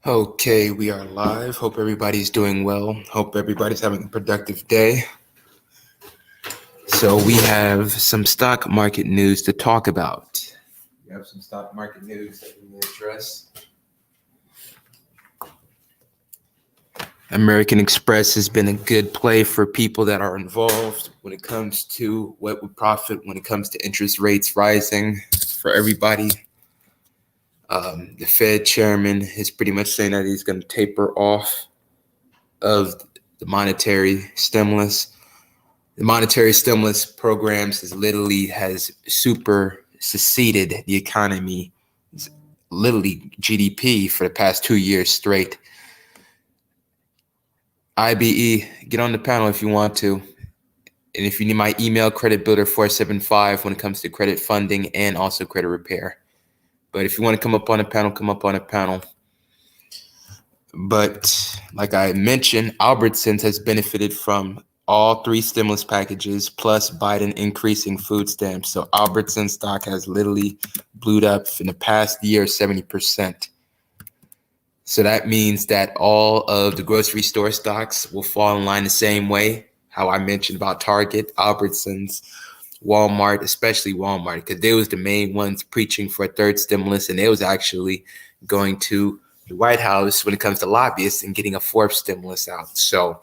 Okay, we are live. Hope everybody's doing well. Hope everybody's having a productive day. So we have some stock market news to talk about. We have some stock market news that we need to address. American Express has been a good play for people that are involved when it comes to what would profit when it comes to interest rates rising for everybody. The Fed chairman is pretty much saying that he's going to taper off of the monetary stimulus. The monetary stimulus programs has super seceded the economy, literally GDP for the past 2 years straight. IBE, get on the panel if you want to. And if you need my email, credit builder 475 when it comes to credit funding and also credit repair. But if you want to come up on a panel, come up on a panel. But like I mentioned, Albertsons has benefited from all three stimulus packages plus Biden increasing food stamps. So Albertsons stock has literally blew up in the past year 70%. So that means that all of the grocery store stocks will fall in line the same way. How I mentioned about Target, Albertsons, Walmart, especially Walmart, because they was the main ones preaching for a third stimulus, and they was actually going to the White House when it comes to lobbyists and getting a fourth stimulus out. So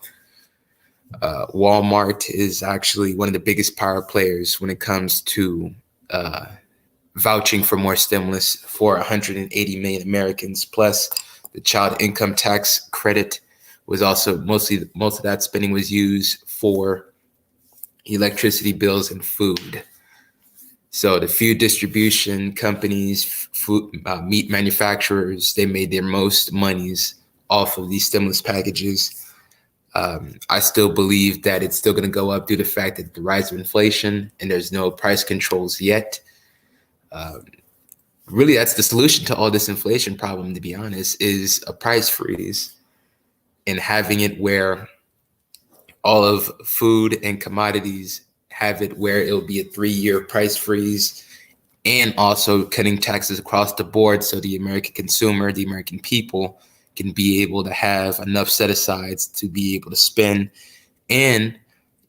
Walmart is actually one of the biggest power players when it comes to vouching for more stimulus for 180 million Americans. Plus, the child income tax credit was also most of that spending was used for electricity bills and food. So the food distribution companies, meat manufacturers, they made their most monies off of these stimulus packages. I still believe that it's still going to go up due to the fact that the rise of inflation and there's no price controls yet. Really, that's the solution to all this inflation problem, to be honest, is a price freeze and having it where all of food and commodities have it where it'll be a 3-year price freeze, and also cutting taxes across the board so the American consumer, the American people can be able to have enough set-asides to be able to spend and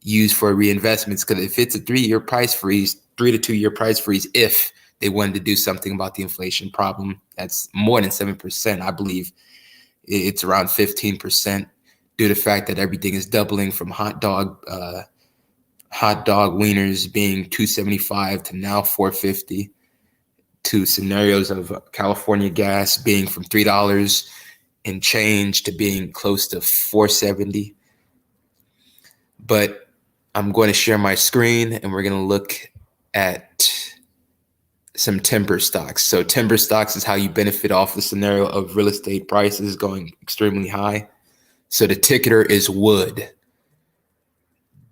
use for reinvestments. Because if it's a 3-year price freeze, 3 to 2 year price freeze, if they wanted to do something about the inflation problem, that's more than 7%. I believe it's around 15% due to the fact that everything is doubling from hot dog wieners being $2.75 to now $4.50, to scenarios of California gas being from $3 and change to being close to $4.70. But I'm going to share my screen and we're going to look at some timber stocks. So timber stocks is how you benefit off the scenario of real estate prices going extremely high. So the ticker is wood.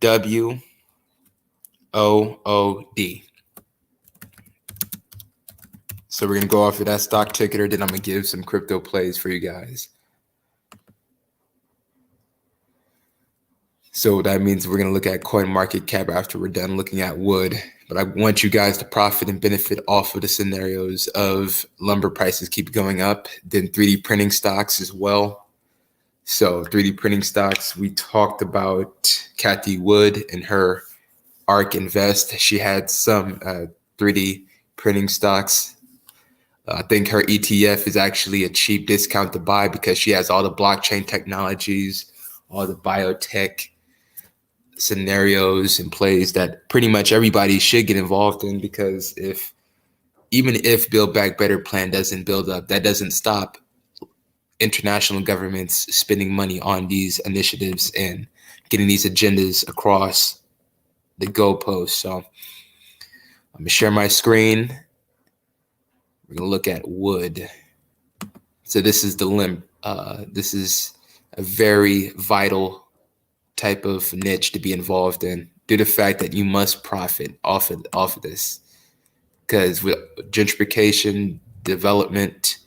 WOOD. So we're going to go off of that stock ticker. Then I'm going to give some crypto plays for you guys. So that means we're going to look at coin market cap after we're done looking at wood. But I want you guys to profit and benefit off of the scenarios of lumber prices keep going up, then 3D printing stocks as well. So 3D printing stocks, we talked about Kathy Wood and her ARK Invest. She had some 3D printing stocks. I think her ETF is actually a cheap discount to buy because she has all the blockchain technologies, all the biotech scenarios and plays that pretty much everybody should get involved in, because even if Build Back Better plan doesn't build up, that doesn't stop international governments spending money on these initiatives and getting these agendas across the goalpost. So I'm going to share my screen. We're going to look at wood. So this is the limb. This is a very vital type of niche to be involved in, due to the fact that you must profit off of this. Because with gentrification, development,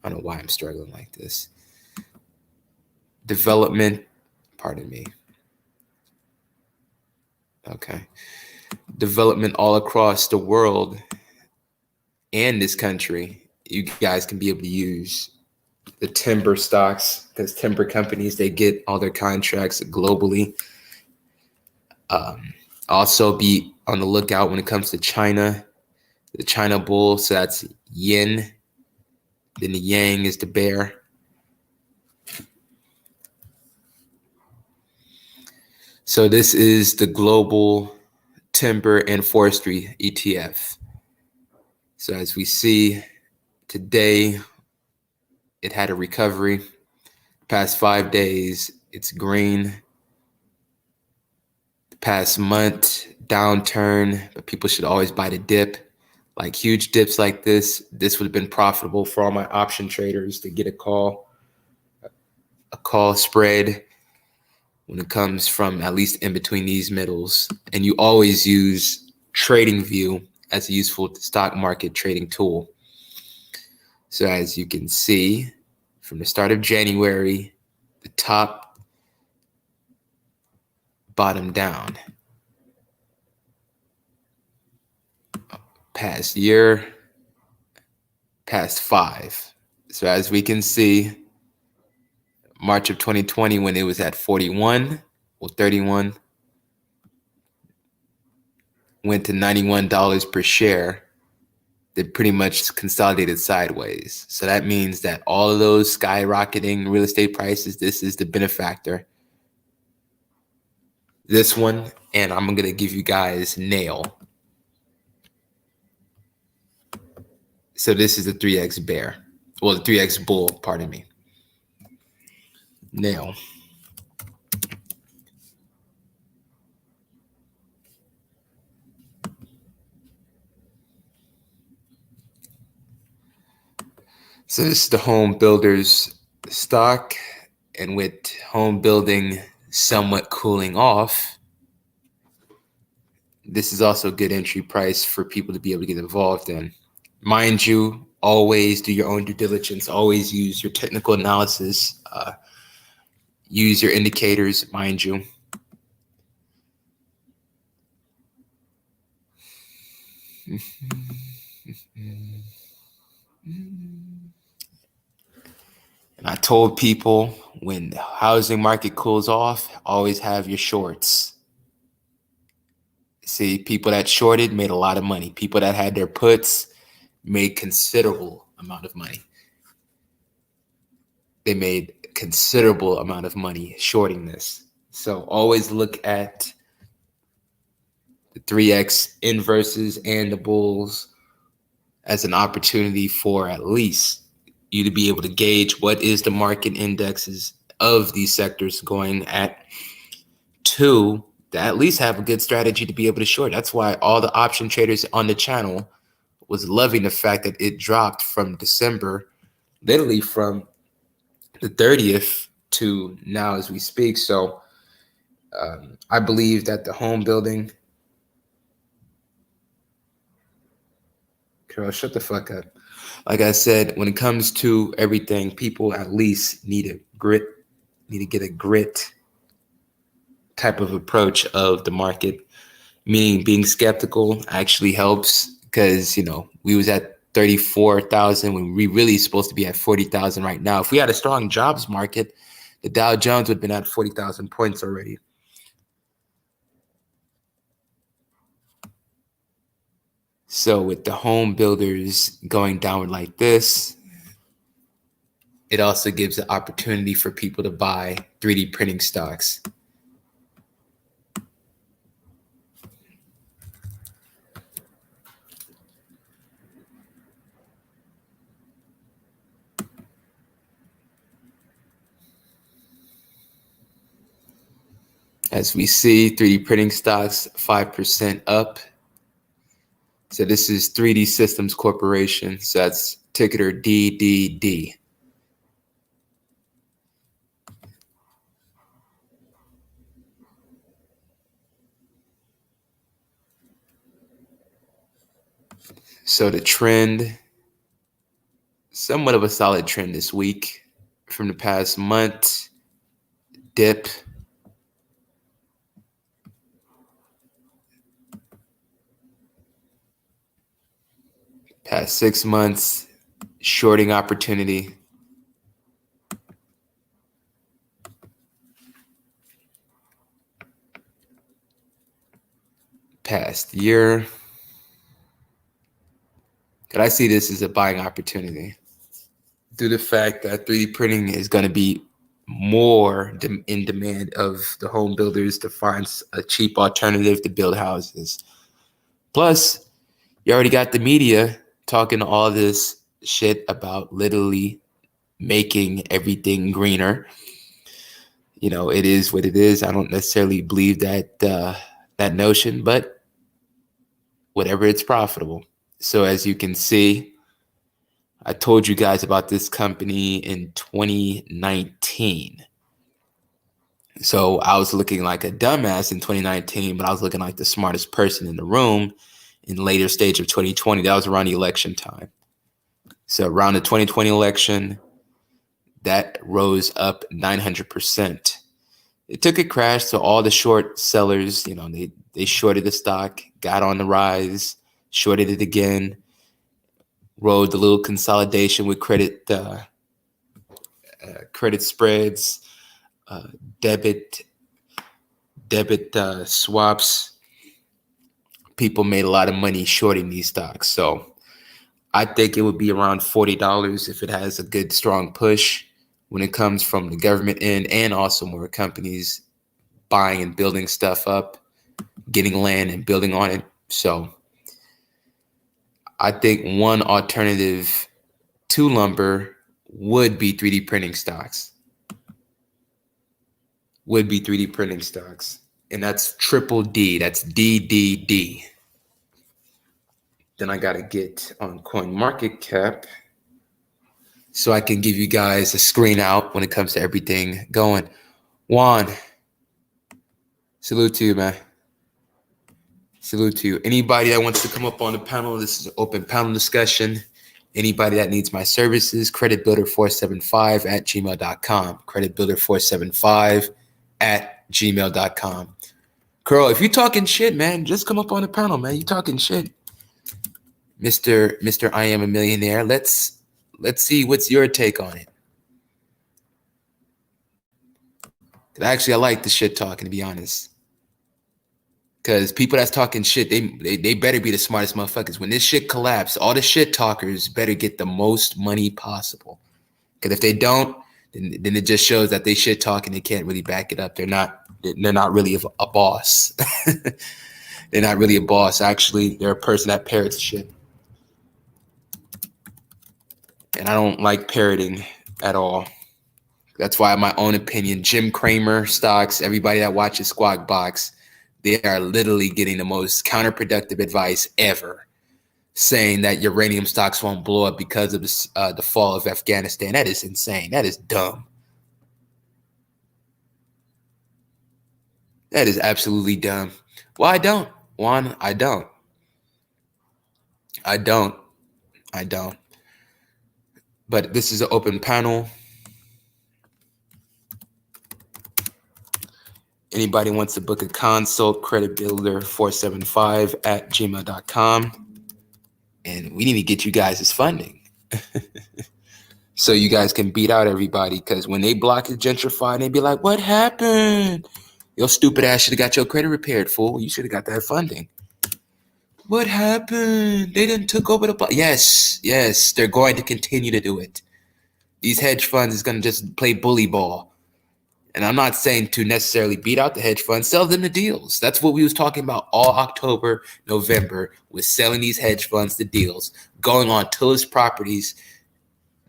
I don't know why I'm struggling like this. Development, pardon me. Okay. Development all across the world and this country, you guys can be able to use the timber stocks, because timber companies, they get all their contracts globally. Also be on the lookout when it comes to China, the China bull. So that's yin. Then the yang is the bear. So this is the global timber and forestry ETF. So as we see today, it had a recovery. Past 5 days, it's green. The past month, downturn, but people should always buy the dip. Like huge dips like this would have been profitable for all my option traders to get a call spread when it comes from at least in between these middles. And you always use TradingView as a useful stock market trading tool. So as you can see, from the start of January, the top, bottom down. Past year, past 5. So as we can see, March of 2020 when it was at 41 or 31, went to $91 per share. They pretty much consolidated sideways. So that means that all of those skyrocketing real estate prices, this is the benefactor. This one, and I'm going to give you guys nail. So this is the 3X bear. Well, the 3X bull, pardon me. Nail. So this is the home builders stock, and with home building somewhat cooling off, this is also a good entry price for people to be able to get involved in. Mind you, always do your own due diligence. Always use your technical analysis. Use your indicators, mind you. And I told people when the housing market cools off, always have your shorts. See, people that shorted made a lot of money. People that had their puts made considerable amount of money. They made considerable amount of money shorting this. So always look at the 3X inverses and the bulls as an opportunity for at least you to be able to gauge what is the market indexes of these sectors going at, to at least have a good strategy to be able to short. That's why all the option traders on the channel was loving the fact that it dropped from December, literally from the 30th to now as we speak. So I believe that the home building, Carol, shut the fuck up. Like I said, when it comes to everything, people at least need to get a grit type of approach of the market, meaning being skeptical actually helps, because, we was at 34,000 when we really supposed to be at 40,000 right now. If we had a strong jobs market, the Dow Jones would have been at 40,000 points already. So with the home builders going downward like this, it also gives the opportunity for people to buy 3D printing stocks. As we see, 3D printing stocks 5% up. So this is 3D Systems Corporation. So that's ticker DDD. So the trend, somewhat of a solid trend this week. From the past month, dip. Past 6 months, shorting opportunity. past year, could I see this as a buying opportunity? Due to the fact that 3D printing is going to be more in demand of the home builders to find a cheap alternative to build houses. Plus, you already got the media talking all this shit about literally making everything greener. You know, it is what it is. I don't necessarily believe that that notion, but whatever, it's profitable. So as you can see, I told you guys about this company in 2019. So I was looking like a dumbass in 2019, but I was looking like the smartest person in the room in the later stage of 2020. That was around the election time. So around the 2020 election, that rose up 900%. It took a crash, so all the short sellers, you know, they shorted the stock, got on the rise, shorted it again, rode the little consolidation with credit spreads, uh, debit swaps. People made a lot of money shorting these stocks. So I think it would be around $40 if it has a good, strong push when it comes from the government end, and also more companies buying and building stuff up, getting land and building on it. So I think one alternative to lumber would be 3D printing stocks. And that's triple D. That's DDD. Then I got to get on CoinMarketCap so I can give you guys a screen out when it comes to everything going. Juan, salute to you, man. Salute to you. Anybody that wants to come up on the panel, this is an open panel discussion. Anybody that needs my services, creditbuilder475@gmail.com. Creditbuilder475@gmail.com. Curl, if you're talking shit, man, just come up on the panel, man. You talking shit. Mr. I Am a Millionaire. Let's see what's your take on it. Actually, I like the shit talking, to be honest. Because people that's talking shit, they better be the smartest motherfuckers. When this shit collapse, all the shit talkers better get the most money possible. Because if they don't, then it just shows that they shit talking. They can't really back it up. They're not really a boss. They're not really a boss. Actually, they're a person that parrots shit. And I don't like parroting at all. That's why, in my own opinion, Jim Cramer stocks, everybody that watches Squawk Box, they are literally getting the most counterproductive advice ever, saying that uranium stocks won't blow up because of the fall of Afghanistan. That is insane. That is dumb. That is absolutely dumb. Well, I don't. Juan, I don't. But this is an open panel. Anybody wants to book a consult, creditbuilder475@gmail.com. And we need to get you guys' funding. So you guys can beat out everybody, because when they block it gentrified, they be like, what happened? Your stupid ass should have got your credit repaired, fool. You should have got that funding. What happened? They didn't took over the block. Yes, they're going to continue to do it. These hedge funds is going to just play bully ball. And I'm not saying to necessarily beat out the hedge funds, sell them the deals. That's what we was talking about all October, November, was selling these hedge funds the deals, going on Tillis Properties,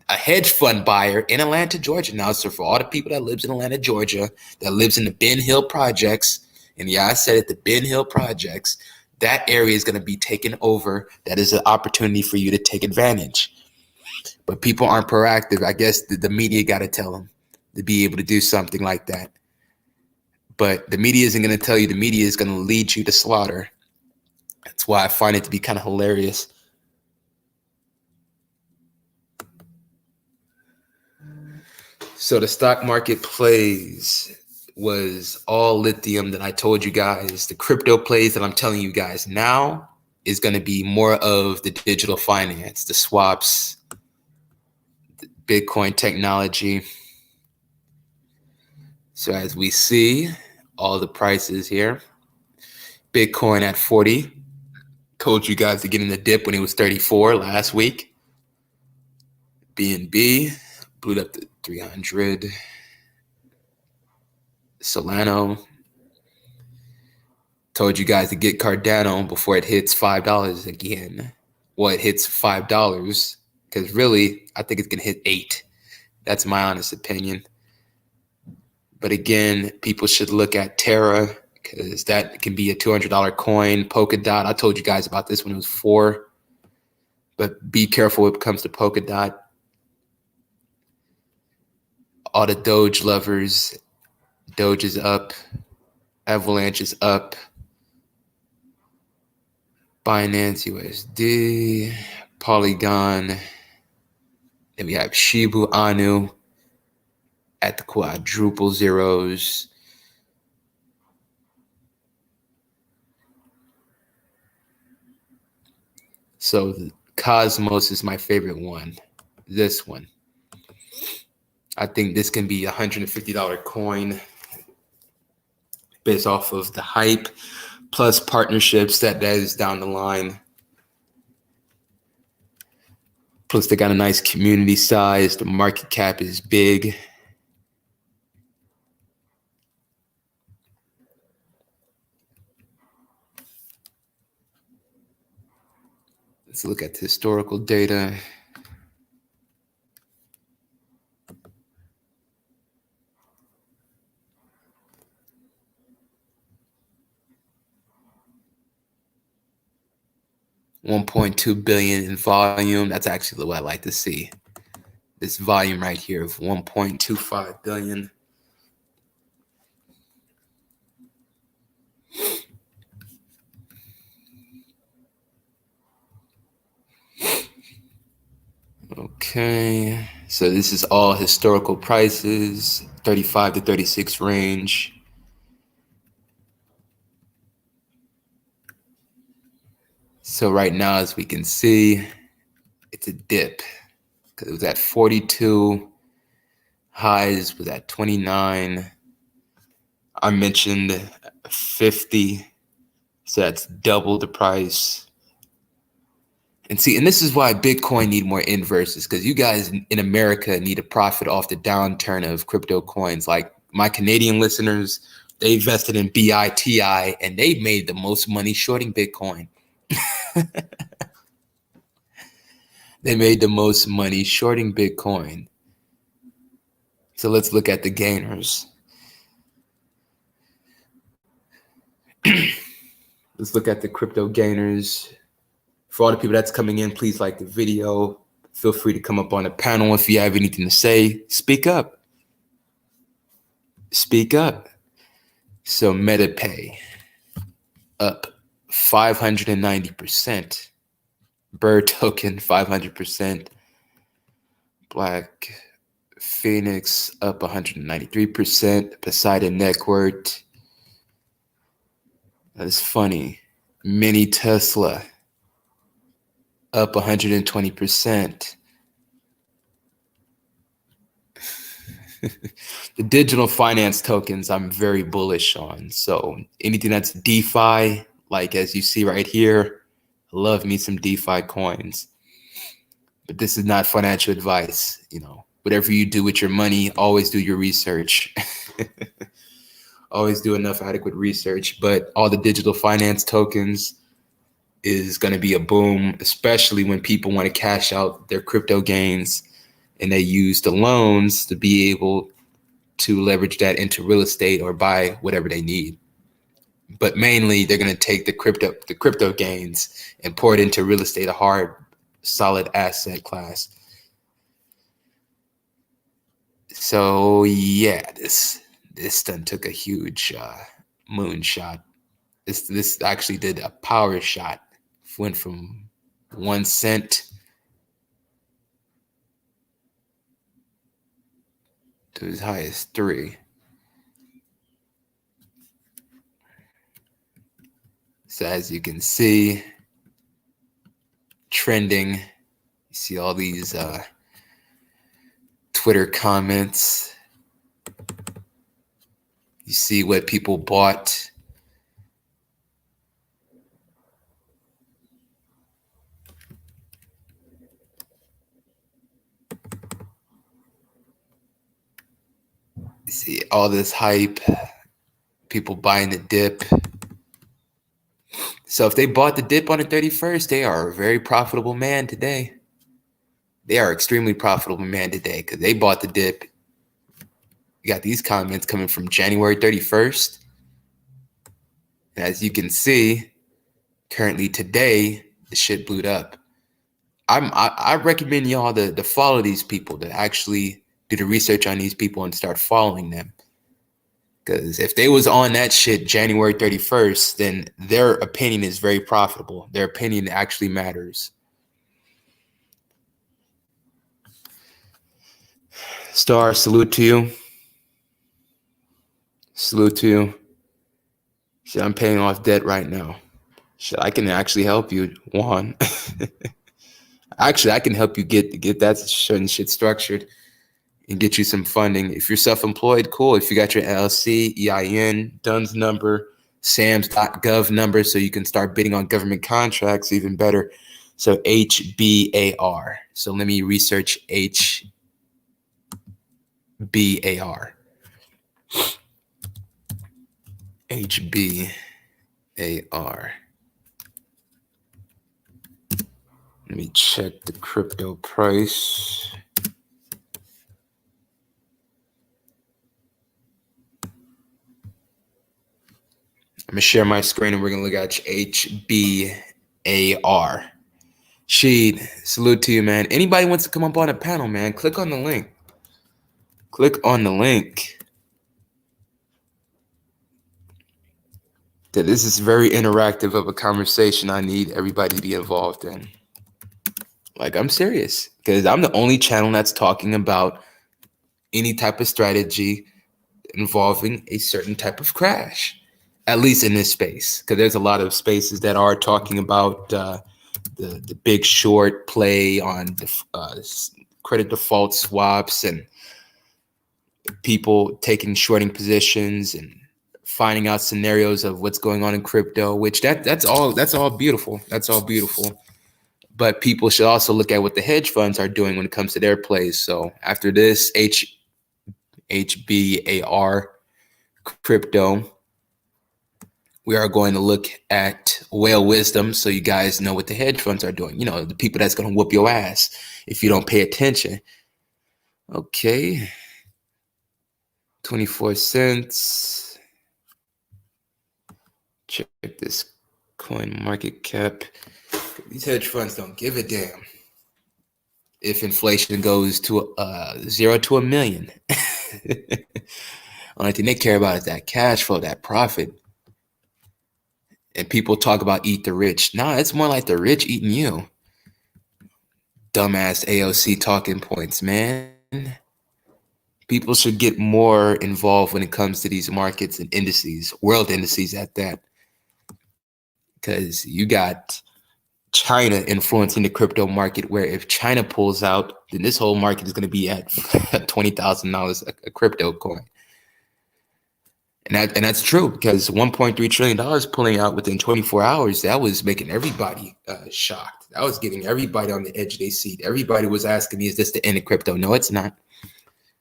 a hedge fund buyer in Atlanta, Georgia. Now, so for all the people that lives in Atlanta, Georgia, that lives in the Ben Hill projects, and yeah, I said it, the Ben Hill projects, that area is going to be taken over. That is an opportunity for you to take advantage. But people aren't proactive. I guess the media got to tell them to be able to do something like that. But the media isn't going to tell you. The media is going to lead you to slaughter. That's why I find it to be kind of hilarious. So the stock market plays was all lithium that I told you guys. The crypto plays that I'm telling you guys now is going to be more of the digital finance, the swaps, the Bitcoin technology. So as we see all the prices here, Bitcoin at 40. Told you guys to get in the dip when it was 34 last week. BNB blew up to 300. Solano. Told you guys to get Cardano before it hits $5 again. Well, it hits $5 because really, I think it's going to hit 8. That's my honest opinion. But again, people should look at Terra because that can be a $200 coin. Polkadot, I told you guys about this when it was 4. But be careful when it comes to Polkadot. All the Doge lovers, Doge is up. Avalanche is up. Binance USD. Polygon. Then we have Shiba Inu at the quadruple zeros. So Cosmos is my favorite one. This one. I think this can be a $150 coin based off of the hype plus partnerships that is down the line. Plus they got a nice community size. The market cap is big. Let's look at the historical data. $1.2 billion in volume. That's actually what I like to see. This volume right here of 1.25 billion. Okay, so this is all historical prices, 35 to 36 range. So right now, as we can see, it's a dip because it was at 42, highs was at 29. I mentioned 50, so that's double the price. And see, and this is why Bitcoin need more inverses, because you guys in America need to profit off the downturn of crypto coins. Like my Canadian listeners, they invested in BITI and they made the most money shorting Bitcoin. They made the most money shorting Bitcoin. So let's look at the gainers. Let's look at the crypto gainers. For all the people that's coming in, please like the video. Feel free to come up on the panel if you have anything to say. Speak up. Speak up. So MetaPay up 590%. Bird token 500%. Black Phoenix up 193%. Poseidon Network. That's funny. Mini Tesla up 120%. The digital finance tokens I'm very bullish on. So anything that's DeFi, like as you see right here, love me some DeFi coins. But this is not financial advice. You know, whatever you do with your money, always do your research. Always do enough adequate research. But all the digital finance tokens is going to be a boom, especially when people want to cash out their crypto gains and they use the loans to be able to leverage that into real estate or buy whatever they need. But mainly they're going to take the crypto gains and pour it into real estate, a hard, solid asset class. So yeah, this done took a huge moonshot. This actually did a power shot. Went from 1 cent to as high as 3. So as you can see, trending, you see all these Twitter comments. You see what people bought. See all this hype, people buying the dip. So if they bought the dip on the 31st, they are a very profitable man today. They are extremely profitable man today because they bought the dip. You got these comments coming from January 31st. And as you can see, currently today, the shit blew up. I recommend y'all to follow these people, to actually do the research on these people and start following them. Because if they was on that shit January 31st, then their opinion is very profitable. Their opinion actually matters. Star, salute to you. Salute to you. Shit, I'm paying off debt right now. Shit, I can actually help you, Juan. Actually, I can help you get that certain shit structured and get you some funding. If you're self-employed, cool. If you got your LLC, EIN, DUNS number, SAMS.gov number, so you can start bidding on government contracts, even better. So HBAR. So let me research HBAR. HBAR. Let me check the crypto price. I'm gonna share my screen and we're gonna look at HBAR. Sheed, salute to you, man. Anybody wants to come up on a panel, man, click on the link. Click on the link. This is very interactive of a conversation I need everybody to be involved in. Like, I'm serious, because I'm the only channel that's talking about any type of strategy involving a certain type of crash, at least in this space, because there's a lot of spaces that are talking about the big short play on credit default swaps and people taking shorting positions and finding out scenarios of what's going on in crypto, which that's all beautiful. That's all beautiful. But people should also look at what the hedge funds are doing when it comes to their plays. So after this HBAR crypto, we are going to look at whale wisdom, so you guys know what the hedge funds are doing. You know, the people that's going to whoop your ass if you don't pay attention. Okay. 24 cents. Check this coin market cap. These hedge funds don't give a damn if inflation goes to 0 to 1 million. Only thing they care about is that cash flow, that profit. And people talk about eat the rich. Nah, it's more like the rich eating you. Dumbass AOC talking points, man. People should get more involved when it comes to these markets and indices, world indices at that. Because you got China influencing the crypto market, where if China pulls out, then this whole market is going to be at $20,000 a crypto coin. And that's true, because $1.3 trillion pulling out within 24 hours, that was making everybody shocked. That was getting everybody on the edge of their seat. Everybody was asking me, is this the end of crypto? No, it's not.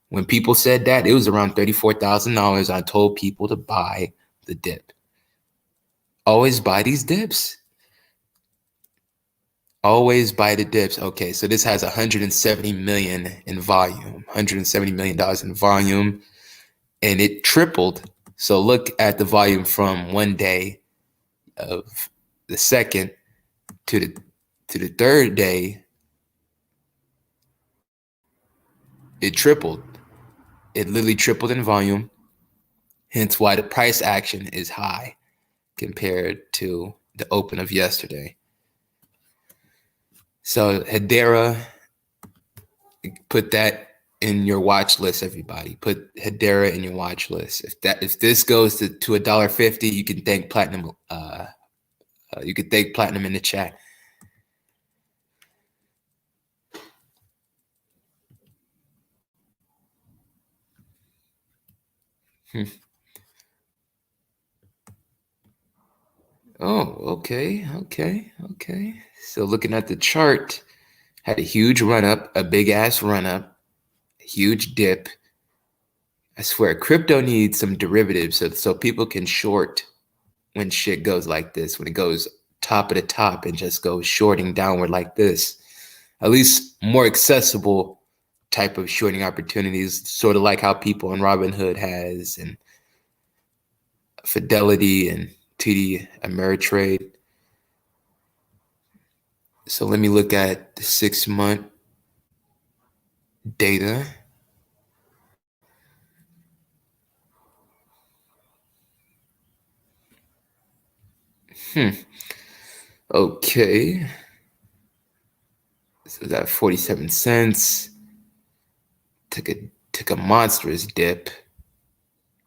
When people said that, it was around $34,000. I told people to buy the dip. Always buy these dips. Always buy the dips. Okay, so this has 170 million in volume, $170 million in volume, and it tripled. So look at the volume from one day of the second to the third day. It tripled. It literally tripled in volume. Hence why the price action is high compared to the open of yesterday. So Hedera, put that in your watch list, everybody. Put Hedera in your watch list. If this goes to $1.50, you can thank Platinum. You can thank Platinum in the chat. Oh, okay. So looking at the chart, had a huge run up, a big ass run up, a huge dip, I swear, crypto needs some derivatives so people can short when shit goes like this, when it goes top of the top and just goes shorting downward like this. At least more accessible type of shorting opportunities, sort of like how people on Robinhood has, and Fidelity and TD Ameritrade. So let me look at the 6-month data. Okay. So that 47 cents took a monstrous dip,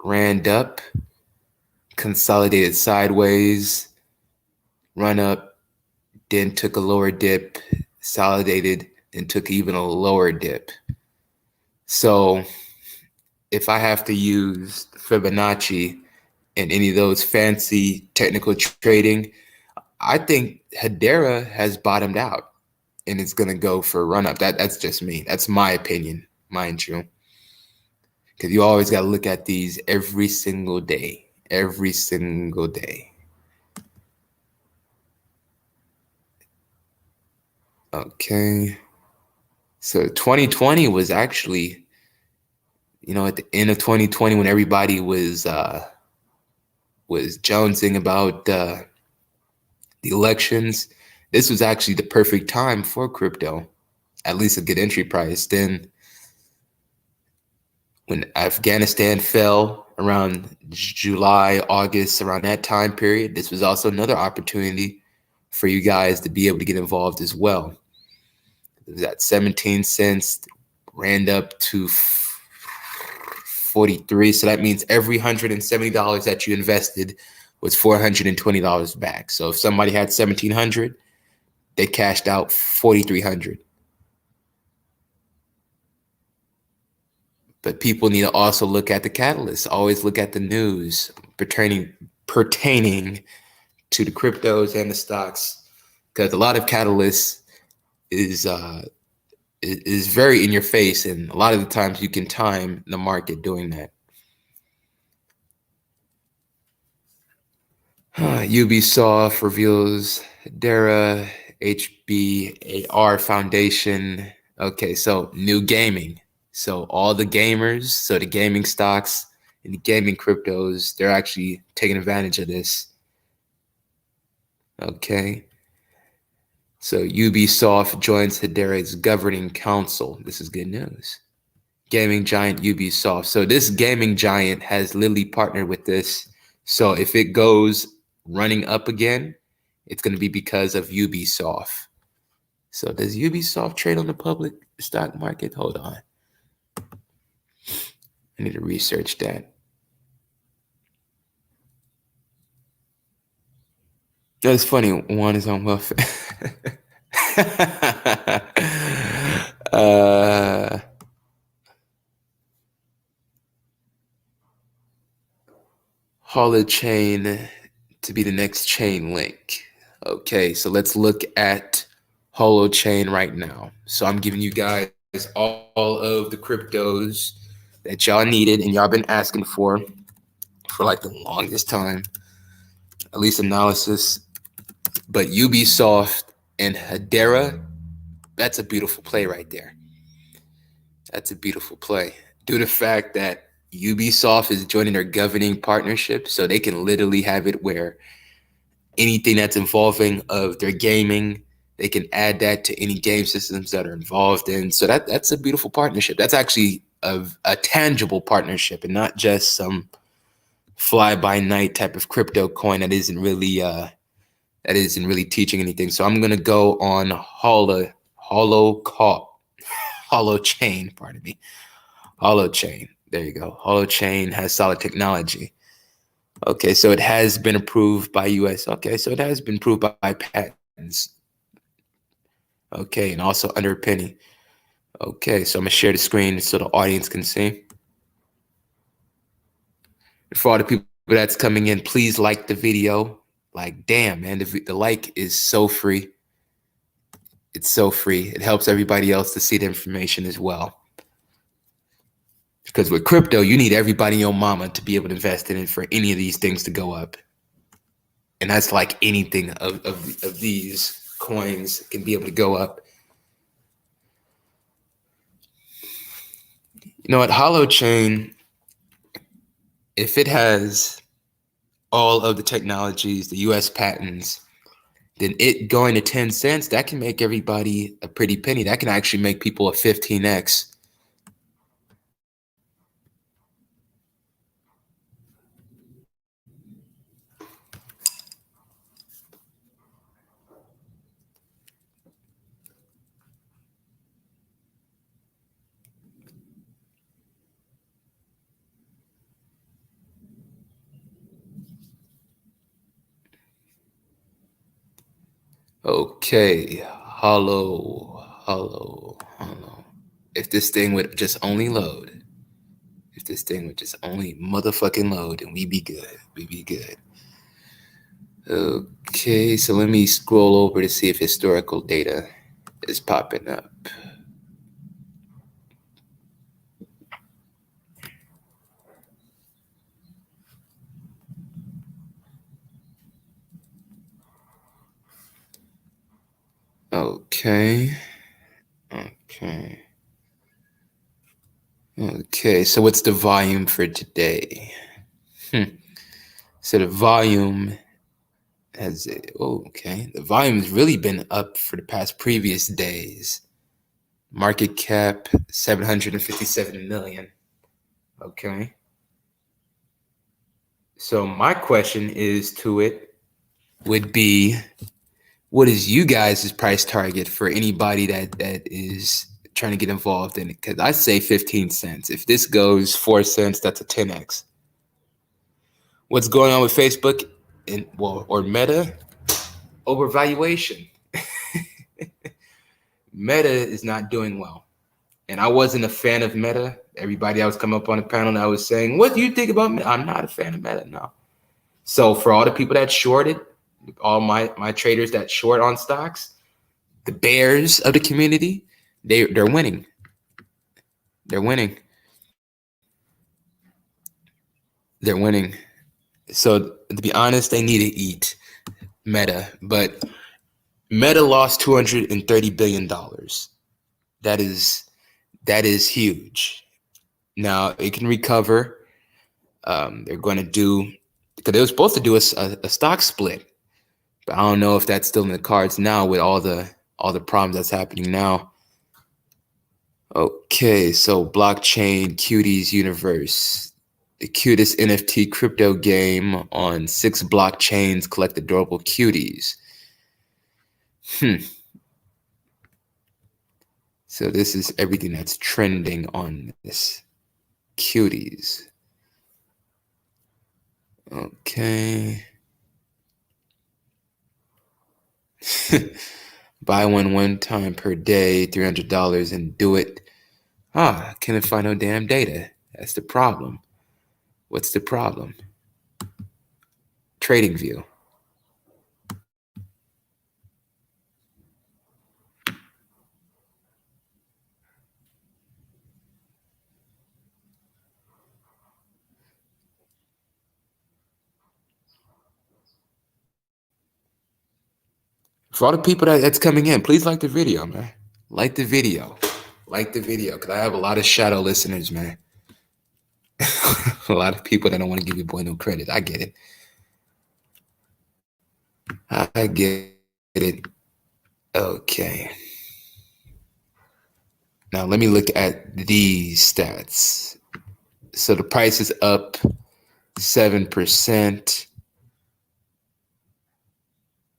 ran up, consolidated sideways, run up, then took a lower dip, consolidated, then took even a lower dip. So if I have to use Fibonacci in any of those fancy technical trading, I think Hedera has bottomed out and it's gonna go for a run up. That's just me. That's my opinion, mind you. Because you always gotta look at these every single day. Every single day. Okay. So 2020 was actually, at the end of 2020 when everybody was jonesing about the elections, this was actually the perfect time for crypto, at least a good entry price. Then when Afghanistan fell around July, August, around that time period, this was also another opportunity for you guys to be able to get involved as well. It was at 17 cents, ran up to 43. So that means every $170 that you invested was $420 back. So if somebody had 1,700, they cashed out 4,300. But people need to also look at the catalysts. Always look at the news pertaining to the cryptos and the stocks, because a lot of catalysts is very in your face, and a lot of the times you can time the market doing that. Ubisoft reveals Dara HBAR Foundation. Okay, so new gaming. So all the gamers, so the gaming stocks and the gaming cryptos, they're actually taking advantage of this. Okay. So Ubisoft joins Hedera's governing council. This is good news. Gaming giant Ubisoft. So this gaming giant has literally partnered with this. So if it goes running up again, it's going to be because of Ubisoft. So does Ubisoft trade on the public stock market? Hold on. I need to research that. That's funny. One is on welfare. Holochain to be the next chain link. Okay, so let's look at Holochain right now. So I'm giving you guys all of the cryptos that y'all needed and y'all been asking for like the longest time, at least analysis. But Ubisoft and Hedera, that's a beautiful play right there. That's a beautiful play. Due to the fact that Ubisoft is joining their governing partnership, so they can literally have it where anything that's involving of their gaming, they can add that to any game systems that are involved in. So that's a beautiful partnership. That's actually a tangible partnership and not just some fly by night type of crypto coin that isn't really teaching anything. So I'm gonna go on Holochain, pardon me. Holochain. There you go. Holochain has solid technology. Okay, so it has been approved by US. Okay, so it has been approved by patents. Okay, and also under a penny. Okay, so I'm gonna share the screen so the audience can see. For all the people that's coming in, please like the video. Like, damn, man, the like is so free. It's so free. It helps everybody else to see the information as well. Because with crypto, you need everybody in your mama to be able to invest in it for any of these things to go up. And that's like anything of these coins can be able to go up. You know what? Holochain, if it has all of the technologies, the US patents, then it going to 10 cents, that can make everybody a pretty penny. That can actually make people a 15x. Okay, hollow. If this thing would just only load, if this thing would just only motherfucking load, and we be good. We be good. Okay, so let me scroll over to see if historical data is popping up. Okay. Okay, so what's the volume for today? So the volume has, okay. The volume has really been up for the past previous days. Market cap, 757 million. Okay. So my question is to it would be, what is you guys' price target for anybody that is trying to get involved in it? Because I say 15 cents. If this goes 4 cents, that's a 10x. What's going on with Facebook or Meta? Overvaluation. Meta is not doing well. And I wasn't a fan of Meta. Everybody else come up on the panel and I was saying, what do you think about Meta? I'm not a fan of Meta, no. So for all the people that shorted, all my traders that short on stocks, the bears of the community, they're winning. They're winning. They're winning. So to be honest, they need to eat Meta, but Meta lost $230 billion. That is huge. Now it can recover. They're going to do, because they were supposed to do a stock split, but I don't know if that's still in the cards now with all the problems that's happening now. Okay, so blockchain cuties universe, the cutest NFT crypto game on 6 blockchains collect adorable cuties. So this is everything that's trending on this cuties. Okay. Buy one time per day, $300 and do it. Can't find no damn data. That's the problem. What's the problem? Trading view. For all the people that's coming in, please like the video, man. Like the video. Like the video, because I have a lot of shadow listeners, man. A lot of people that don't want to give your boy no credit. I get it. I get it. Okay. Now let me look at these stats. So the price is up 7%.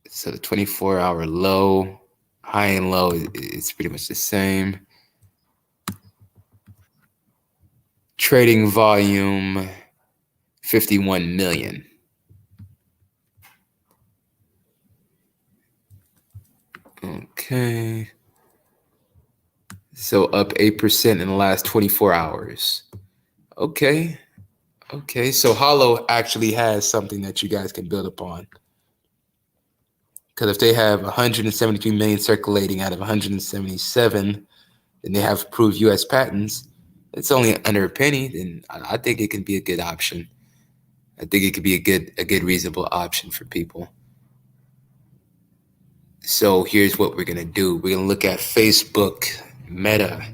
So the 24-hour low, high and low, it's pretty much the same. Trading volume, 51 million. Okay. So up 8% in the last 24 hours. Okay. So Hollow actually has something that you guys can build upon. Because if they have 173 million circulating out of 177, then they have approved US patents, it's only under a penny, then I think it can be a good option. I think it could be a good reasonable option for people. So here's what we're gonna do. We're gonna look at Facebook Meta.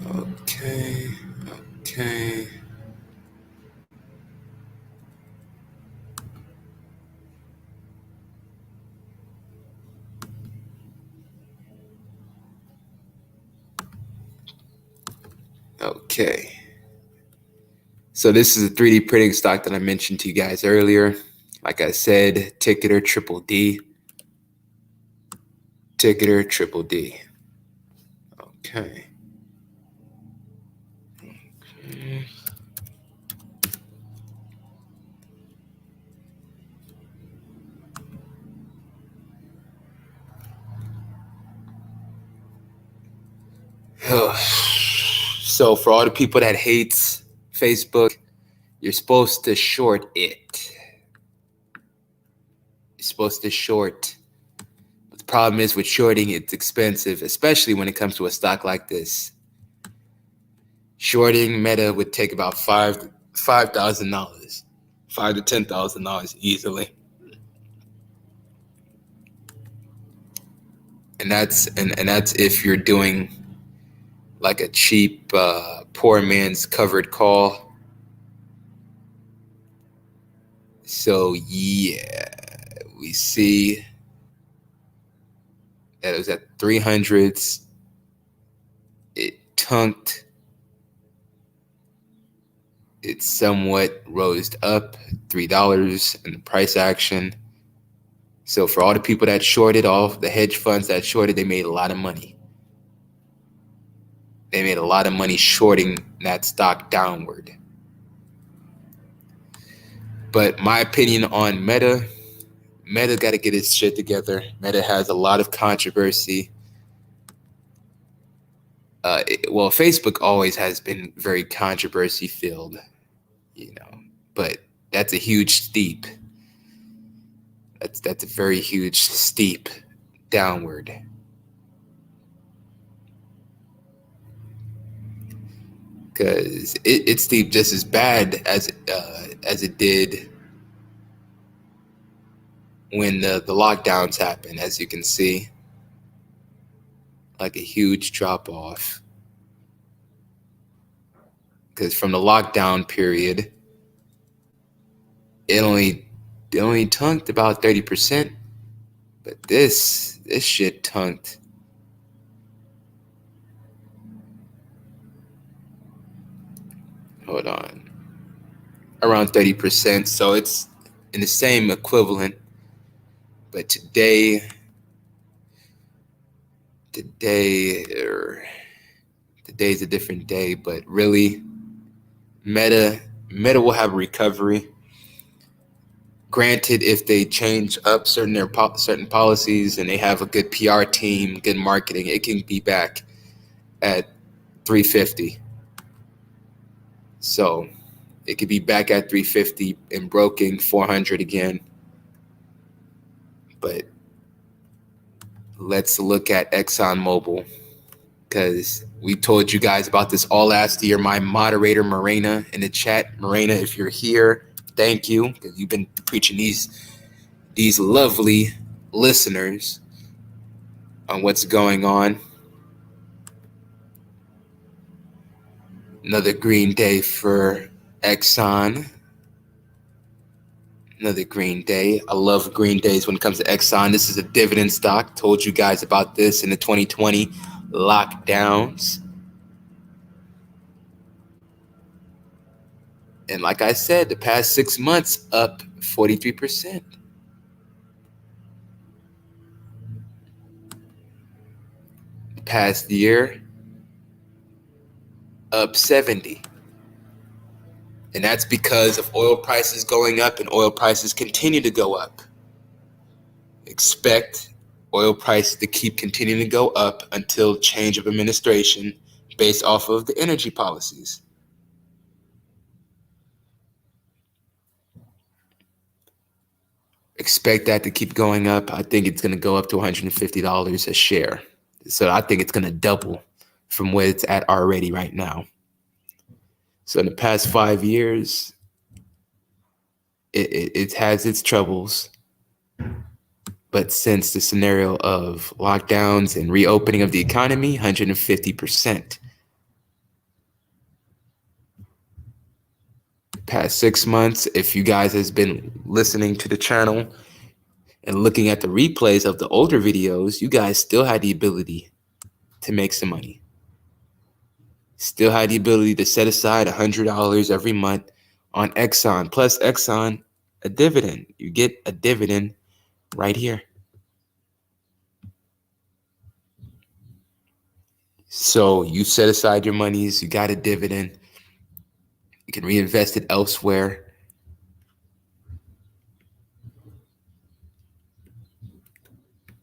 Okay, okay. Okay. So this is a 3D printing stock that I mentioned to you guys earlier. Like I said, ticketer triple D. Ticketer triple D. Okay. So for all the people that hates Facebook, you're supposed to short it. You're supposed to short. But the problem is with shorting, it's expensive, especially when it comes to a stock like this. Shorting Meta would take about $5,000, $5,000 to $10,000 easily, and that's if you're doing like a cheap poor man's covered call. So yeah, we see that it was at 300s. It tunked. It somewhat rose up $3 in the price action. So for all the people that shorted, all the hedge funds that shorted, they made a lot of money. They made a lot of money shorting that stock downward. But my opinion on Meta got to get its shit together. Meta has a lot of controversy. Well, Facebook always has been very controversy filled, but that's a huge steep. That's a very huge steep downward. Because it's steep just as bad as it did when the lockdowns happened, as you can see, like a huge drop off. Because from the lockdown period, it only tunked about 30%, but this shit tunked. Hold on, around 30%. So it's in the same equivalent. But today's a different day. But really, Meta will have a recovery. Granted, if they change up certain policies and they have a good PR team, good marketing, it can be back at 350. So it could be back at 350 and broken 400 again. But let's look at ExxonMobil, because we told you guys about this all last year. My moderator, Morena, in the chat. Morena, if you're here, thank you, because you've been preaching these lovely listeners on what's going on. Another green day for Exxon. Another green day. I love green days when it comes to Exxon. This is a dividend stock. Told you guys about this in the 2020 lockdowns. And like I said, the past 6 months up 43%. The past year up 70. And that's because of oil prices going up, and oil prices continue to go up. Expect oil prices to keep continuing to go up until change of administration, based off of the energy policies. Expect that to keep going up. I think it's going to go up to $150 a share. So I think it's going to double from where it's at already right now. So in the past 5 years, it has its troubles. But since the scenario of lockdowns and reopening of the economy, 150%. Past 6 months, if you guys has been listening to the channel and looking at the replays of the older videos, you guys still had the ability to make some money. Still had the ability to set aside $100 every month on Exxon. Plus Exxon, a dividend. You get a dividend right here. So you set aside your monies, you got a dividend. You can reinvest it elsewhere.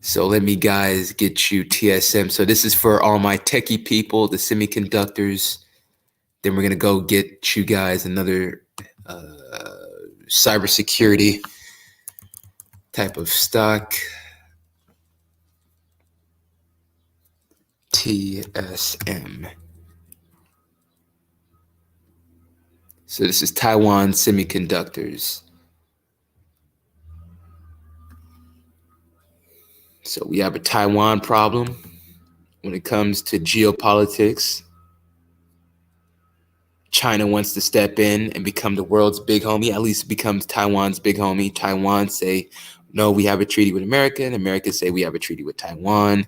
So let me guys get you TSM. So this is for all my techie people, the semiconductors. Then we're going to go get you guys another cybersecurity type of stock. TSM. So this is Taiwan Semiconductors. So we have a Taiwan problem when it comes to geopolitics. China wants to step in and become the world's big homie, at least becomes Taiwan's big homie. Taiwan say, no, we have a treaty with America, and America say we have a treaty with Taiwan.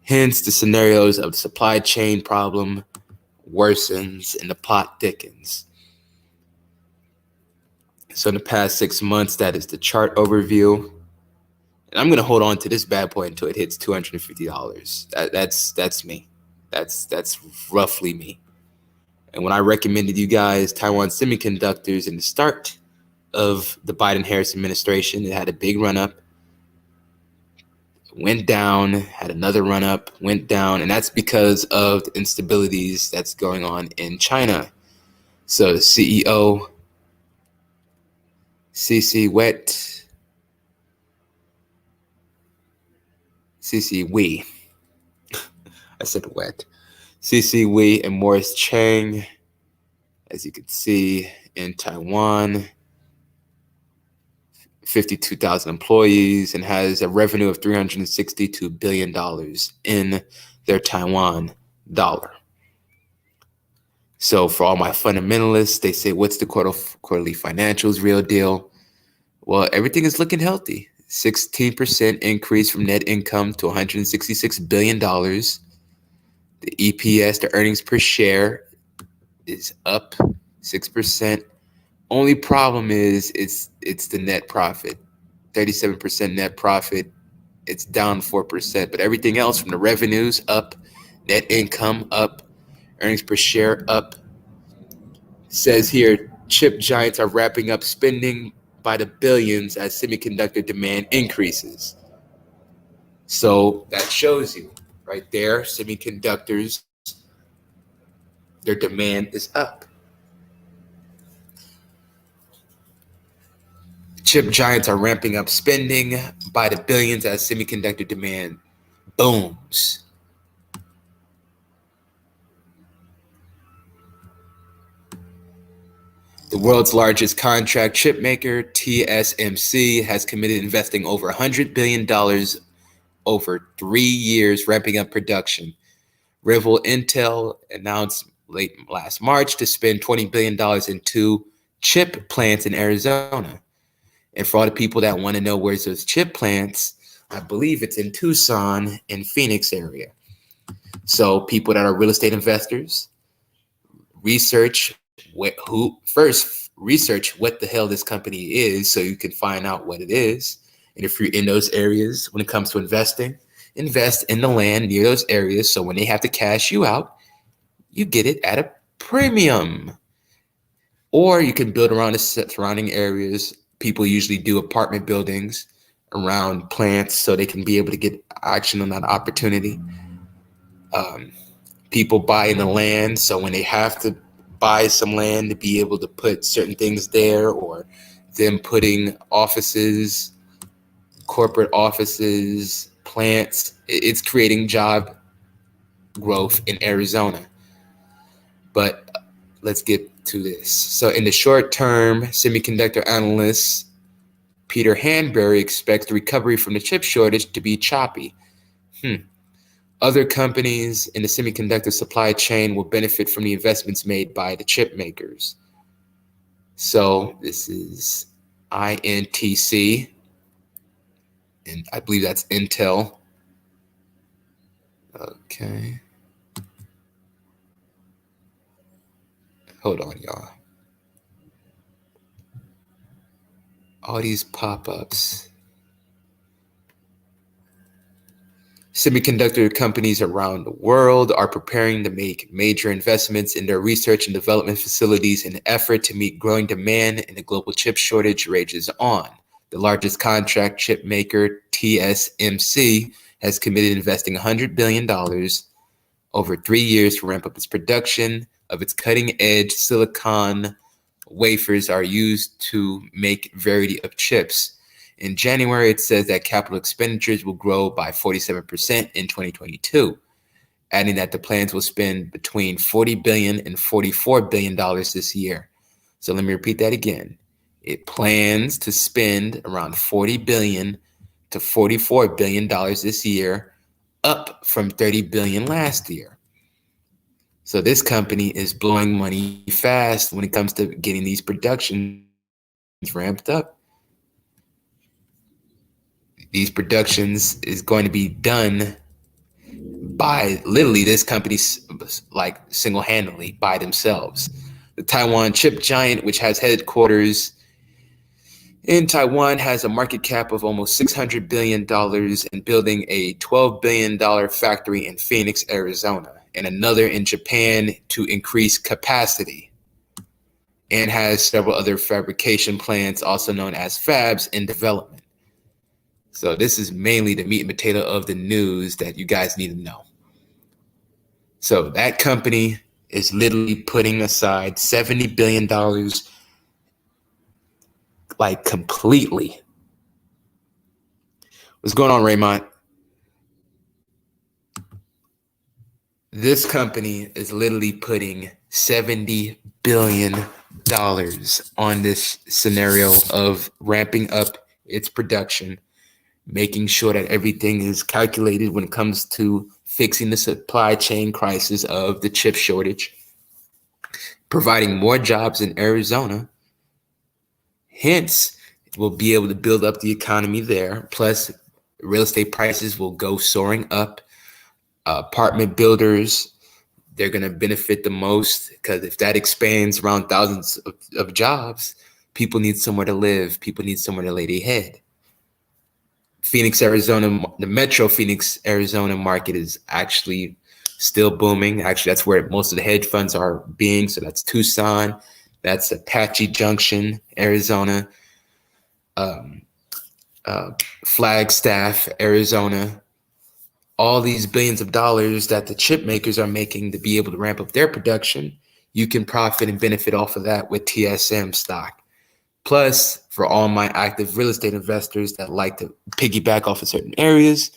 Hence, the scenarios of the supply chain problem worsens and the plot thickens. So in the past 6 months, that is the chart overview. And I'm going to hold on to this bad boy until it hits $250. That's me. That's roughly me. And when I recommended you guys Taiwan Semiconductors in the start of the Biden-Harris administration, it had a big run-up, went down, had another run-up, went down, and that's because of the instabilities that's going on in China. So the CEO, CC Wei, I said wet. CC Wei and Morris Chang, as you can see, in Taiwan, 52,000 employees, and has a revenue of $362 billion in their Taiwan dollar. So for all my fundamentalists, they say, what's the quarterly financials real deal? Well, everything is looking healthy. 16% increase from net income to $166 billion. The EPS, the earnings per share, is up 6%. Only problem is it's the net profit. 37% net profit. It's down 4%. But everything else from the revenues up, net income up, earnings per share up. Says here, chip giants are wrapping up spending by the billions as semiconductor demand increases. So that shows you right there, semiconductors, their demand is up. Chip giants are ramping up spending by the billions as semiconductor demand booms. The world's largest contract chip maker, TSMC, has committed investing over $100 billion over 3 years, ramping up production. Rival Intel announced late last March to spend $20 billion in 2 chip plants in Arizona. And for all the people that want to know where's those chip plants, I believe it's in Tucson and Phoenix area. So people that are real estate investors, research what the hell this company is so you can find out what it is. And if you're in those areas, when it comes to investing, invest in the land near those areas so when they have to cash you out, you get it at a premium. Or you can build around the surrounding areas. People usually do apartment buildings around plants so they can be able to get action on that opportunity. people buying the land. So when they have to buy some land to be able to put certain things there, or them putting offices, corporate offices, plants, it's creating job growth in Arizona. But let's get to this. So in the short term, semiconductor analyst Peter Hanbury expects the recovery from the chip shortage to be choppy. Other companies in the semiconductor supply chain will benefit from the investments made by the chip makers. So this is INTC, and I believe that's Intel. Okay. Hold on, y'all. All these pop-ups. Semiconductor companies around the world are preparing to make major investments in their research and development facilities in an effort to meet growing demand, and the global chip shortage rages on. The largest contract chip maker, TSMC, has committed investing $100 billion over 3 years to ramp up its production of its cutting-edge silicon wafers are used to make a variety of chips. In January, it says that capital expenditures will grow by 47% in 2022, adding that the plans will spend between $40 billion and $44 billion this year. So let me repeat that again. It plans to spend around $40 billion to $44 billion this year, up from $30 billion last year. So this company is blowing money fast when it comes to getting these productions ramped up. These productions is going to be done by literally this company's like single-handedly by themselves. The Taiwan chip giant, which has headquarters in Taiwan, has a market cap of almost $600 billion and building a $12 billion factory in Phoenix, Arizona, and another in Japan to increase capacity, and has several other fabrication plants, also known as fabs, in development. So this is mainly the meat and potato of the news that you guys need to know. So that company is literally putting aside $70 billion, like completely. What's going on, Raymond? This company is literally putting $70 billion on this scenario of ramping up its production, making sure that everything is calculated when it comes to fixing the supply chain crisis of the chip shortage, providing more jobs in Arizona. Hence, we'll be able to build up the economy there. Plus, real estate prices will go soaring up. Apartment builders, they're going to benefit the most, because if that expands around thousands of jobs, people need somewhere to live. People need somewhere to lay their head. Phoenix, Arizona, the metro Phoenix, Arizona market is actually still booming. Actually, that's where most of the hedge funds are being. So that's Tucson, that's Apache Junction, Arizona, Flagstaff, Arizona. All these billions of dollars that the chip makers are making to be able to ramp up their production, you can profit and benefit off of that with TSM stock. Plus, for all my active real estate investors that like to piggyback off of certain areas,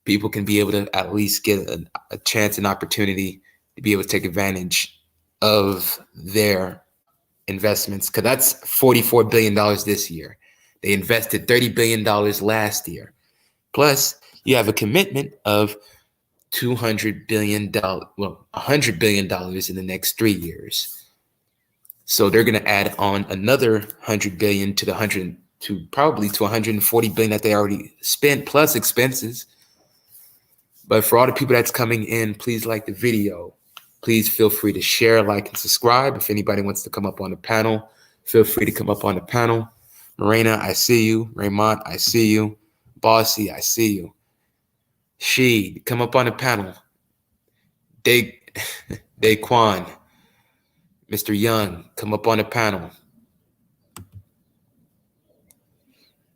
people can be able to at least get a chance and opportunity to be able to take advantage of their investments, because that's $44 billion this year. They invested $30 billion last year. Plus, you have a commitment of $200 billion, well, $100 billion in the next 3 years. So they're going to add on another 100 billion to the 100 to probably to 140 billion that they already spent, plus expenses. But for all the people that's coming in, please like the video. Please feel free to share, like, and subscribe. If anybody wants to come up on the panel, feel free to come up on the panel. Morena, I see you. Raymond, I see you. Bossy, I see you. She, come up on the panel. Daquan, Mr. Young, come up on the panel.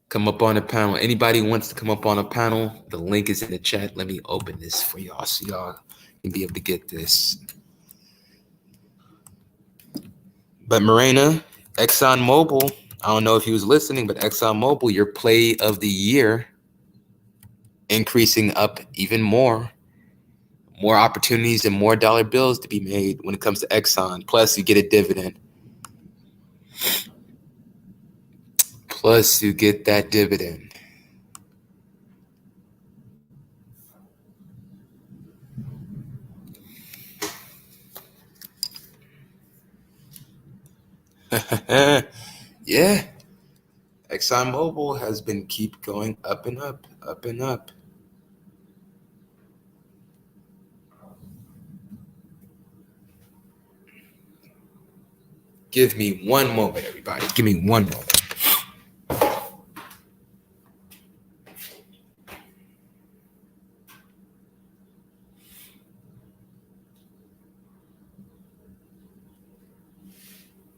Come up on the panel. Anybody wants to come up on a panel, the link is in the chat. Let me open this for y'all so y'all and be able to get this. But Morena, ExxonMobil, I don't know if he was listening, but ExxonMobil, your play of the year, increasing up even more opportunities and more dollar bills to be made when it comes to Exxon. Plus, you get a dividend. Plus, you get that dividend. Yeah. ExxonMobil has been keep going up and up, up and up. Give me one moment, everybody. Give me one moment.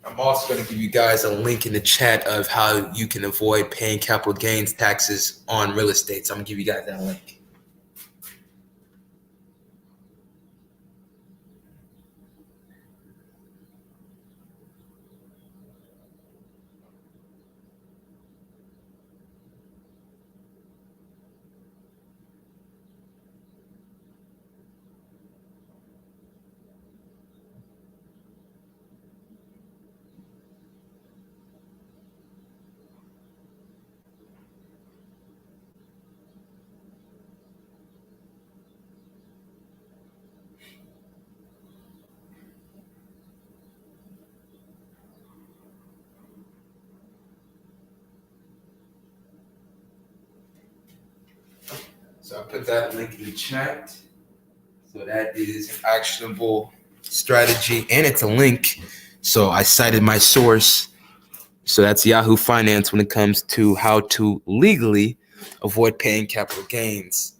I'm also going to give you guys a link in the chat of how you can avoid paying capital gains taxes on real estate. So I'm going to give you guys that link. So I put that link in the chat. So that is actionable strategy, and it's a link. So I cited my source. So that's Yahoo Finance when it comes to how to legally avoid paying capital gains.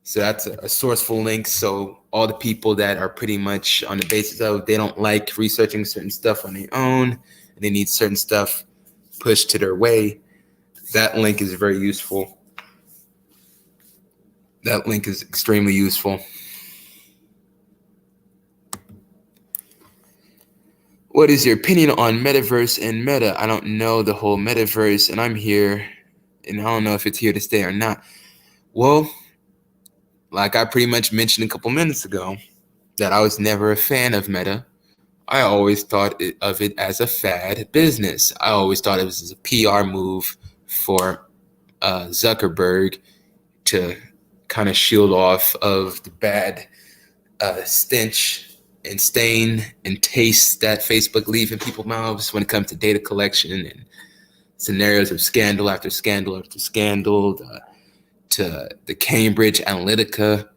So that's a sourceful link. So all the people that are pretty much on the basis of they don't like researching certain stuff on their own, and they need certain stuff pushed to their way, that link is very useful. That link is extremely useful. What is your opinion on metaverse and meta? I don't know the whole metaverse, and I'm here, and I don't know if it's here to stay or not. Well, like I pretty much mentioned a couple minutes ago, that I was never a fan of meta. I always thought of it as a fad business. I always thought it was a PR move for Zuckerberg to kind of shield off of the bad stench and stain and taste that Facebook leaves in people's mouths when it comes to data collection and scenarios of scandal after scandal after scandal, to the Cambridge Analytica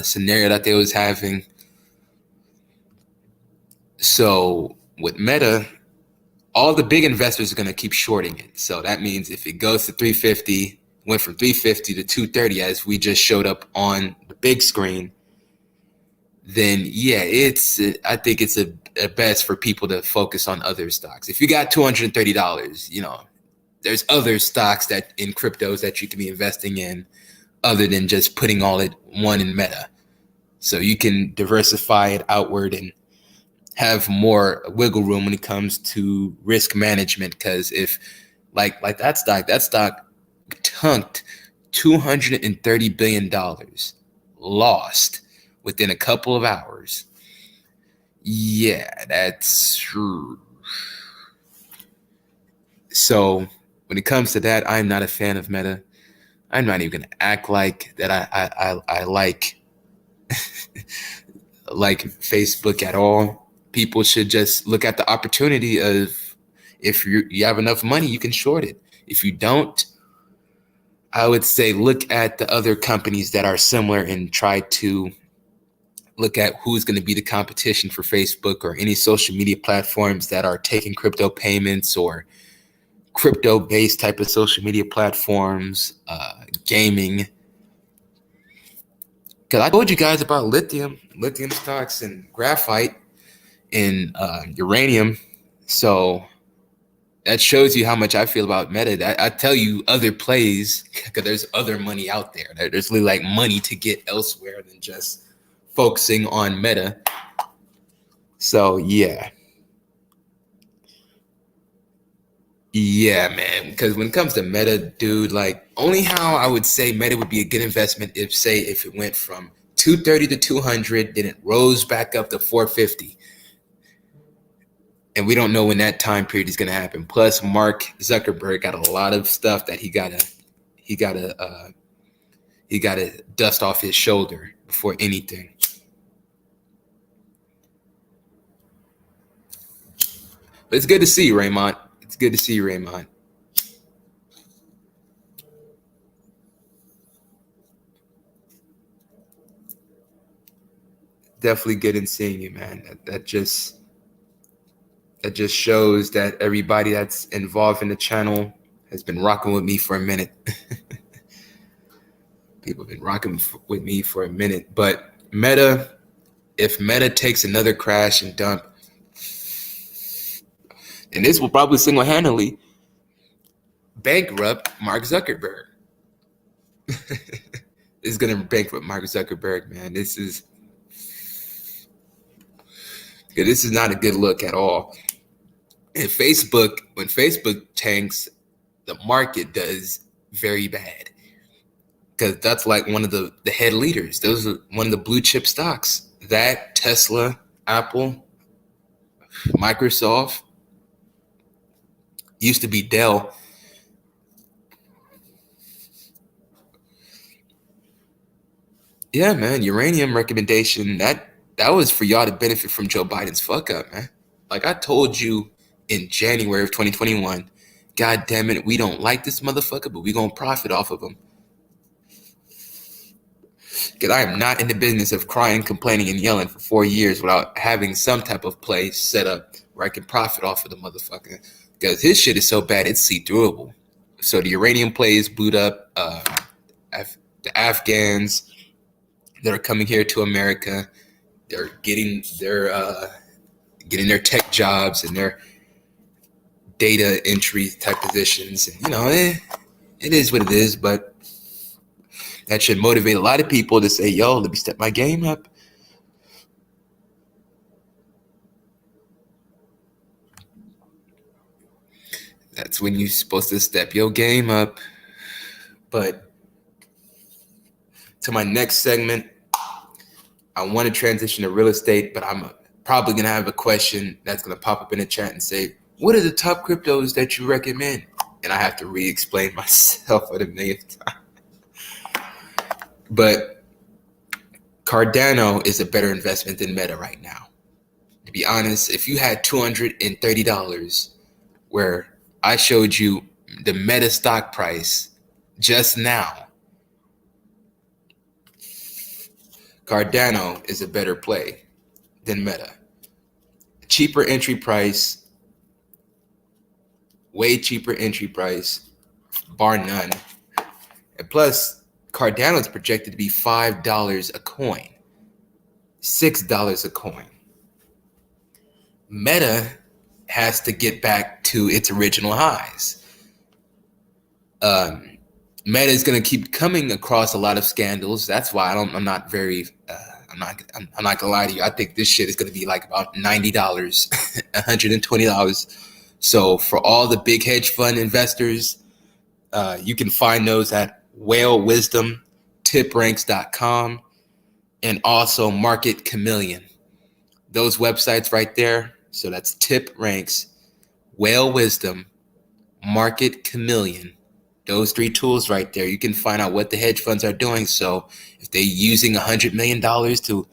scenario that they was having. So with Meta, all the big investors are going to keep shorting it. So that means if it goes to 350, went from 350 to 230 as we just showed up on the big screen, then yeah, I think it's a best for people to focus on other stocks. If you got $230, there's other stocks that in cryptos that you can be investing in other than just putting all it one in Meta. So you can diversify it outward and have more wiggle room when it comes to risk management. Because if like that stock tunked $230 billion, lost within a couple of hours. Yeah, that's true. So when it comes to that, I'm not a fan of Meta. I'm not even gonna act like that I like like Facebook at all. People should just look at the opportunity of, if you have enough money, you can short it. If you don't, I would say look at the other companies that are similar and try to look at who's going to be the competition for Facebook or any social media platforms that are taking crypto payments or crypto-based type of social media platforms, gaming. Because I told you guys about lithium stocks and graphite and uranium. So that shows you how much I feel about Meta. I tell you other plays because there's other money out there. There's really like money to get elsewhere than just focusing on Meta. So yeah. Yeah, man. Because when it comes to Meta, dude, like only how I would say Meta would be a good investment if it went from 230 to 200, then it rose back up to 450. And we don't know when that time period is going to happen. Plus, Mark Zuckerberg got a lot of stuff that he gotta dust off his shoulder before anything. But it's good to see you, Raymond. It's good to see you, Raymond. Definitely good in seeing you, man. That just shows that everybody that's involved in the channel has been rocking with me for a minute. People have been rocking with me for a minute. But Meta, if Meta takes another crash and dump, and this will probably single-handedly bankrupt Mark Zuckerberg. It's gonna bankrupt Mark Zuckerberg, man. This is not a good look at all. And Facebook, when Facebook tanks, the market does very bad because that's like one of the head leaders. Those are one of the blue chip stocks. That Tesla, Apple, Microsoft, used to be Dell. Yeah, man. Uranium recommendation that was for y'all to benefit from Joe Biden's fuck up, man. Like I told you in January of 2021, God damn it, we don't like this motherfucker, but we gonna profit off of him. Because I am not in the business of crying, complaining, and yelling for 4 years without having some type of play set up where I can profit off of the motherfucker. Because his shit is so bad, it's see-throughable. So the uranium plays boot up. The Afghans that are coming here to America, they're getting their tech jobs and their data entry type positions. And, it is what it is, but that should motivate a lot of people to say, yo, let me step my game up. That's when you're supposed to step your game up. But to my next segment, I want to transition to real estate, but I'm probably going to have a question that's going to pop up in the chat and say, what are the top cryptos that you recommend? And I have to re-explain myself for the millionth time. But Cardano is a better investment than Meta right now. To be honest, if you had $230 where I showed you the Meta stock price just now, Cardano is a better play than Meta. Cheaper entry price, way cheaper entry price, bar none. And plus, Cardano is projected to be $5 a coin, $6 a coin. Meta has to get back to its original highs. Meta is going to keep coming across a lot of scandals. That's why I'm not gonna lie to you. I think this shit is going to be like about $90, $120. So for all the big hedge fund investors, you can find those at Whale Wisdom, tipranks.com, and also Market Chameleon. Those websites right there. So that's Tip Ranks, Whale Wisdom, Market Chameleon. Those three tools right there. You can find out what the hedge funds are doing. So if they're using $100 million to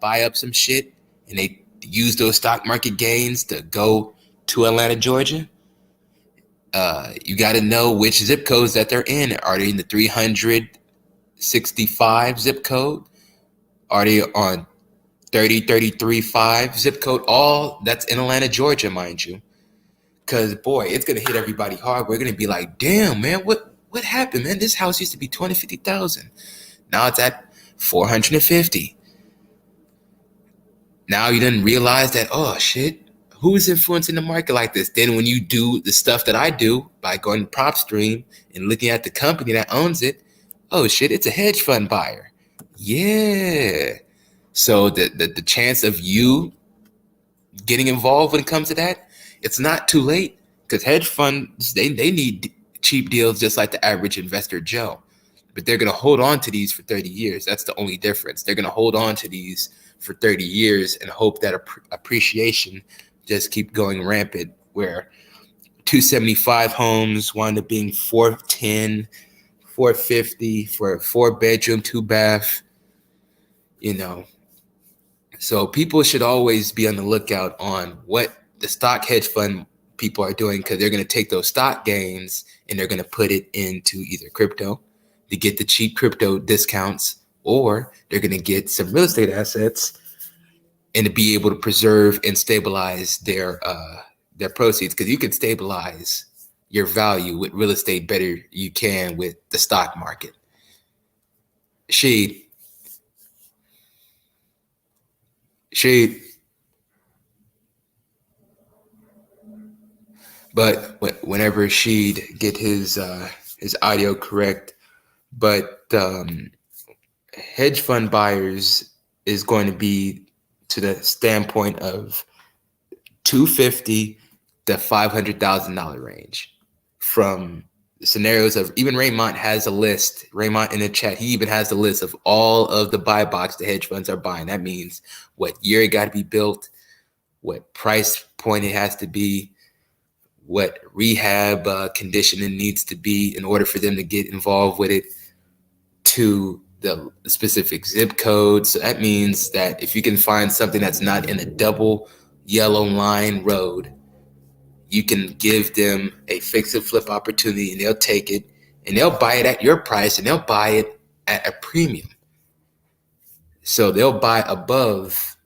buy up some shit and they use those stock market gains to go to Atlanta, Georgia, you got to know which zip codes that they're in. Are they in the 365 zip code? Are they on 335 zip code? All that's in Atlanta, Georgia, mind you. Because, boy, it's going to hit everybody hard. We're going to be like, damn, man, what happened, man? This house used to be $250,000. Now it's at $450,000. Now you didn't realize that, oh, shit, who's influencing the market like this? Then when you do the stuff that I do by going to prop stream and looking at the company that owns it, oh shit, it's a hedge fund buyer. Yeah. So the chance of you getting involved when it comes to that, it's not too late, because hedge funds, they need cheap deals just like the average investor Joe. But they're going to hold on to these for 30 years. That's the only difference. They're going to hold on to these for 30 years and hope that appreciation just keep going rampant, where 275 homes wind up being 410, 450 for a 4-bedroom, 2-bath, you know. So people should always be on the lookout on what the stock hedge fund people are doing, because they're going to take those stock gains and they're going to put it into either crypto to get the cheap crypto discounts, or they're going to get some real estate assets and to be able to preserve and stabilize their proceeds, because you can stabilize your value with real estate better you can with the stock market. Shade. But whenever She'd get his audio correct, but hedge fund buyers is going to be to the standpoint of $250,000 to $500,000 range. From scenarios of, even Raymond has a list. Raymond in the chat, he even has a list of all of the buy box the hedge funds are buying. That means what year it got to be built, what price point it has to be, what rehab condition it needs to be in order for them to get involved with it, to the specific zip code. So that means that if you can find something that's not in a double yellow line road, you can give them a fix and flip opportunity, and they'll take it and they'll buy it at your price, and they'll buy it at a premium. So they'll buy above,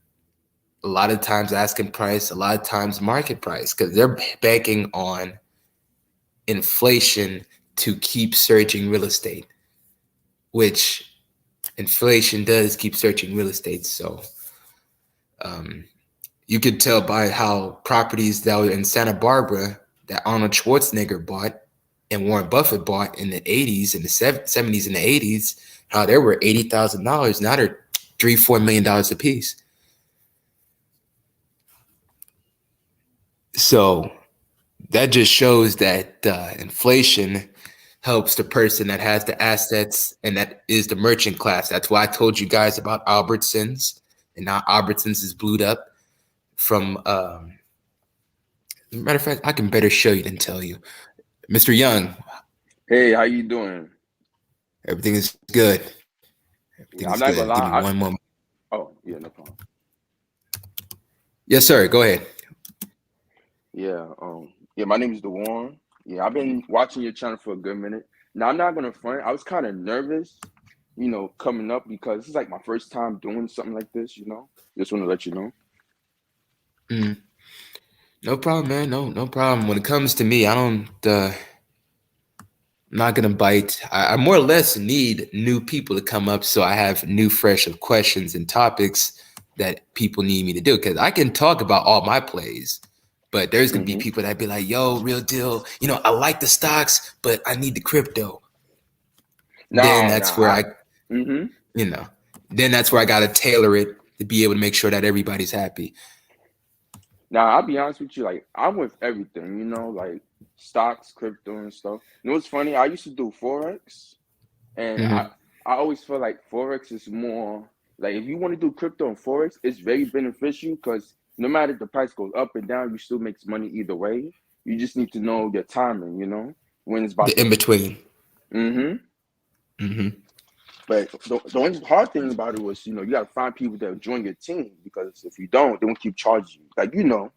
a lot of times asking price, a lot of times market price, because they're banking on inflation to keep surging real estate, which inflation does keep searching real estate. So you could tell by how properties that were in Santa Barbara that Arnold Schwarzenegger bought and Warren Buffett bought in the 80s and the 70s and the 80s, how they were $80,000. Now they're $3-4 million a piece. So that just shows that inflation helps the person that has the assets, and that is the merchant class. That's why I told you guys about Albertsons, and now Albertsons is blued up from matter of fact, I can better show you than tell you. Mr. Young. Hey, how you doing? Everything is good. Everything Yeah, is I'm not good. gonna Give me lie. one moment. Oh, yeah, no problem. Yes, sir. Go ahead. Yeah, my name is DeWarren. Yeah, I've been watching your channel for a good minute. Now, I'm not gonna front. I was kind of nervous, coming up because this is like my first time doing something like this. Just want to let you know. Mm. No problem, man. No problem. When it comes to me, I don't. I'm not gonna bite. I more or less need new people to come up, so I have new, fresh questions and topics that people need me to do. Because I can talk about all my plays, but there's gonna be Mm-hmm. people that be like, "Yo, real deal. I like the stocks, but I need the crypto." Then Now, that's where now, mm-hmm. you know, then that's where I gotta tailor it to be able to make sure that everybody's happy. Now, I'll be honest with you. Like, I'm with everything. Like stocks, crypto, and stuff. What's funny? I used to do forex. And I, Mm-hmm. I always feel like Forex is more like, if you want to do crypto and Forex, it's very beneficial because no matter if the price goes up and down, you still makes money either way. You just need to know your timing, when it's about The in to. between. Mm-hmm. Mm-hmm. But the only hard thing about it was, you got to find people that join your team, because if you don't, they won't keep charging you. Like, I'm sure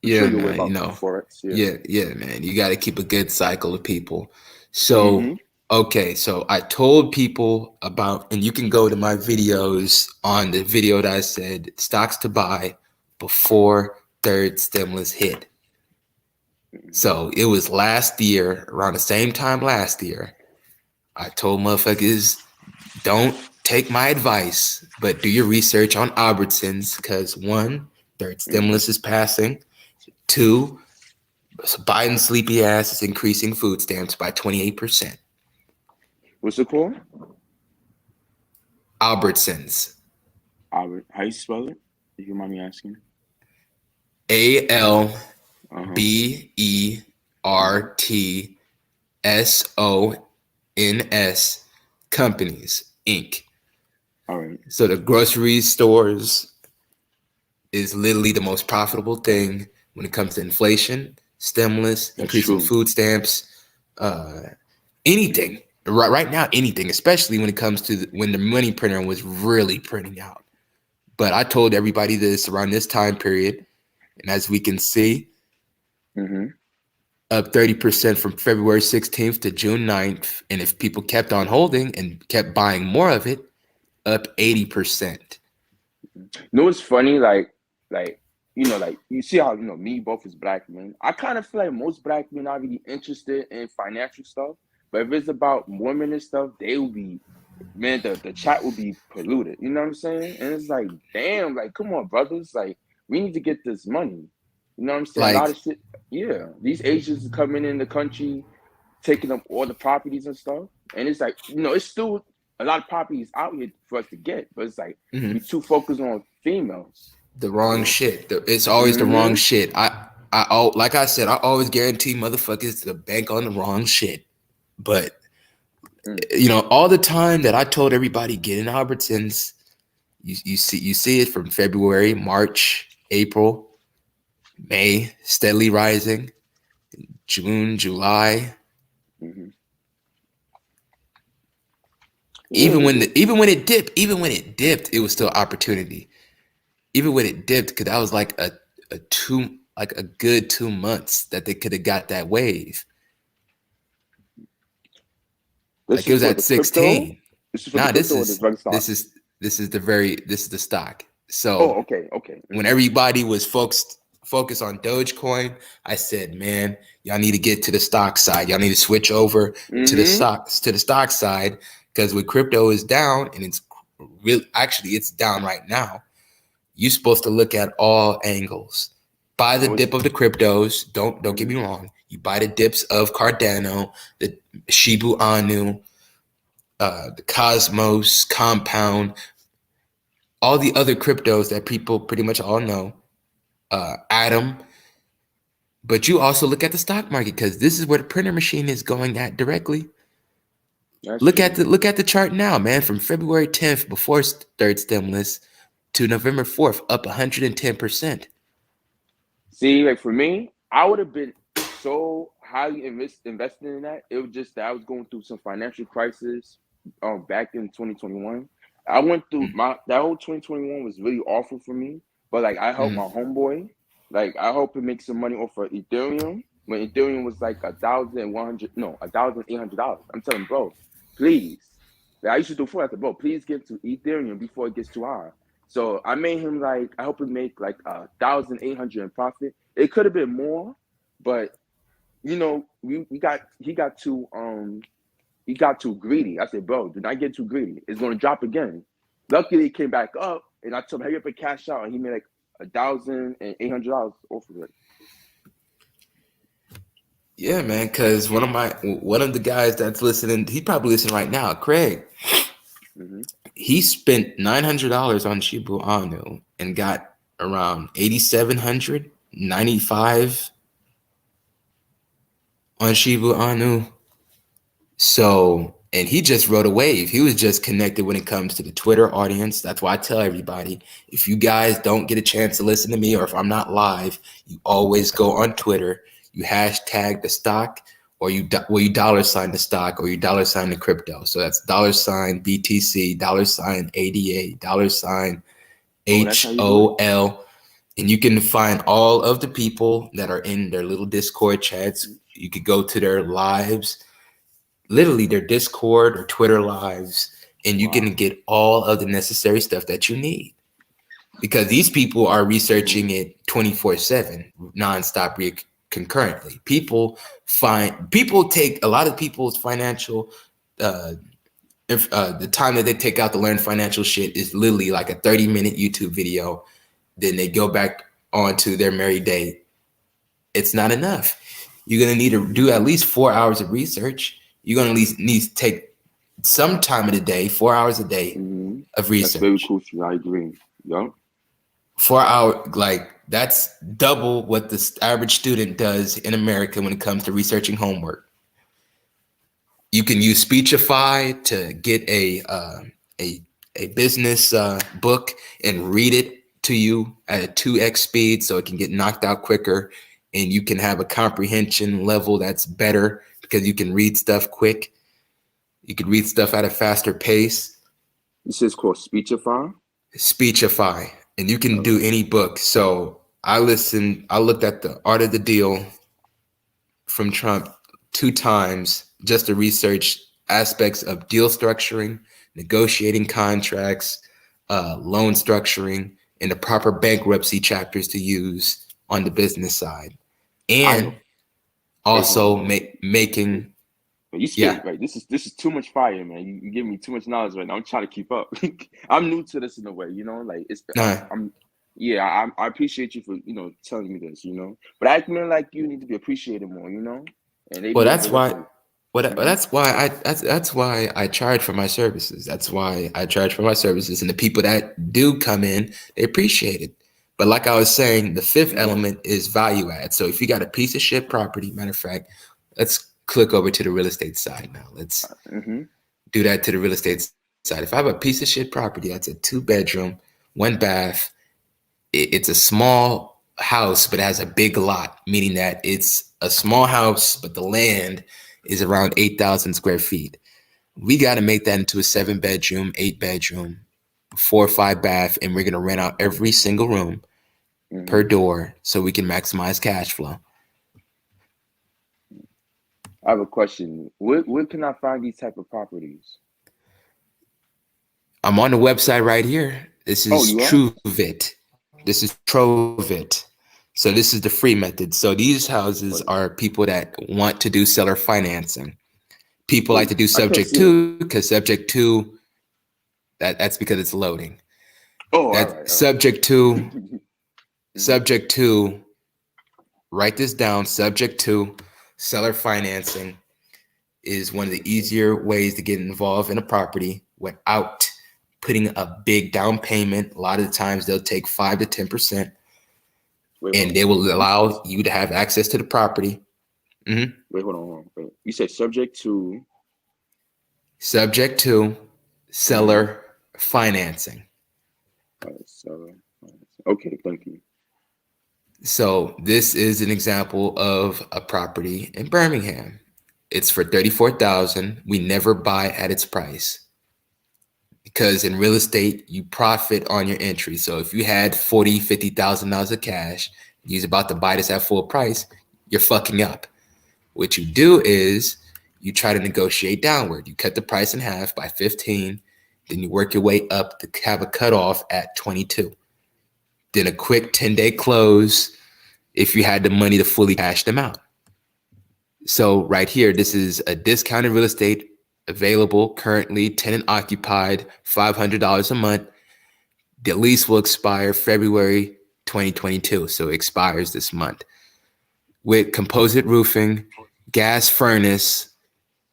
Yeah, you're aware man. about Forex. Yeah. Yeah, man. You got to keep a good cycle of people. So, Mm-hmm. okay. So I told people about, and you can go to my videos on the video that I said stocks to buy before third stimulus hit. Mm-hmm. So it was last year, around the same time last year. I told motherfuckers, don't take my advice, but do your research on Albertsons, because one, Third Mm-hmm. stimulus is passing. 2, Biden's sleepy ass is increasing food stamps by 28%. What's it called? Albertsons. Albert. How you spell it? If you mind me asking. Uh-huh. Albertsons Companies Inc. All right. So the grocery stores is literally the most profitable thing when it comes to inflation, stimulus, That's increasing true. food stamps, uh, anything. Right now, anything, especially when it comes to when the money printer was really printing out. But I told everybody this around this time period, and as we can see, Mm-hmm. up 30% from February 16th to June 9th. And if people kept on holding and kept buying more of it, up 80%. You know what's funny? Like like you see how me both as black men. I kind of feel like most black men are really interested in financial stuff, but if it's about women and stuff, they will be man. The chat will be polluted. You know what I'm saying? And it's like, damn, like come on, brothers, like we need to get this money. You know what I'm saying? A lot Like, of shit. Yeah, these Asians are coming in the country, taking up all the properties and stuff, and it's like it's still a lot of properties out here for us to get, but it's like we mhm, too focused on females. the wrong So, shit. It's always the wrong mm-hmm. shit. Like I said, I always guarantee motherfuckers to bank on the wrong shit. But Mm. all the time that I told everybody get in Albertsons, you see it from February, March, April, May, steadily rising, June, July. Mm-hmm. Yeah, Even they when do. it dipped, it was still opportunity. Even when it dipped, because that was like a good 2 months that they could have got that wave. This Like it is was for at the crypto. 16. This is for the Nah, this crypto or the is drug stock. this is this is the stock. Oh, So okay, okay. when Mm-hmm. everybody was focused on Dogecoin, I said, man, y'all need to get to the stock side. Y'all need to switch over Mm-hmm. to the stock side, because when crypto is down, and it's real, actually it's down right now. You're supposed to look at all angles. Buy the No, it's dip of the cryptos. Don't get mm-hmm. me wrong. You buy the dips of Cardano, the Shibu Anu, the Cosmos, Compound, all the other cryptos that people pretty much all know, Atom. But you also look at the stock market, because this is where the printer machine is going at directly. That's Look at true. the chart now, man. From February 10th, before third stimulus, to November 4th, up 110%. See, like for me, I would have been so highly invested in that. It was just that I was going through some financial crisis back in 2021. I went through my that whole 2021 was really awful for me. But like I helped my Mm-hmm. homeboy. Like I helped him make some money off of Ethereum when Ethereum was like $1,800. I'm telling him, bro, please. Like, I used to do before. I said, bro, please get to Ethereum before it gets too high. So I made him I helped him make like 1,800 in profit. It could have been more, but we got he got too greedy. I said, bro, do not get too greedy. It's gonna drop again. Luckily, it came back up, and I told him hurry up and cash out, and he made like $1,800 off of it. Yeah, man. Because one of the guys that's listening, he probably listening right now, Craig. Mm-hmm. He spent $900 on Shibu Anu and got around 8,795 on Shibu Anu. So, and he just rode a wave. He was just connected when it comes to the Twitter audience. That's why I tell everybody, if you guys don't get a chance to listen to me, or if I'm not live, you always go on Twitter, you hashtag the stock, or you dollar sign the stock, or you dollar sign the crypto. So that's dollar sign BTC, dollar sign ADA, dollar sign Oh, that's how you do it. HOL. And you can find all of the people that are in their little Discord chats. You could go to their lives, literally their Discord or Twitter lives, and you can Wow. get all of the necessary stuff that you need. Because these people are Mm-hmm. researching it 24/7, nonstop, concurrently. People take a lot of people's financial, uh, if the time that they take out to learn financial shit is literally like a 30-minute YouTube video. Then they go back on to their merry day, it's not enough. You're going to need to do at least 4 hours of research. You're going to at least need to take some time of the day, 4 hours a day Mm-hmm. of That's very research. crucial. I agree. Yup. 4 hour, like that's double what the average student does in America when it comes to researching homework. You can use Speechify to get a a business book and read it to you at a 2x speed, so it can get knocked out quicker, and you can have a comprehension level that's better because you can read stuff quick. You can read stuff at a faster pace. This is called Speechify. Speechify, and you can do Okay. any book. So I listened. I looked at the Art of the Deal from Trump 2 times just to research aspects of deal structuring, negotiating contracts, loan structuring, and the proper bankruptcy chapters to use on the business side, I know. and Wait, hold on, also hold on. making You yeah. scared, right? This is too much fire, man. You give me too much knowledge right now. I'm trying to keep up. I'm new to this in a way, like it's. Nah, I'm yeah. I appreciate you for telling me this, But actmen like you need to be appreciated more. And they well, be that's why. overlooked. Well, Hmm. that's why I charge for my services. That's why I charge for my services, and the people that do come in, they appreciate it. But like I was saying, the fifth Yeah. element is value add. So if you got a piece of shit property, matter of fact, let's click over to the real estate side now. Let's Hmm. do that to the real estate side. If I have a piece of shit property, that's a 2 bedroom, 1 bath. It's a small house, but it has a big lot, meaning that it's a small house, but the land is around 8,000 square feet. We got to make that into a 7 bedroom, 8 bedroom, 4 or 5 bath, and we're going to rent out every single room per Hmm. door so we can maximize cash flow. I have a question. Where can I find these type of properties? I'm on the website right here. This Oh, is you are. TrueVit. This is Trovit. So this is the free method. So these houses But are people that want to do seller financing. People like wait, to do I can't subject see it. to because subject to that's because it's loading. Oh, all That right, all right. subject to Hmm. subject to write this down. Subject to seller financing is one of the easier ways to get involved in a property without putting a big down payment. A lot of the times they'll take 5 to 10%, Wait, hold and on. they will You allow you to have access to the property. Mhm. wait, hold on, hold on. Wait. You said subject to. Subject to Mm-hmm. seller financing. So, okay, thank you. So this is an example of a property in Birmingham. It's for 34,000. We never buy at its price because in real estate you profit on your entry. So if you had 40, $50,000 of cash, you're about to buy this at full price, you're fucking up. What you do is you try to negotiate downward. You cut the price in half by 15, then you work your way up to have a cutoff at 22. Then a quick 10-day close if you had the money to fully cash them out. So right here, this is a discounted real estate available currently, tenant occupied, $500 a month. The lease will expire February 2022, so it expires this month. With composite roofing, gas furnace,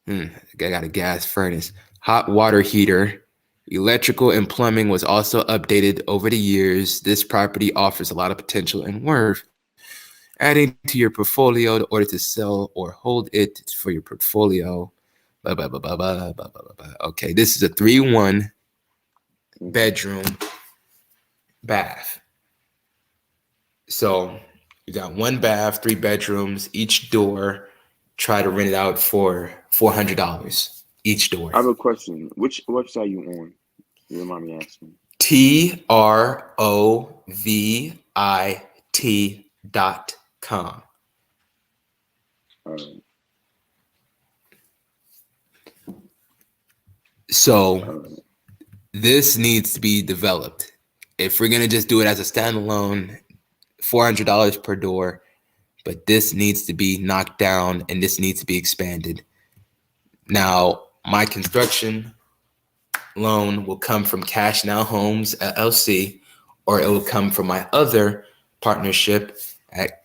I got a gas furnace, hot water heater, electrical and plumbing was also updated over the years. This property offers a lot of potential and worth. Adding to your portfolio in order to sell or hold it for your portfolio. Blah, blah, blah, blah, blah, blah, blah, blah. Okay, this is a 3-1 Mm-hmm. bedroom bath. So you got 1 bath, 3 bedrooms, each door. Try to rent it out for $400 each door. I have a question. Which website you on? You don't mind me asking. TROVIT.com. Uh, So uh, this needs to be developed. If we're gonna just do it as a standalone, $400 per door, but this needs to be knocked down and this needs to be expanded. Now, my construction loan will come from Cash Now Homes LLC, or it will come from my other partnership at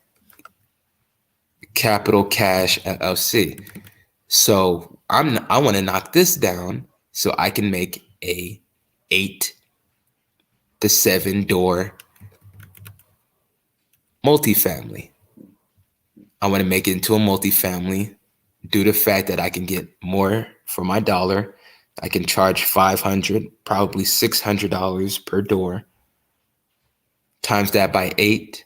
Capital Cash LLC. So I want to knock this down so I can make a 8 to 7 door multifamily. I want to make it into a multifamily due to the fact that I can get more for my dollar. I can charge $500, probably $600 per door. Times that by 8,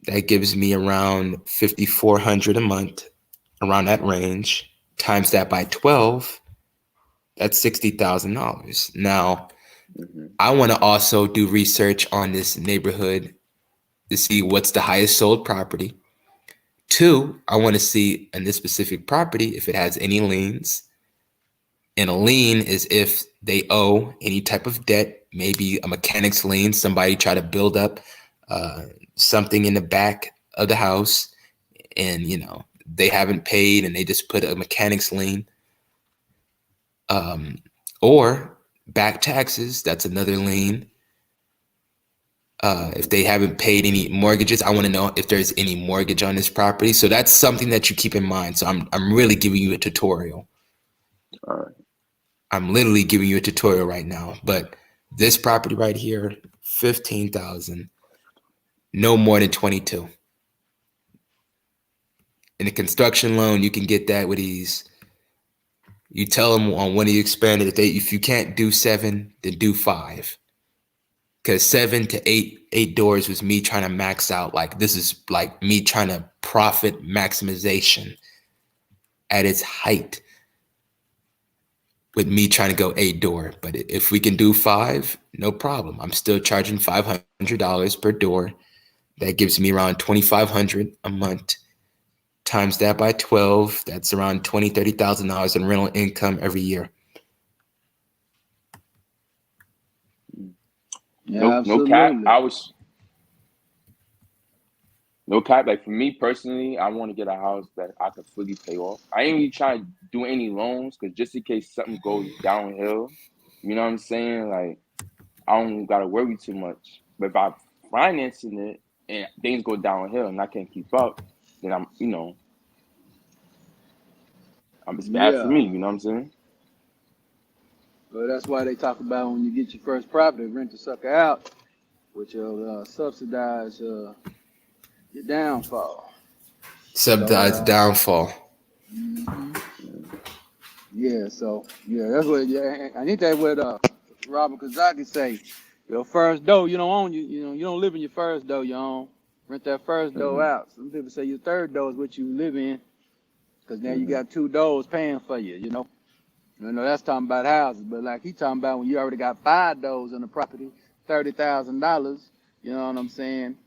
that gives me around $5,400 a month, around that range. Times that by 12, that's $60,000. Now, I want to also do research on this neighborhood to see what's the highest sold property. 2, I want to see in this specific property if it has any liens. And a lien is if they owe any type of debt, maybe a mechanic's lien, somebody try to build up something in the back of the house and, they haven't paid and they just put a mechanic's lien. Or back taxes, that's another lien. If they haven't paid any mortgages, I want to know if there's any mortgage on this property. So that's something that you keep in mind. So I'm really giving you a tutorial. All right. I'm literally giving you a tutorial right now. But this property right here, 15,000, no more than 22. In a construction loan, you can get that with ease. You tell them on when you expand it, if you can't do 7, then do 5. Because 7 to 8 doors was me trying to max out. Like, this is like me trying to profit maximization at its height with me trying to go 8 door. But if we can do 5, no problem. I'm still charging $500 per door. That gives me around $2,500 a month. Times that by 12, that's around $20,000, $30,000 in rental income every year. Yeah, No cap. absolutely. No cap. Like for me personally, I want to get a house that I could fully pay off. I ain't really trying to do any loans because just in case something goes downhill, you know what I'm saying? Like I don't gotta worry too much. But if I'm financing it and things go downhill and I can't keep up, then it's bad for Yeah. me. You know what I'm saying? Well, that's why they talk about when you get your first property, rent the sucker out, which will subsidize your downfall. Subsidize So, downfall. mhm. That's what. Yeah, I think that's what Robert Kiyosaki say. Your first dough, you don't own. You don't live in your first dough. You own. Rent that first dough out. Some people say your third dough is what you live in, because now you got 2 doors paying for you. That's talking about houses, but like he talking about when you already got 5 doors in the property, $30,000. You know what I'm saying?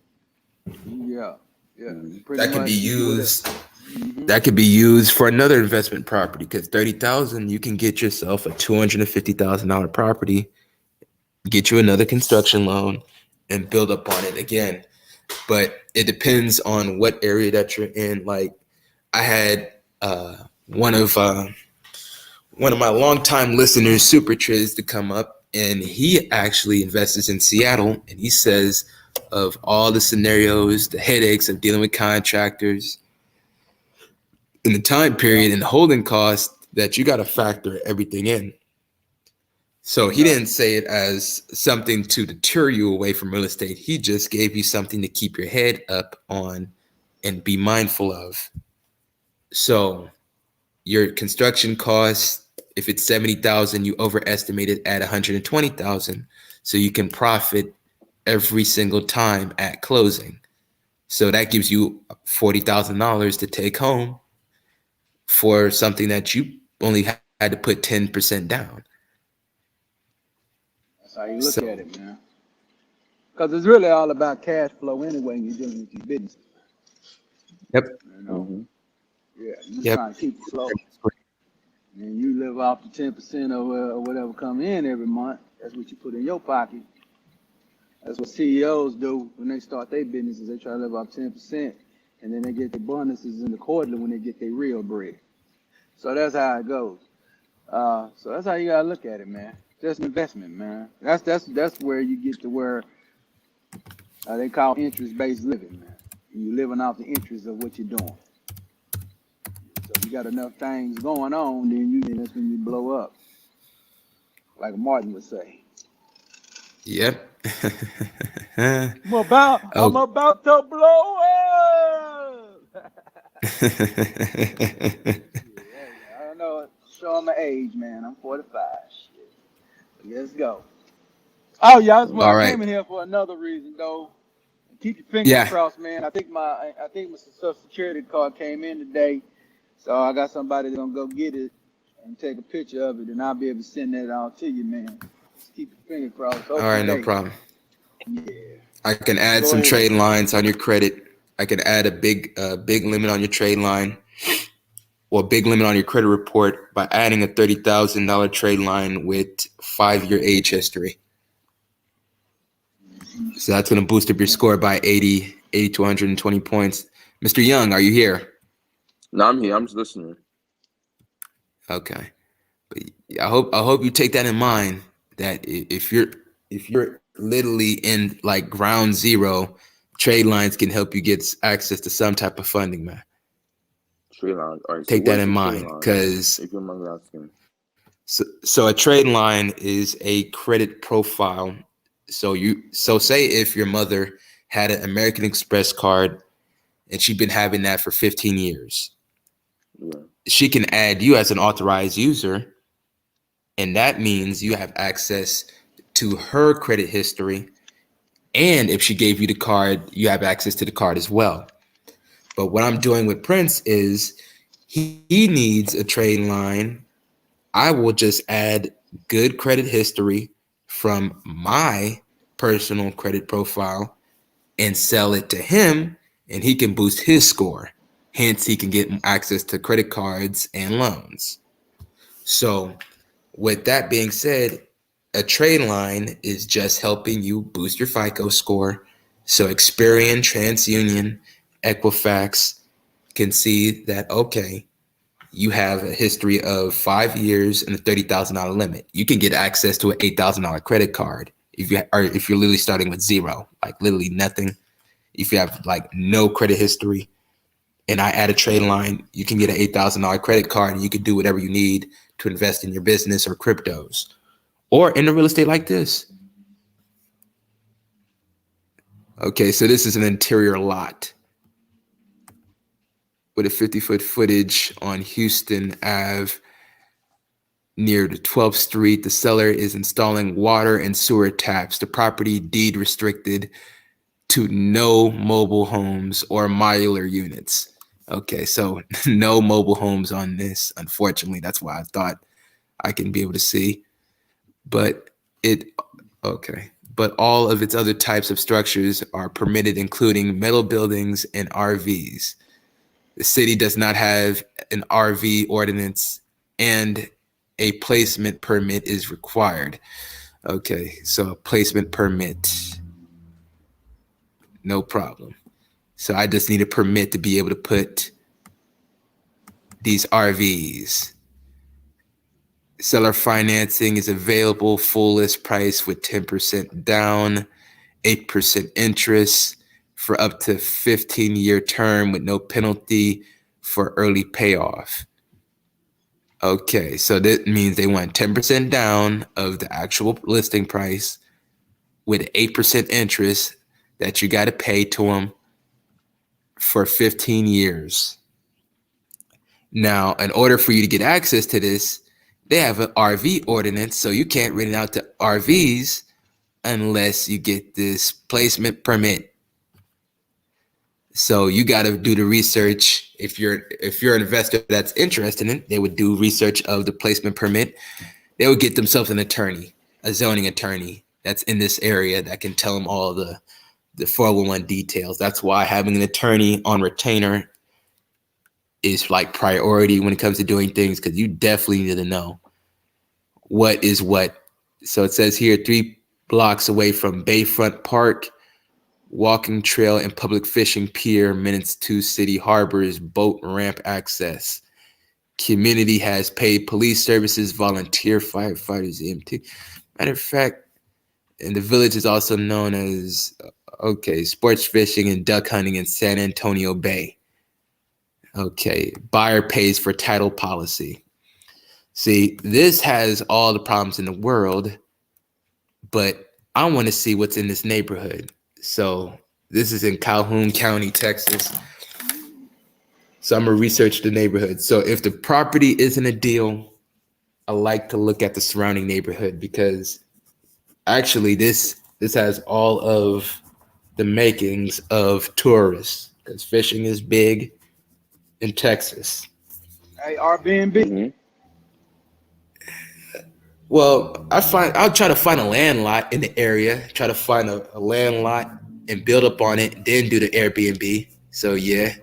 Yeah, pretty That could be much you do whatever. used. That could be used for another investment property because 30,000, you can get yourself a $250,000 property, get you another construction loan, and build up on it again. But it depends on what area that you're in. Like I had one of my longtime listeners, Super Triz, to come up, and he actually invests in Seattle, and he says of all the scenarios, the headaches of dealing with contractors, in the time period and the holding cost, that you got to factor everything in. So he didn't say it as something to deter you away from real estate. He just gave you something to keep your head up on and be mindful of. So your construction costs, if it's 70,000, you overestimate it at 120,000. So you can profit every single time at closing. So that gives you $40,000 to take home for something that you only had to put 10% down. That's how you look So, at it, man. Because it's really all about cash flow anyway when you're dealing with your business. yep, You know, yeah, you're just yep. trying to keep it flow. And you live off the 10% of whatever come in every month. That's what you put in your pocket. That's what CEOs do when they start their businesses. They try to live off 10%, and then they get the bonuses in the quarterly when they get their real bread. So that's how it goes. So that's how you gotta look at it, man. Just an investment, man. That's where you get to where They call interest-based living, man. You're living off the interest of what you're doing. So you got enough things going on, then that's when you blow up, like Martin would say. Yep. I'm Oh. about to blow up. Yeah, I don't know. Showing my age, man. I'm 45. Shit. Let's go. Oh yeah, I All came right. in here for another reason though. Keep your fingers Yeah. crossed, man. I think my Social Security card came in today, so I got somebody that's gonna go get it and take a picture of it, and I'll be able to send that out to you, man. Just keep your fingers crossed. All right. Hopefully, No hey, problem. yeah. I can add Go some ahead. trade lines on your credit. I can add a big limit on your trade line, or big limit on your credit report by adding a $30,000 trade line with 5-year age history. So that's going to boost up your score by 80 to 120 points. Mr. Young, are you here? No, I'm here. I'm just listening. Okay. But I hope you take that in mind, that if you're literally in like ground zero, trade lines can help you get access to some type of funding, man. Trade line. All right. So Take that what's in a trade mind, line? because If you don't mind me asking. so a trade line is a credit profile. So say if your mother had an American Express card and she'd been having that for 15 years, Yeah. she can add you as an authorized user, and that means you have access to her credit history. And if she gave you the card, you have access to the card as well. But what I'm doing with Prince is he needs a trade line. I will just add good credit history from my personal credit profile and sell it to him, and he can boost his score. Hence, he can get access to credit cards and loans. So, with that being said, a trade line is just helping you boost your FICO score. So, Experian, TransUnion, Equifax can see that, okay, you have a history of 5 years and a $30,000 limit. You can get access to an $8,000 credit card if you're literally starting with zero, like literally nothing. If you have like no credit history, and I add a trade line, you can get an $8,000 credit card, and you can do whatever you need to invest in your business or cryptos or in a real estate like this. Okay, so this is an interior lot with a 50-foot footage on Houston Ave near the 12th Street. The seller is installing water and sewer taps. The property deed restricted to no mobile homes or modular units. Okay, so no mobile homes on this. Unfortunately, that's why I thought I can be able to see. But it, okay. But all of its other types of structures are permitted, including metal buildings and RVs. The city does not have an RV ordinance, and a placement permit is required. Okay, so a placement permit, no problem. So I just need a permit to be able to put these RVs. Seller financing is available, full list price with 10% down, 8% interest for up to 15-year term with no penalty for early payoff. Okay, so that means they want 10% down of the actual listing price with 8% interest that you got to pay to them for 15 years. Now, in order for you to get access to this, they have an RV ordinance, so you can't rent it out to RVs unless you get this placement permit. So you got to do the research. If you're an investor that's interested in it, they would do research of the placement permit. They would get themselves an attorney, a zoning attorney that's in this area that can tell them all the 411 details. That's why having an attorney on retainer is like priority when it comes to doing things, because you definitely need to know what is what. So it says here 3 blocks away from Bayfront Park, walking trail and public fishing pier, minutes to City Harbor's boat ramp access. Community has paid police services, volunteer firefighters, EMT. Matter of fact, And the village is also known as sports fishing and duck hunting in San Antonio Bay. Okay, buyer pays for title policy. See, this has all the problems in the world, but I want to see what's in this neighborhood. So this is in Calhoun County, Texas. So I'm gonna research the neighborhood. So if the property isn't a deal, I like to look at the surrounding neighborhood, because actually this has all of the makings of tourists, because fishing is big in Texas. Hey, Airbnb. Mm-hmm. Well, I'll try to find a land lot in the area, try to find a land lot and build up on it, then do the Airbnb. So yeah.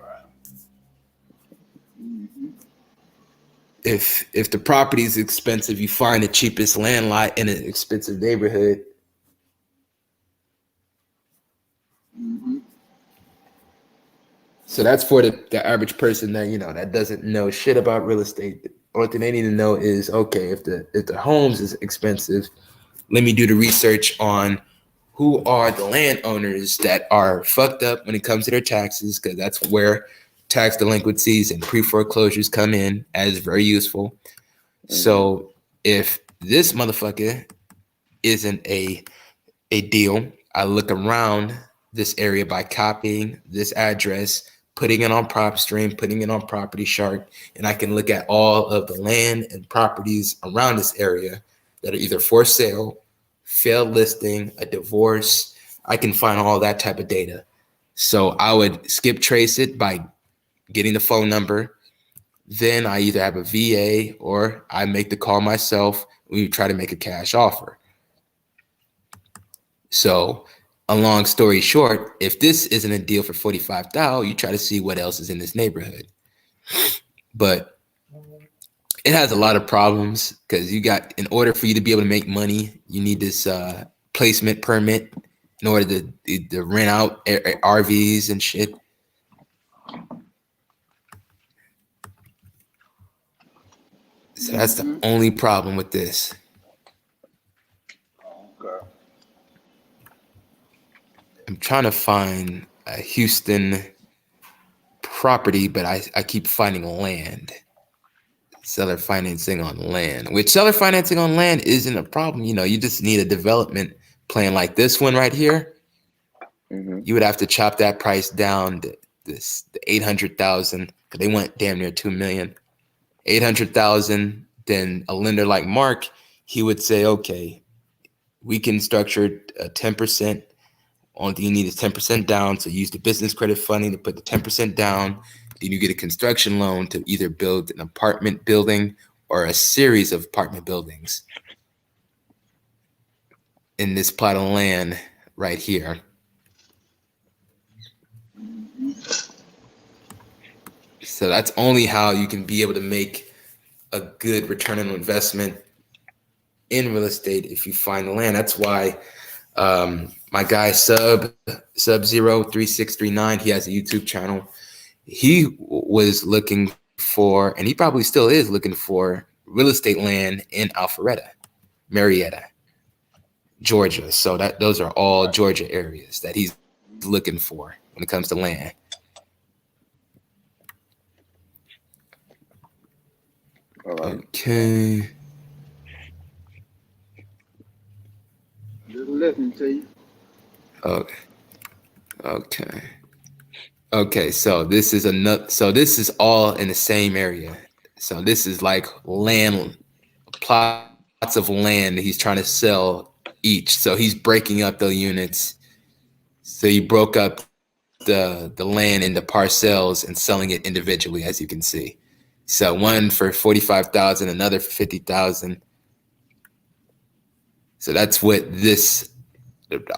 If the property is expensive, you find the cheapest land lot in an expensive neighborhood. So that's for the average person that, that doesn't know shit about real estate. The only thing they need to know is, okay, if the homes is expensive, let me do the research on who are the landowners that are fucked up when it comes to their taxes, because that's where tax delinquencies and pre-foreclosures come in as very useful. Mm-hmm. So if this motherfucker isn't a deal, I look around this area by copying this address, putting it on PropStream, putting it on Property Shark, and I can look at all of the land and properties around this area that are either for sale, failed listing, a divorce. I can find all that type of data. So I would skip trace it by getting the phone number. Then I either have a VA or I make the call myself. We try to make a cash offer. So a long story short, if this isn't a deal for $45,000, you try to see what else is in this neighborhood. But it has a lot of problems, because in order for you to be able to make money, you need this placement permit in order to rent out RVs and shit. So that's the only problem with this. Okay. I'm trying to find a Houston property, but I keep finding land. Seller financing on land, which seller financing on land isn't a problem. You just need a development plan like this one right here. Mm-hmm. You would have to chop that price down to the 800,000, because they went damn near 2 million. 800,000. Then a lender like Mark, he would say, okay, we can structure 10%. Only thing you need is 10% down. So use the business credit funding to put the 10% down. Then you get a construction loan to either build an apartment building or a series of apartment buildings in this plot of land right here. So that's only how you can be able to make a good return on investment in real estate, if you find the land. That's why my guy Sub-Zero3639, he has a YouTube channel. He was looking for, and he probably still is looking for, real estate land in Alpharetta, Marietta, Georgia. So those are all Georgia areas that he's looking for when it comes to land. Okay. Just listening to you. Okay. So this is this is all in the same area. So this is like plots of land that he's trying to sell each. So he's breaking up the units. So he broke up the land into parcels and selling it individually, as you can see. So one for 45,000, another for 50,000. So that's what the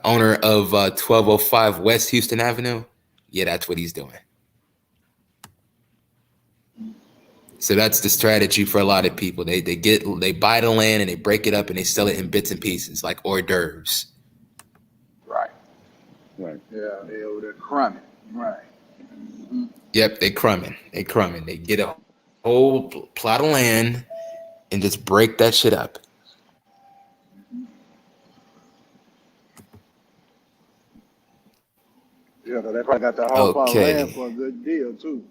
owner of 1205 West Houston Avenue, yeah, that's what he's doing. So that's the strategy for a lot of people. They buy the land and they break it up and they sell it in bits and pieces, like hors d'oeuvres. Right. Yeah, they're crumbing. Right. Mm-hmm. Yep, they crumbing. They get a whole plot of land and just break that shit up. Yeah, 'cause they probably got the whole plot of land Okay. for a good deal too.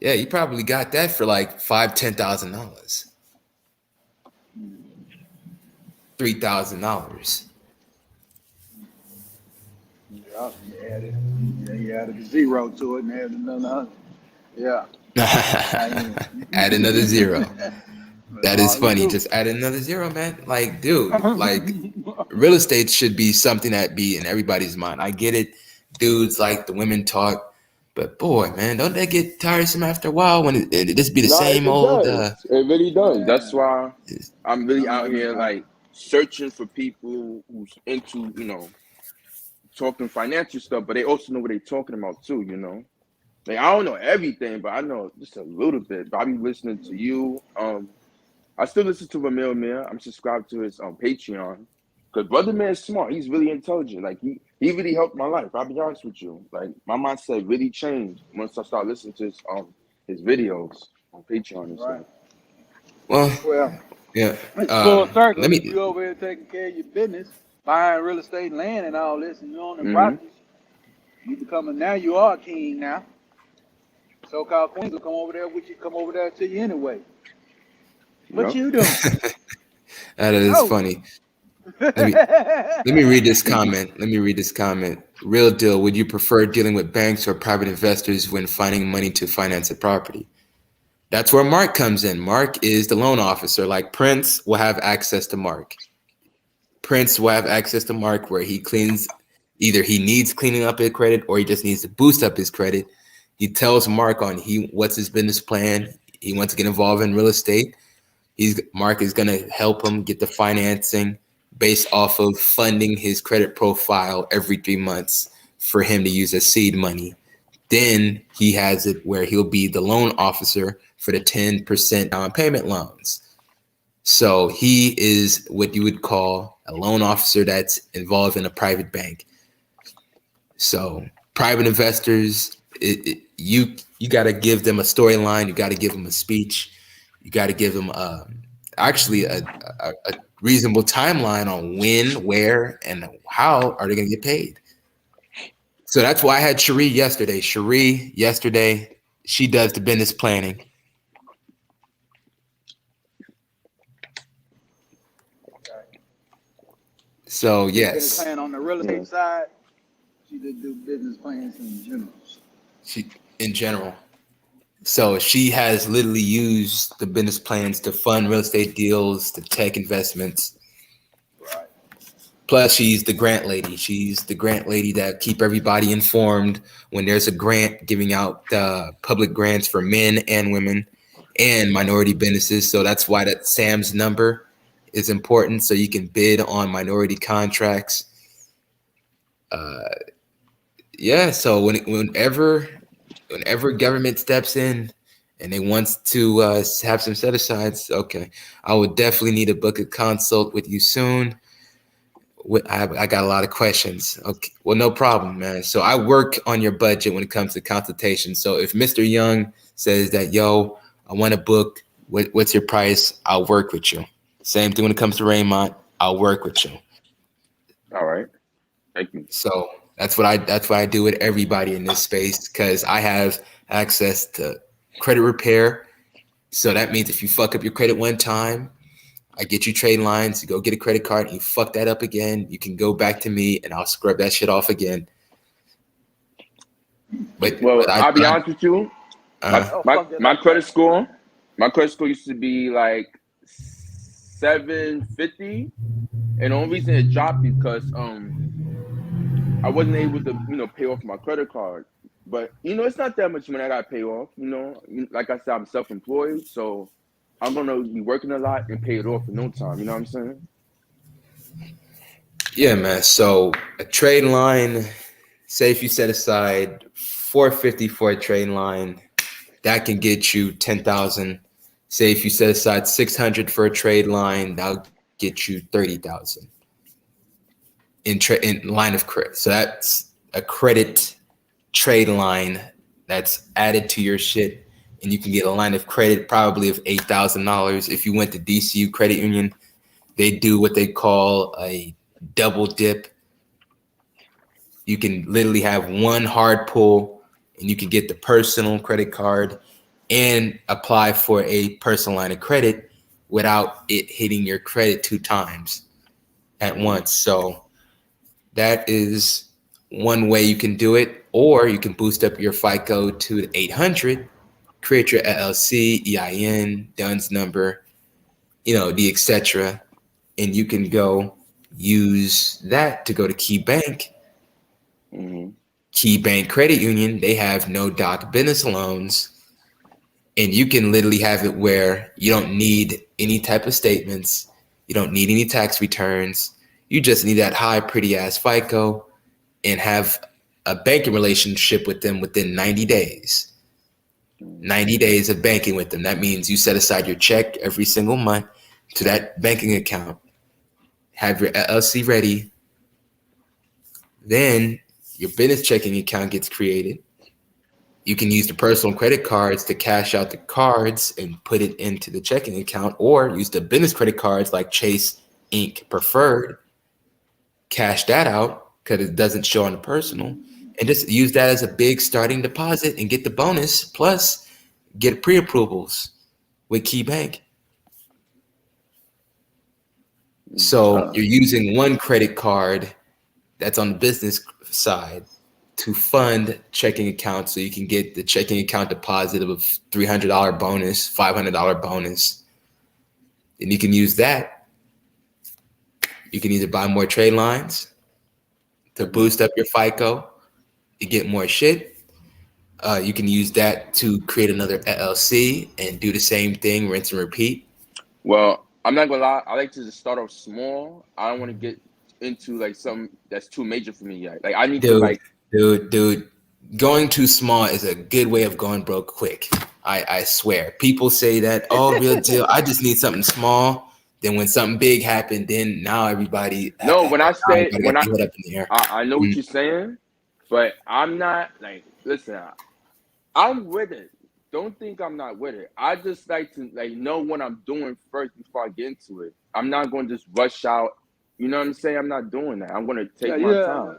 Yeah, you probably got that for like $5,000, $10,000, $3,000. Yeah, you added a zero to it and added another 100. Yeah. Add another zero. That's That is all you funny. do. Just add another zero, man. Like, dude, like real estate should be something that be in everybody's mind. I get it. Dudes like the women talk, but boy, man, don't they get tiresome after a while when it just be the No, same it old does. It really does. That's Man, why I'm really I'm out like, here like searching for people who's into, talking financial stuff, but they also know what they're talking about too, Like I don't know everything, but I know just a little bit. But I be listening to you. I still listen to Ramil Mir. I'm subscribed to his Patreon. Because Brother Man is smart. He's really intelligent. Like he really helped my life. I'll be honest with you. Like my mindset really changed once I started listening to his videos on Patreon and right. stuff. well, Well, yeah. it's full Let circle. If me. you over here taking care of your business, buying real estate and land and all this, and you own the Mm-hmm. properties, you are a king now. So-called queens will come over there with you, come over there to you anyway. What Yep. you doing? That is Oh. funny. Let me read this comment. Let me read this comment. Real deal. Would you prefer dealing with banks or private investors when finding money to finance a property? That's where Mark comes in. Mark is the loan officer. Like Prince will have access to Mark. Prince will have access to Mark where he cleans, either he needs cleaning up his credit or he just needs to boost up his credit. He tells Mark on what's his business plan. He wants to get involved in real estate. Mark is going to help him get the financing based off of funding his credit profile every 3 months for him to use as seed money. Then he has it where he'll be the loan officer for the 10% down payment loans. So he is what you would call a loan officer that's involved in a private bank. So private investors, you got to give them a storyline. You got to give them a speech. You got to give them actually a reasonable timeline on when, where, and how are they going to get paid. So that's why I had Cherie yesterday. Cherie yesterday, she does the business planning. So Business yes, plan on the real estate Yeah. side. She just do business plans in general. she in general. So she has literally used the business plans to fund real estate deals, to tech investments. Right. Plus, she's the grant lady. She's the grant lady that keep everybody informed when there's a grant giving out public grants for men and women and minority businesses. So that's why that Sam's number is important. So you can bid on minority contracts. Yeah. So whenever government steps in and they want to have some set asides, okay, I would definitely need to book a consult with you soon. I got a lot of questions. Okay, well, no problem, man. So I work on your budget when it comes to consultation. So if Mr. Young says that, yo, I want to book, what's your price? I'll work with you. Same thing when it comes to Raymond. I'll work with you. All right. Thank you. So that's what I do with everybody in this space because I have access to credit repair. So that means if you fuck up your credit one time, I get you trade lines, you go get a credit card, and you fuck that up again, you can go back to me and I'll scrub that shit off again. But I'll be honest with you. My credit score used to be like 750, and the only reason it dropped because I wasn't able to pay off my credit card. But it's not that much money I gotta pay off. Like I said, I'm self-employed, so I'm gonna be working a lot and pay it off in no time. You know what I'm saying? yeah, man. So a trade line, say if you set aside $450 for a trade line, that can get you 10,000. Say if you set aside $600 for a trade line, that'll get you 30,000 in line of credit. So that's a credit trade line that's added to your shit, and you can get a line of credit probably of $8,000. If you went to DCU Credit Union, they do what they call a double dip. You can literally have one hard pull, and you can get the personal credit card and apply for a personal line of credit without it hitting your credit 2 times at once. So that is one way you can do it, or you can boost up your FICO to the 800, create your LLC, EIN, DUNS number, the etc. And you can go use that to go to Key Bank. Key Bank Credit Union, they have no doc business loans. And you can literally have it where you don't need any type of statements. You don't need any tax returns. You just need that high, pretty ass FICO and have a banking relationship with them within 90 days. 90 days of banking with them. That means you set aside your check every single month to that banking account, have your LLC ready. Then your business checking account gets created. You can use the personal credit cards to cash out the cards and put it into the checking account, or use the business credit cards like Chase, Inc. Preferred, cash that out because it doesn't show on the personal, and just use that as a big starting deposit and get the bonus, plus get pre-approvals with Key Bank. So you're using one credit card that's on the business side to fund checking accounts, so you can get the checking account deposit of a $300 bonus, $500 bonus. And you can use that. You can either buy more trade lines to boost up your FICO to get more shit. You can use that to create another LLC and do the same thing, rinse and repeat. Well, I'm not gonna lie, I like to just start off small. I don't want to get into like something that's too major for me yet. Like I need to like Dude, going too small is a good way of going broke quick. I swear. People say that, oh, real deal, I just need something small. Then when something big happened, then now everybody. No, when I say, when up in the air. I know what you're saying, but I'm not like, listen, I'm with it. Don't think I'm not with it. I just like to know what I'm doing first before I get into it. I'm not going to just rush out. You know what I'm saying? I'm not doing that. I'm going to take my time.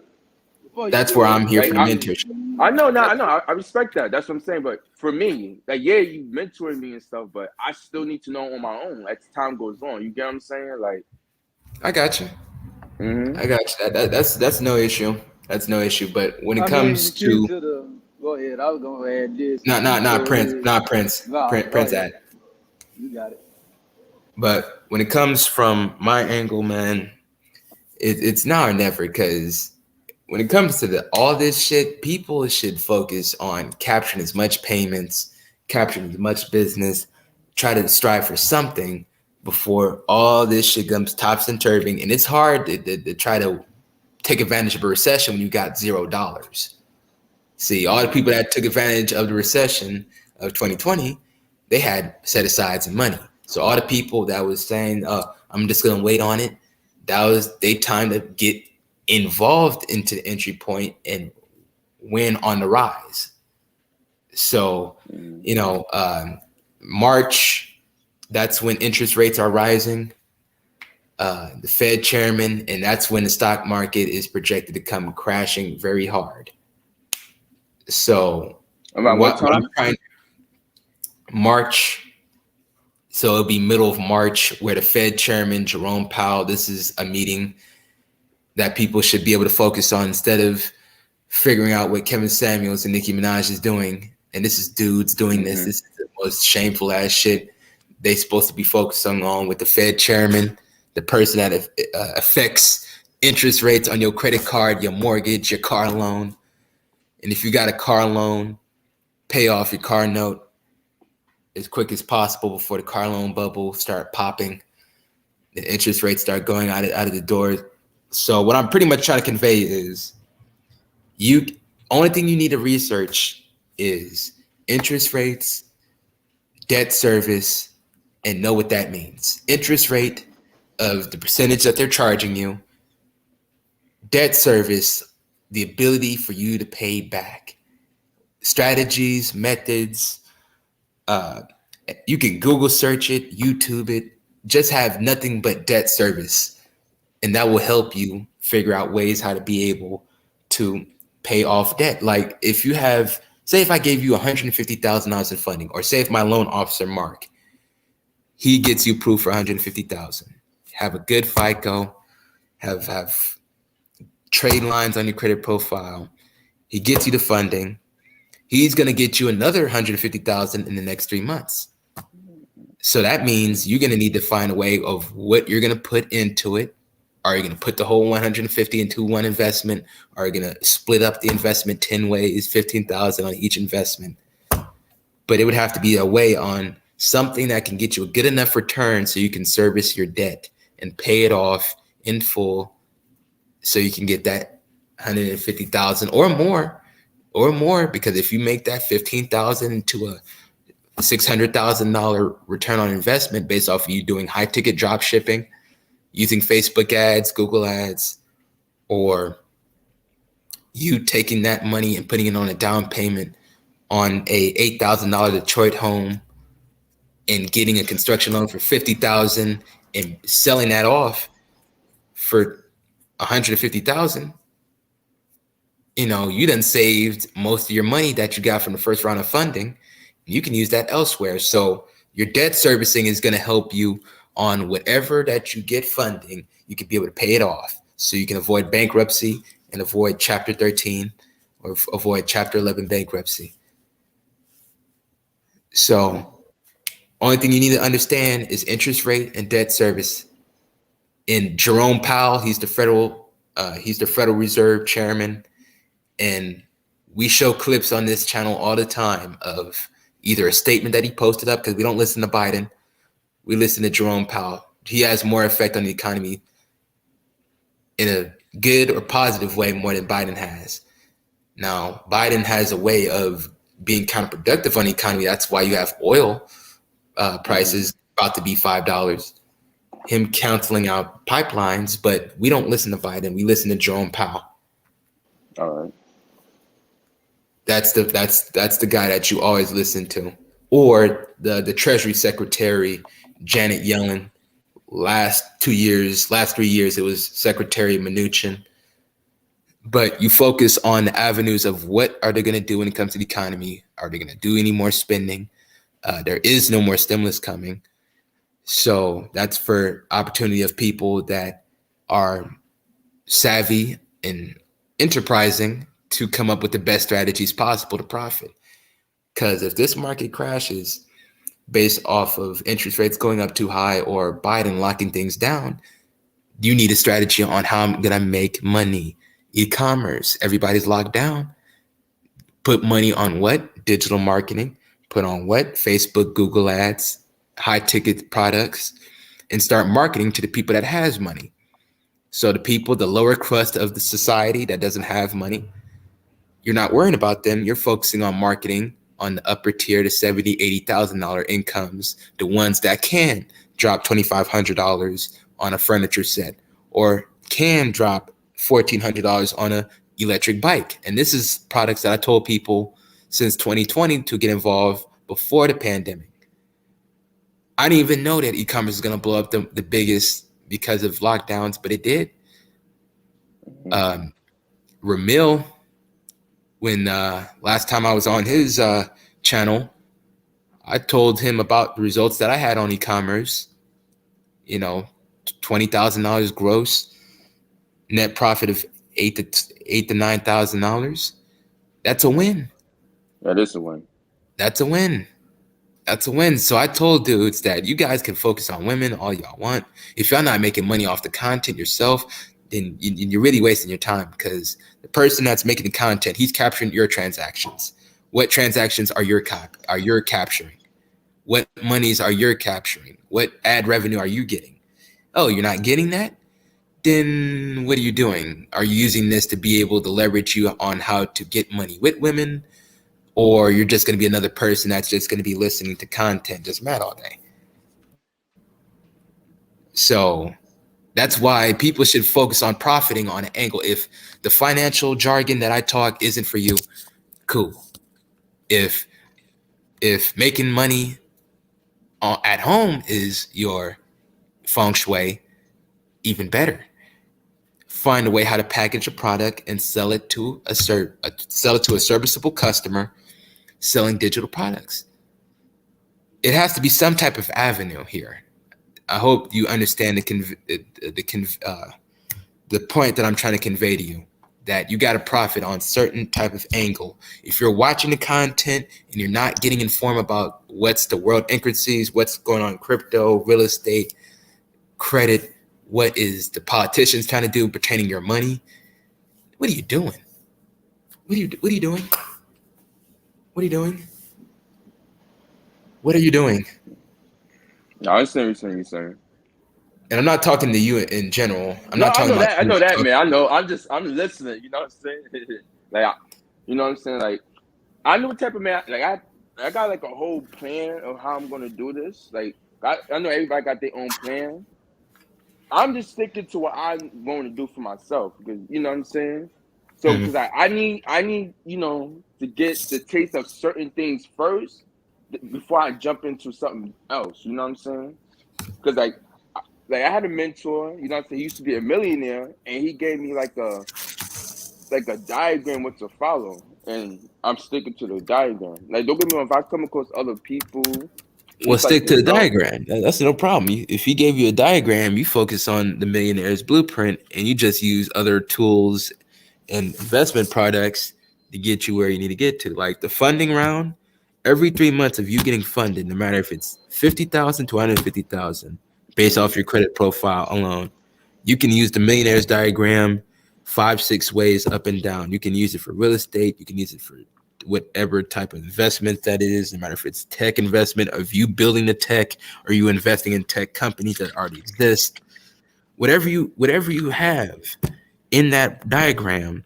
That's where I'm here for the mentorship. I know. I respect that. That's what I'm saying. But for me, like, yeah, you mentoring me and stuff, but I still need to know on my own as time goes on. You get what I'm saying? Like, I got you. I got you. That's no issue. That's no issue. But when it comes to go ahead. I was gonna add this. Not Prince. Prince ad. You got it. But when it comes from my angle, man, it's now or never, because when it comes to all this shit, people should focus on capturing as much payments, capturing as much business, try to strive for something before all this shit comes tops and turving. And it's hard to try to take advantage of a recession when you got $0. See, all the people that took advantage of the recession of 2020, they had set aside some money. So all the people that was saying, I'm just going to wait on it, that was their time to get involved into the entry point and win on the rise. So, March, that's when interest rates are rising. The Fed chairman, and that's when the stock market is projected to come crashing very hard. So, about what time? March. So it'll be middle of March, where the Fed chairman, Jerome Powell, this is a meeting that people should be able to focus on instead of figuring out what Kevin Samuels and Nicki Minaj is doing. And this is dudes doing this. This is the most shameful ass shit they supposed to be focusing on with the Fed chairman, the person that affects interest rates on your credit card, your mortgage, your car loan. And if you got a car loan, pay off your car note as quick as possible before the car loan bubble start popping, the interest rates start going out of the door. So what I'm pretty much trying to convey is only thing you need to research is interest rates, debt service, and know what that means. Interest rate of the percentage that they're charging you, debt service, the ability for you to pay back, strategies, methods. You can Google search it, YouTube it, just have nothing but debt service. And that will help you figure out ways how to be able to pay off debt. Like if you have, say if I gave you $150,000 in funding, or say if my loan officer, Mark, he gets you approved for $150,000, have a good FICO, have trade lines on your credit profile. He gets you the funding. He's going to get you another $150,000 in the next 3 months. So that means you're going to need to find a way of what you're going to put into it. Are you going to put the whole 150 into one investment? Are you going to split up the investment 10 ways, 15,000 on each investment? But it would have to be a way on something that can get you a good enough return so you can service your debt and pay it off in full, so you can get that 150,000 or more, because if you make that 15,000 into a $600,000 return on investment based off of you doing high ticket drop shipping, using Facebook ads, Google ads, or you taking that money and putting it on a down payment on a $8,000 Detroit home and getting a construction loan for $50,000 and selling that off for $150,000, you done saved most of your money that you got from the first round of funding. You can use that elsewhere. So your debt servicing is going to help you on whatever that you get funding. You can be able to pay it off, so you can avoid bankruptcy and avoid Chapter 13 or avoid Chapter 11 bankruptcy. So only thing you need to understand is interest rate and debt service. And Jerome Powell, he's the Federal Reserve chairman, and we show clips on this channel all the time of either a statement that he posted up, because we don't listen to Biden, we listen to Jerome Powell. He has more effect on the economy in a good or positive way more than Biden has. Now, Biden has a way of being counterproductive on the economy. That's why you have oil prices about to be $5. Him canceling out pipelines, but we don't listen to Biden. We listen to Jerome Powell. All right. That's the guy that you always listen to. Or the Treasury Secretary, Janet Yellen. Last 3 years, it was Secretary Mnuchin. But you focus on the avenues of what are they going to do when it comes to the economy? Are they going to do any more spending? There is no more stimulus coming. So that's for opportunity of people that are savvy and enterprising to come up with the best strategies possible to profit. Because if this market crashes based off of interest rates going up too high or Biden locking things down, you need a strategy on how I'm going to make money. E-commerce, everybody's locked down. Put money on what? Digital marketing. Put on what? Facebook, Google ads, high ticket products, and start marketing to the people that has money. So the people, the lower crust of the society that doesn't have money, you're not worrying about them. You're focusing on marketing on the upper tier, the $70,000, $80,000 incomes, the ones that can drop $2,500 on a furniture set or can drop $1,400 on a electric bike. And this is products that I told people since 2020 to get involved before the pandemic. I didn't even know that e-commerce is going to blow up the biggest because of lockdowns, but it did. Ramil, when last time I was on his channel, I told him about the results that I had on e-commerce. $20,000 gross, net profit of $8,000 to $9,000. That's a win. That is a win. That's a win. That's a win. So I told dudes that you guys can focus on women all y'all want. If y'all not making money off the content yourself, then you're really wasting your time, because the person that's making the content, he's capturing your transactions. What transactions are you capturing? What monies are you capturing? What ad revenue are you getting? Oh, you're not getting that? Then what are you doing? Are you using this to be able to leverage you on how to get money with women? Or you're just going to be another person that's just going to be listening to content just mad all day? So that's why people should focus on profiting on an angle. If the financial jargon that I talk isn't for you, cool. If making money at home is your feng shui, even better. find a way how to package a product and sell it to a serviceable customer selling digital products. It has to be some type of avenue here. I hope you understand the point that I'm trying to convey to you, that you got to profit on certain type of angle. If you're watching the content and you're not getting informed about what's the world intricacies, what's going on in crypto, real estate, credit, what is the politicians trying to do pertaining your money, what are you doing? What are you doing? What are you doing? What are you doing? No, I understand what you're saying. And I'm not talking to you in general. I'm No, not talking about I know that, you. man. I know. I'm listening. You know what I'm saying? Like, you know what I'm saying? Like, I know what type of man. Like, I got like a whole plan of how I'm gonna do this. Like, I know everybody got their own plan. I'm just sticking to what I'm going to do for myself because you know what I'm saying. So, because I need to get the taste of certain things first before I jump into something else. You know what I'm saying? Because like I had a mentor, you know what I'm saying, he used to be a millionaire, and he gave me like a diagram what to follow, and I'm sticking to the diagram. Like, don't get me wrong, if I come across other people, Well, it's like stick to the this diagram. That's no problem. If he gave you a diagram, you focus on the millionaire's blueprint, and you just use other tools and investment products to get you where you need to get to. Like the funding round, every 3 months of you getting funded, no matter if it's 50,000 to 150,000, based off your credit profile alone, you can use the millionaire's diagram 5-6 ways up and down. You can use it for real estate. You can use it for whatever type of investment that is, no matter if it's tech investment, of you building the tech, or you investing in tech companies that already exist. Whatever you have in that diagram,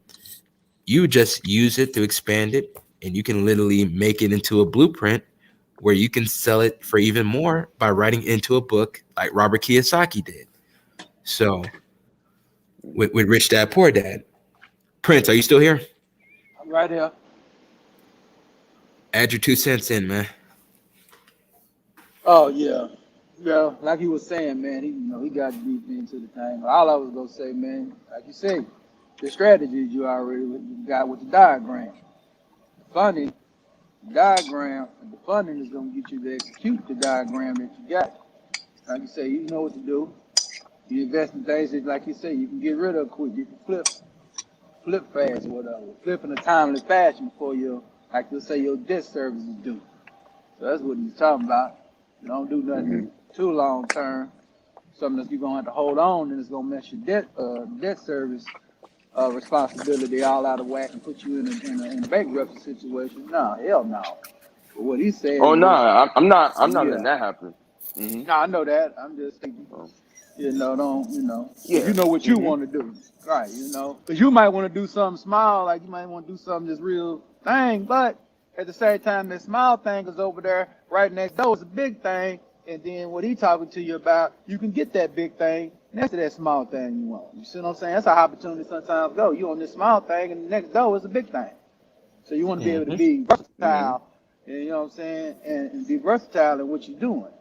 you just use it to expand it, and you can literally make it into a blueprint where you can sell it for even more by writing into a book like Robert Kiyosaki did. So with Rich Dad Poor Dad. Prince, are you still here? I'm right here. Add your 2 cents in, man. Oh yeah. Yeah, like he was saying, man, he got deep into the thing. All I was gonna say, man, like you say, the strategies you already got with the diagram. The funding, diagram, and the funding is gonna get you to execute the diagram that you got. Like you say, you know what to do. You invest in things that, like you say, you can get rid of quick. You can flip fast or whatever. Flip in a timely fashion before like you'll say, your debt service is due. So that's what he's talking about. You don't do nothing too long term. Something that you're gonna have to hold on, and it's gonna mess your debt service responsibility all out of whack and put you in a bankruptcy situation. No, hell no. But what he's saying Oh no, is, I'm not yeah. letting that happen. Mm-hmm. No, I know that. I'm just thinking, if you know what you want to do, right? Because you might want to do something small, like you might want to do something that's real thing, but at the same time, that small thing is over there right next door. It's a big thing, and then what he talking to you about, you can get that big thing next to that small thing you want. You see what I'm saying? That's how opportunity sometimes go. You on this small thing, and the next door is a big thing. So you want to be able to be versatile, and, you know what I'm saying, and be versatile in what you're doing.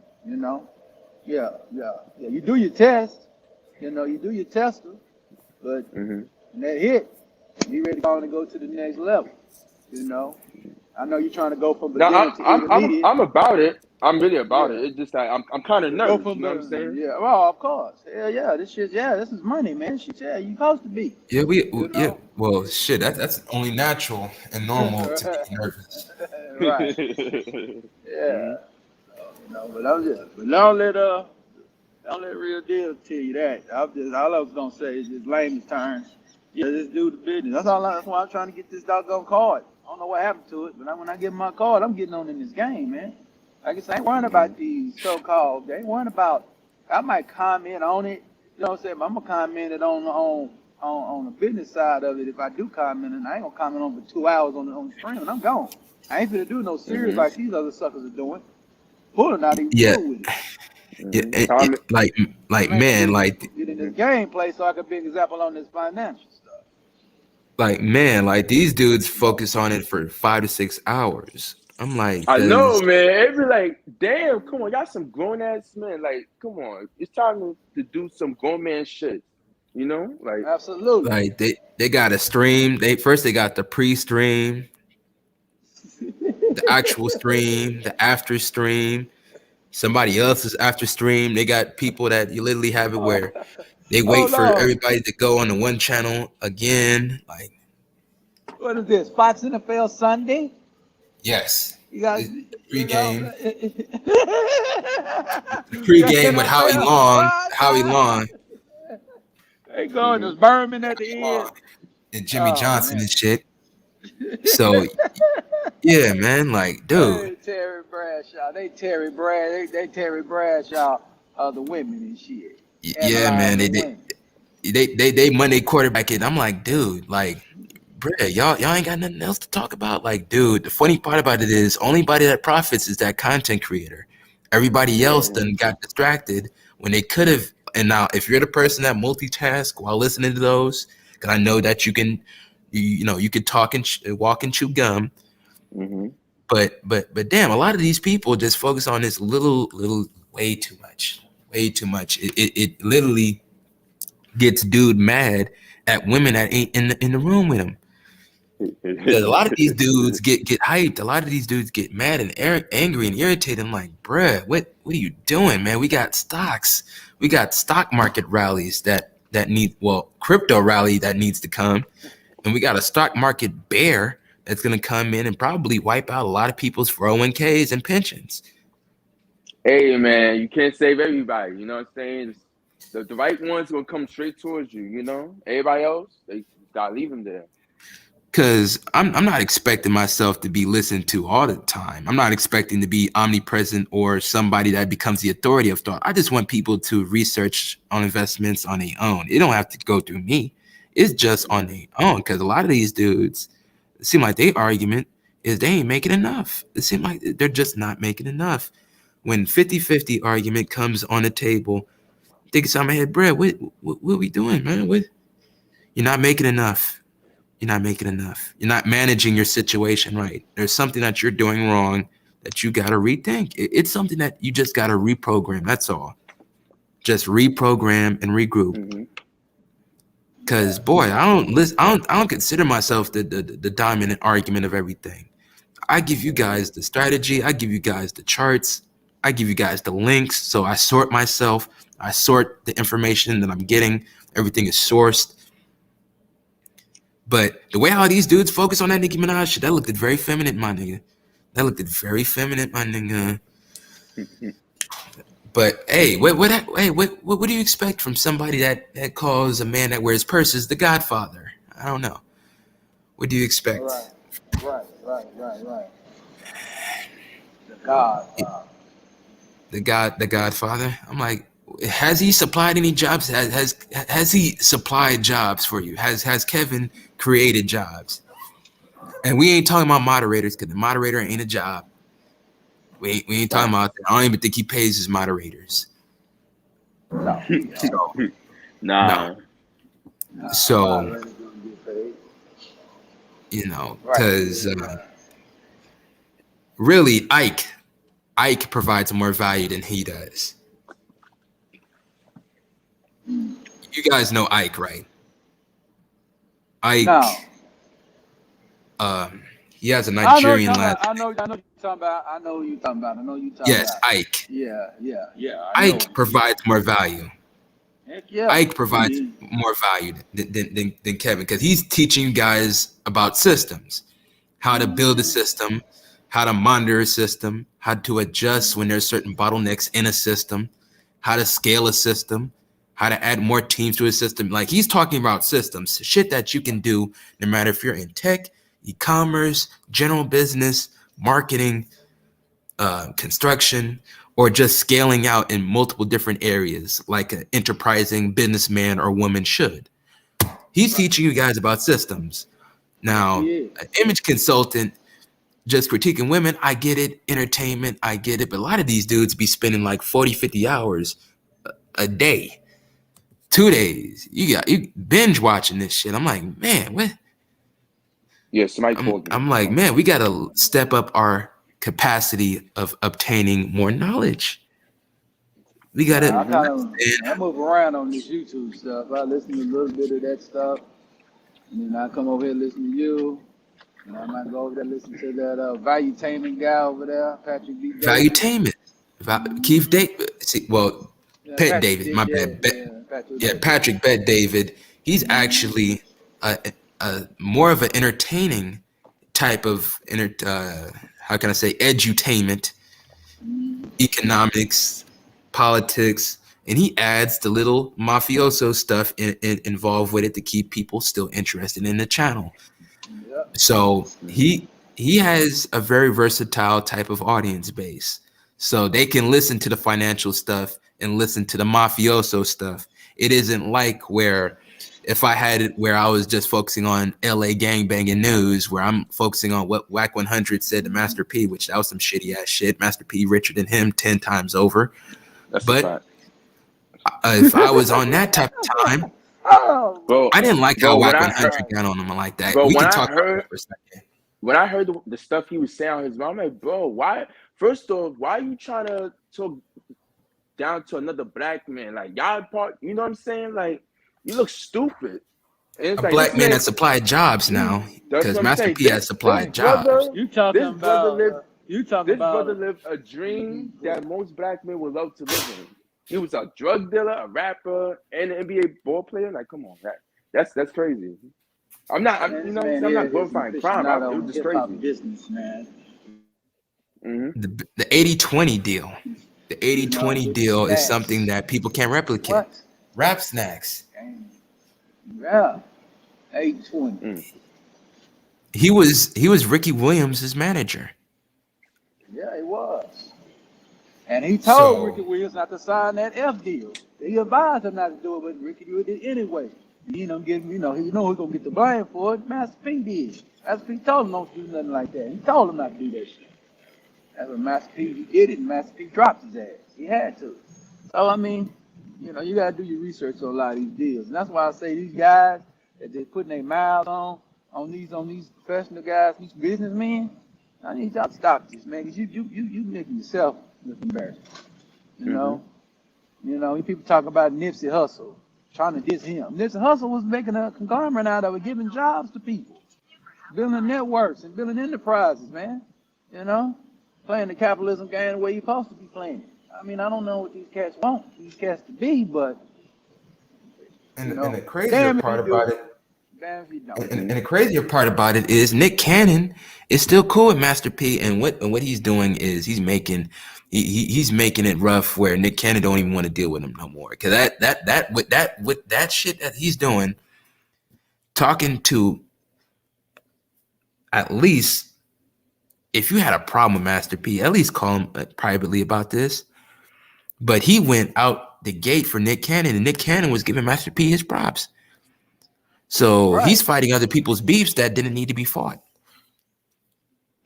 Yeah. You do your test, you do your tester, but when that hit, you ready to go on and go to the next level. I know you're trying to go from beginning to intermediate. I'm about it. I'm really about it. It's just that I'm kind of nervous. You know what I'm saying? Yeah, well, of course. Hell yeah, this is money, man. Shit, yeah, you supposed to be. Yeah, yeah. Well, shit, that's only natural and normal to be nervous. Right. Yeah. But don't let real deal tell you that. All I was gonna say is just layman's terms. Yeah, just do the business. That's why I'm trying to get this doggone card. I don't know what happened to it, but when I get my card, I'm getting on in this game, man. Like I said, I ain't worrying about these so-called. They ain't worrying about. I might comment on it. You know what I'm saying? But I'm gonna comment it on the business side of it. If I do comment, and I ain't gonna comment on for 2 hours on the stream, and I'm gone. I ain't gonna do no series like these other suckers are doing. Pulling not even cool with it. Like man, like get in this gameplay so I can be an example on this financial stuff. Like man, like these dudes focus on it for 5 to 6 hours. I'm like, I know, man. It be like, damn, come on, y'all some grown ass men. Like, come on, it's time to do some grown man shit. You know, like Absolutely. Like they got a stream. They got the pre-stream, the actual stream, the after stream, somebody else's after stream. They got people that you literally have it where they wait Hold for on. everybody to go on the one channel again. Like, What is this? Fox NFL Sunday? yes, You got, the you know, pregame, the the pregame with NFL. Howie Long, They going mhm. to Berman at the end. and Jimmy Oh Johnson man. and shit. So yeah, man, like, dude, Hey, Terry Bradshaw. They Terry Bradshaw of the women and shit. yeah, man, Analyzing the women. they Monday quarterback it. I'm like, dude, like, bruh, y'all ain't got nothing else to talk about. Like, dude, the funny part about it is only body that profits is that content creator. Everybody else Yeah. done got distracted when they could have. And now, if you're the person that multitask while listening to those, because I know that you know, you could talk and walk and chew gum. Hmm. But damn, a lot of these people just focus on this little way too much, way too much. It literally gets dude mad at women that ain't in the room with him. Because a lot of these dudes get hyped. A lot of these dudes get mad and angry and irritated. I'm like, bruh, what are you doing, man? We got stocks. We got stock market rallies that need, well, crypto rally that needs to come. And we got a stock market bear that's going to come in and probably wipe out a lot of people's 401ks and pensions. Hey man, you can't save everybody. You know what I'm saying? The right ones gonna come straight towards you. You know, everybody else they gotta leave them there. Because I'm not expecting myself to be listened to all the time. I'm not expecting to be omnipresent or somebody that becomes the authority of thought. I just want people to research on investments on their own. It don't have to go through me. It's just on Yeah. their own. Because a lot of these dudes, it seem like their argument is they ain't making enough. It seems like they're just not making enough. When 50-50 argument comes on the table, think inside my head, Brad, what we doing, man? What, you're not making enough. You're not making enough. You're not managing your situation right. There's something that you're doing wrong that you got to rethink. It's something that you just got to reprogram. That's all. Just reprogram and regroup. Hmm. Cause boy, I don't listen. I don't consider myself the dominant argument of everything. I give you guys the strategy. I give you guys the charts. I give you guys the links. So I sort myself. I sort the information that I'm getting. Everything is sourced. But the way how these dudes focus on that Nicki Minaj shit, that looked very feminine, my nigga. That looked very feminine, my nigga. But hey, what do you expect from somebody that calls a man that wears purses the Godfather? I don't know. What do you Right, expect? right. The God. The Godfather? I'm like, has he supplied any jobs? Has he supplied jobs for you? Has Kevin created jobs? And we ain't talking about moderators because the moderator ain't a job. We ain't talking about Facts. that. I don't even think he pays his moderators. No, So no. Nah. So moderator gonna get paid. you know, Right. because really, Ike provides more value than he does. You guys know Ike, right? No. Ike, he has a Nigerian last. I know you talking about. I know you talking Yes, about. Ike. Yeah. I know Ike him. provides more value. Heck yeah. Ike provides more value than Kevin because he's teaching you guys about systems, how to build a system, how to monitor a system, how to adjust when there's certain bottlenecks in a system, how to scale a system, how to add more teams to a system. Like he's talking about systems, shit that you can do no matter if you're in tech, e-commerce, general business, marketing, construction, or just scaling out in multiple different areas like an enterprising businessman or woman should. He's teaching you guys about systems. Now, Yeah. an image consultant just critiquing women, I get it. Entertainment, I get it. But a lot of these dudes be spending like 40, 50 hours a day, 2 days. You binge watching this shit. I'm like, man, what? Yeah, somebody called me. I'm like, man, we got to step up our capacity of obtaining more knowledge. We gotta I Mm-hmm. kind of understand. I move around on this YouTube stuff. I listen to a little bit of that stuff, and then I come over here and listen to you. And I might go over there and listen to that Valuetainment guy over there, Patrick B. David. Valuetainment. Keith David. See, well, Yeah, Pet Patrick David. did. My Yeah, bad. yeah, Patrick Yeah, David. Patrick Bet David. He's actually a more of an entertaining type of how can I say edutainment, economics, politics, and he adds the little mafioso stuff involved with it to keep people still interested in the channel. Yep. So Mm-hmm. he has a very versatile type of audience base. So they can listen to the financial stuff and listen to the mafioso stuff. It isn't like where if I had it where I was just focusing on LA gangbanging news, where I'm focusing on what Whack 100 said to Master P, which that was some shitty ass shit. Master P richer than him 10 times over. That's a But fact. if I was on that type of time, Oh, Bro, I didn't like how bro, when Whack I 100 heard, right. got on him like that. bro, We when can I talk about that heard, for a second. when I heard the stuff he was saying on his mom, I'm like, bro, why? First off, why are you trying to talk down to another black man? Like, y'all part, you know what I'm saying? Like, you look stupid. And A it's like black this man man, that supplied jobs now, that's because what I'm Master saying. P has This supplied jobs. brother, You talking this brother about? lived, You talking this brother about? lived a dream that most black men would love to live in. He was a drug dealer, a rapper, and an NBA ball player. Like, come on, that's crazy. I'm not, Man, you this know what I'm man saying? I'm here not is an glorifying crime. aficionado It was on just hip hop crazy. business, man. Mm-hmm. The 80-20 deal. The You know, 80-20 with the deal is something snacks. that people can't replicate. What? Rap snacks. Yeah, 820. Mm. He was Ricky Williams' manager. Yeah, he was. And he told Ricky So Williams not to sign that F deal. He advised him not to do it, but Ricky did it anyway. You know, he know who's gonna get the blame for it. Master P did. Master P told him don't do nothing like that. He told him not to do that shit. That's what Master P he did it, and Master P dropped his ass. He had to. So I mean, you know, you gotta do your research on a lot of these deals. And that's why I say these guys that they're putting their mouths on these professional guys, these businessmen, I need y'all to stop this, man, because you making yourself look embarrassing. You Mm-hmm. know? You know, people talk about Nipsey Hussle, trying to diss him. Nipsey Hussle was making a conglomerate out of it, giving jobs to people, building networks and building enterprises, man. You know, playing the capitalism game the way you're supposed to be playing it. I mean, I don't know what these cats want these cats to be, but you and know, the crazier damn if you part do, about it, damn if you don't. and Mm-hmm. the crazier part about it is Nick Cannon is still cool with Master P, and what he's doing is he's making it rough where Nick Cannon don't even want to deal with him no more. Because with that shit that he's doing, talking to at least if you had a problem with Master P, at least call him privately about this. But he went out the gate for Nick Cannon, and Nick Cannon was giving Master P his props. So Right. he's fighting other people's beefs that didn't need to be fought.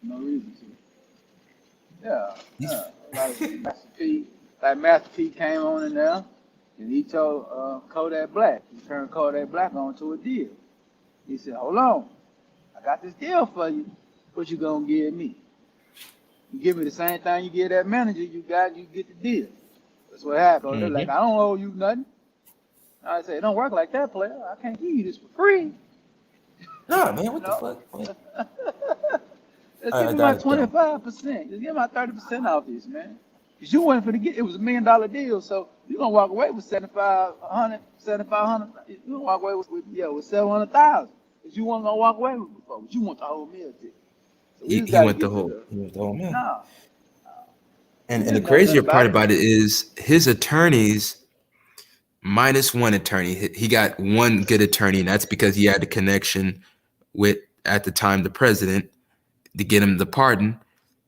No reason to. Yeah, He's, yeah. Like Master P came on in there, and he told Kodak Black, he turned Kodak Black onto a deal. He said, "Hold on, I got this deal for you. What you gonna give me? You give me the same thing you give that manager. You get the deal." That's what happened. They're like, "I don't owe you nothing." I said, "It don't work like that, player. I can't give you this for free." no, man, what You the know? fuck? What? Just I give me my got it done. 25%. Just give me my 30% off this, man. Because you wasn't finna get it was $1 million deal, so you're gonna walk away with 7,500. You're gonna walk away with 700,000. Because you wasn't gonna walk away with it before, but you want the whole meal ticket. So we just He gotta went the get rid whole of man. no. And He the didn't know nothing crazier part about it. about it is his attorneys minus one attorney. He got one good attorney, and that's because he had a connection with at the time the president to get him the pardon.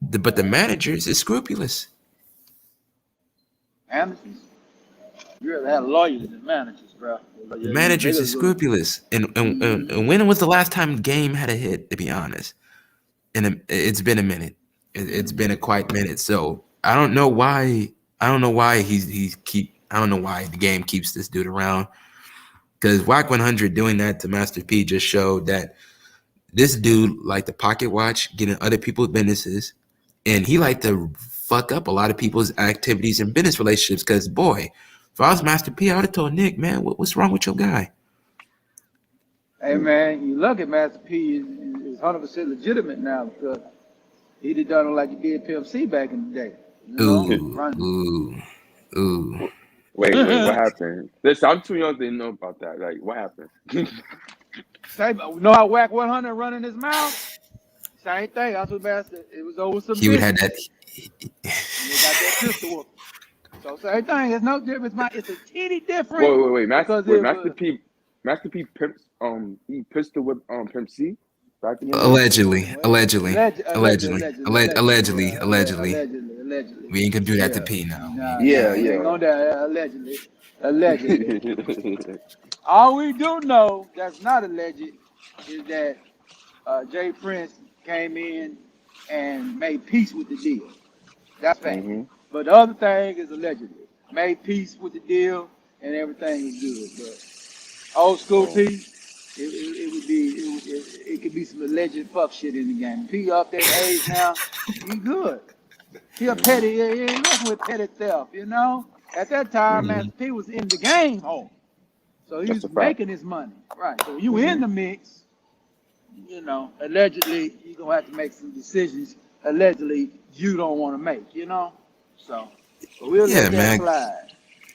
But the managers is scrupulous. Managers. You rather have lawyers than managers, bro. The They managers is just go. scrupulous. And when was the last time Game had a hit? To be honest, and it's been a minute. It's been a quite minute. So I don't know why. I don't know why I don't know why the Game keeps this dude around. Because Whack 100 doing that to Master P just showed that this dude liked to pocket watch, getting other people's businesses, and he liked to fuck up a lot of people's activities and business relationships. Because boy, if I was Master P, I would have told Nick, man, what's wrong with your guy? Hey man, you look at Master P is 100% legitimate now because he'd have done it like he did Pimp C back in the day. You know, Ooh, running. ooh, ooh. Wait, what happened? Listen, I'm too young to know about that. Like, what happened? You know how Whack 100 running his mouth? Same thing. That's what Master. It was over some He would have business. that. And they got that pistol whoop. So same thing. It's no difference. It's a teeny different Wait, because it Master P, pimps, he pistol whip Pimp C back in the day. Allegedly, well, allegedly, allegedly, yeah, allegedly, allegedly. allegedly. We ain't gonna do that to Yeah. P now. We Nah, ain't gonna do Yeah, we that. ain't yeah. gonna die. Allegedly. All we do know that's not alleged is that Jay Prince came in and made peace with the deal. That's fact. hmm But the other thing is allegedly made peace with the deal and everything is good. But old school Oh, P, it would be it could be some alleged fuck shit in the game. P up that age now, he good. He a hmm petty, he ain't messing with petty theft, you know. At that time, hmm Master P was in the game home, so he That's was a fact. making his money. Right. So you hmm in the mix, you know. Allegedly, you gonna have to make some decisions. Allegedly, you don't want to make, you know. So, but we'll Yeah, let that man. slide.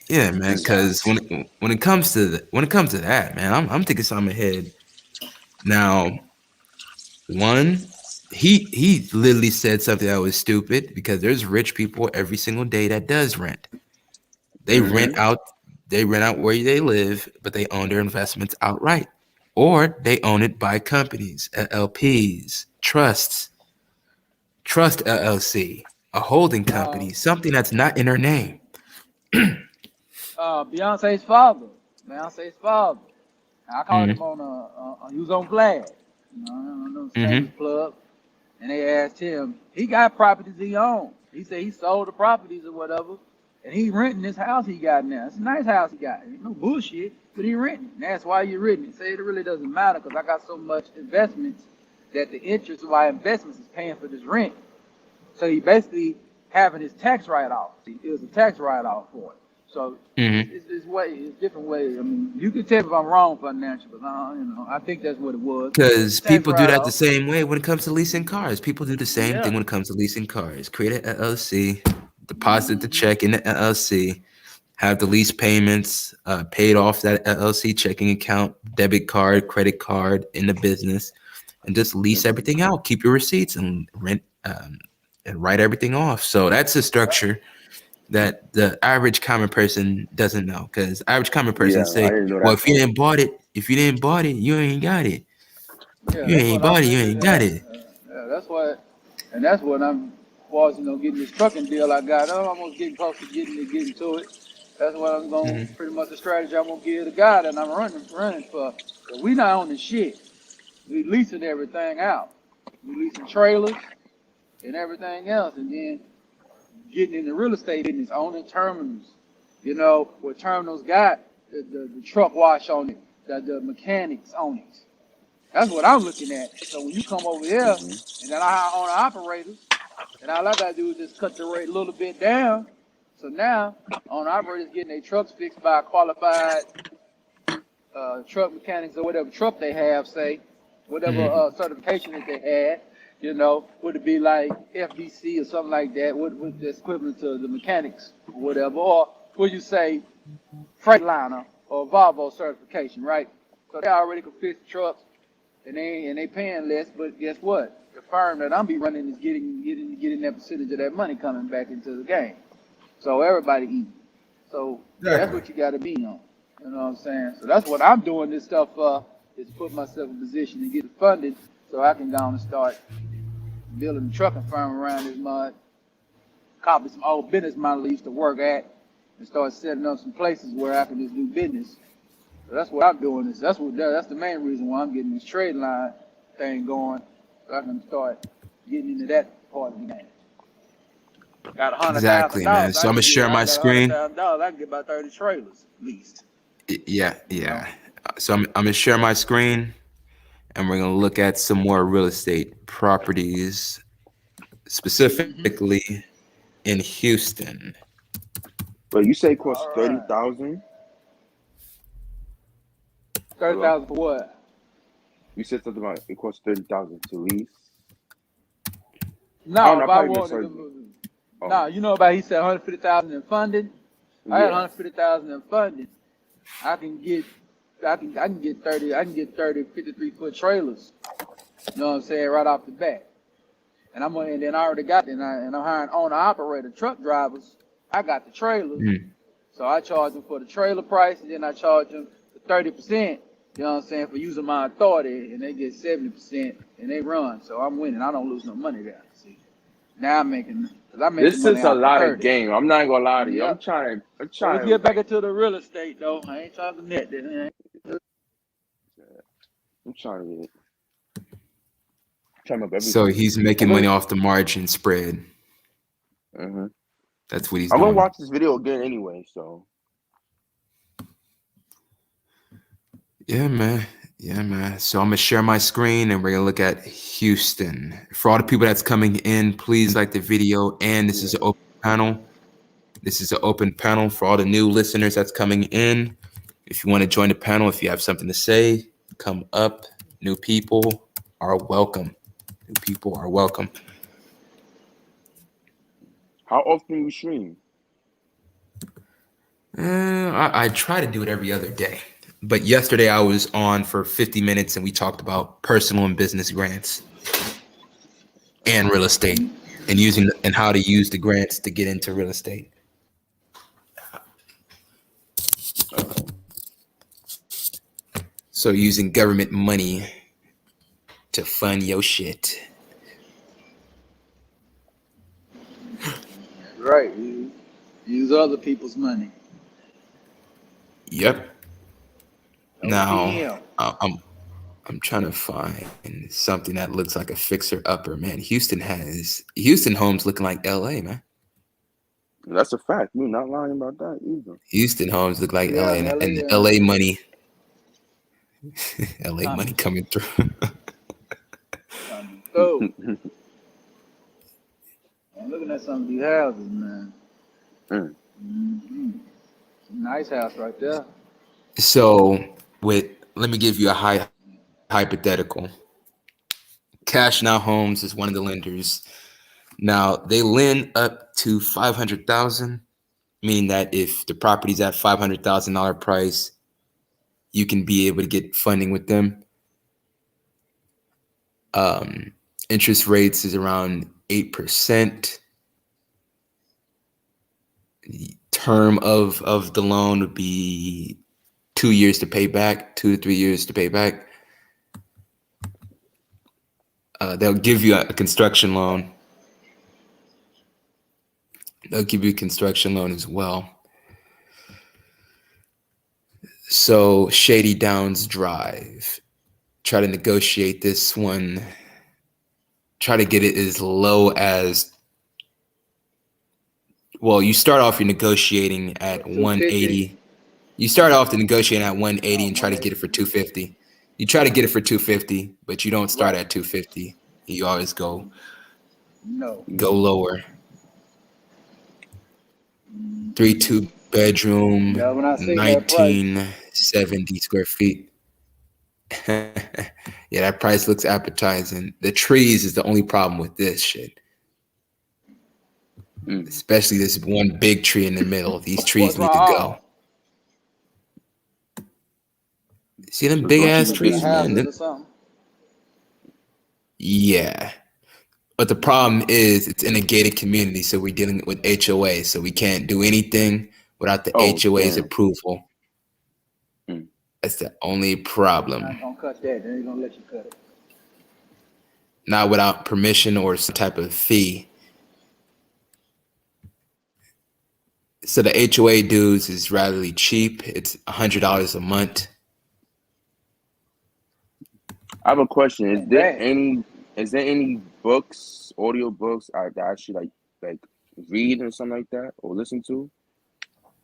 Yeah, man. You know. Because when it comes to that, man, I'm thinking something ahead. Now, one, he literally said something that was stupid because there's rich people every single day that does rent. They rent hmm out they rent out where they live, but they own their investments outright. Or they own it by companies, LLPs, trusts, trust LLC, a holding Uh, company, something that's not in her name. Beyonce's father. Beyonce's father. I called him Mm-hmm. on he was on Vlad, you know, on those famous Mm-hmm. plug, and they asked him, he got properties he owned. He said he sold the properties or whatever, and he renting this house he got now. It's a nice house he got. Ain't no bullshit, but he renting. And that's why you renting it. Say it really doesn't matter because I got so much investments that the interest of my investments is paying for this rent. So he basically having his tax write-off. It was a tax write-off for it. So Mm-hmm. it's different ways. I mean, you can tell if I'm wrong financially, but I think that's what it was. Because Tax people do that the write-off. same way when it comes to leasing cars. People do the same thing Yeah. when it comes to leasing cars. Create an LLC, deposit the hmm check in the LLC, have the lease payments paid off that LLC checking account, debit card, credit card in the business, and just lease hmm everything out. Keep your receipts and rent and write everything off. So that's a Right. structure that the average common person doesn't know. Because average common person Yeah, I say, didn't know "Well, that part. if you didn't bought it, you ain't got it. Yeah, You that's ain't what I'm bought it, you really. ain't got it." Yeah, that's what, and that's what I'm. Was getting this trucking deal I got. I'm almost getting close to getting to it. That's what I'm going. Mhm. Pretty much the strategy I'm gonna give the guy that I'm running for. Cause we not on the shit. We leasing everything out. We leasing trailers and everything else, and then getting in the real estate business, owning terminals. You know, where terminals got the truck wash on it, the mechanics on it. That's what I'm looking at. So when you come over here, hmm and then I own the operators, and all I gotta do is just cut the rate a little bit down. So now, owner operators getting their trucks fixed by qualified truck mechanics or whatever truck they have, say, whatever Mhm. certification that they had, would it be like FDC or something like that? What that's equivalent to the mechanics or whatever? Or would you say Freightliner or Volvo certification, right? So they already can fix the trucks and they paying less, but guess what? The firm that I'm be running is getting that percentage of that money coming back into the game. So everybody eating. So that's Exactly. what you got to be on. You know what I'm saying? So that's what I'm doing this stuff is put myself in position to get it funded so I can go on and start building a trucking firm around this mud, copy some old business model I used to work at, and start setting up some places where I can just do business. So that's what I'm doing. That's the main reason why I'm getting this trade line thing going, so I can start getting into that part of the game. Got a hundred thousand Exactly, man. dollars. So I'm gonna share my I got a hundred screen. thousand dollars. I can get about 30 trailers at least. Yeah, You know. yeah. So I'm gonna share my screen, and we're gonna look at some more real estate properties, Mm-hmm. specifically in Houston. But you say it costs All right. 30,000. 30,000 for what? You said something about it costs 30,000 to lease. Oh No, no, I if I probably wanted misheard to, you. no, Oh you know about he said 150,000 in funding. I had yeah. 150,000 in funding. I can get, I can get 30, I can get 30 53-foot trailers. You know what I'm saying, right off the bat. And then I already got it, and I'm hiring owner operator truck drivers. I got the trailers, Mm. so I charge them for the trailer price, and then I charge them the 30%. You know what I'm saying, for using my authority, and they get 70%, and they run. So I'm winning. I don't lose no money there. See, now I'm making, cause I'm making This money is a off the lot of 30. game. I'm not gonna lie to you. I'm Yep. trying. I'm So let's trying. get back into the real estate though. I ain't trying to net that. I'm trying to get. Trying to make So everything. he's making money off the margin spread. Mm-hmm. That's what he's I'm gonna doing. watch this video again anyway. So Yeah, man. Yeah, man. So I'm gonna share my screen and we're gonna look at Houston. For all the people that's coming in, please like the video. And this is an open panel. This is an open panel for all the new listeners that's coming in. If you want to join the panel, if you have something to say, come up. New people are welcome. New people are welcome. how often you stream? I try to do it every other day. But yesterday I was on for 50 minutes and we talked about personal and business grants and real estate and how to use the grants to get into real estate. So using government money to fund your shit. Right. Use other people's money. Yep. Now OPM. I'm trying to find something that looks like a fixer upper, man. Houston homes looking like LA, man. That's a fact. You're not lying about that either. Houston homes look like Yeah, LA in and the LA. LA money. LA money coming through. Oh, I'm looking at some of these houses, man. Mm-hmm. Nice house right there. So let me give you a hypothetical. Cash Now Homes is one of the lenders. Now they lend up to 500,000, meaning that if the property's at $500,000 price, you can be able to get funding with them. Interest rates is around 8%. The term of the loan would be 2 years to pay back, 2 to 3 years to pay back. They'll give you a construction loan. They'll give you a construction loan as well. So Shady Downs Drive. Try to negotiate this one. Try to get it as low as. Well, you start off your negotiating at 180. You start off the negotiating at 180 and try to get it for 250. You try to get it for 250, but you don't start at 250. You always go lower. 3 2-bedroom, Yeah, when I see that price. 1970 square feet. Yeah, that price looks appetizing. The trees is the only problem with this shit. Especially this one big tree in the middle. These trees need to go. See them big ass trees, man? Yeah. But the problem is it's in a gated community, so we're dealing with HOA, so we can't do anything without the HOA's approval. That's the only problem. Not gonna cut that, they ain't gonna let you cut it. Not without permission or some type of fee. So the HOA dues is rather cheap. It's $100 a month. I have a question. Is there any books, audio books that I should like read or something like that or listen to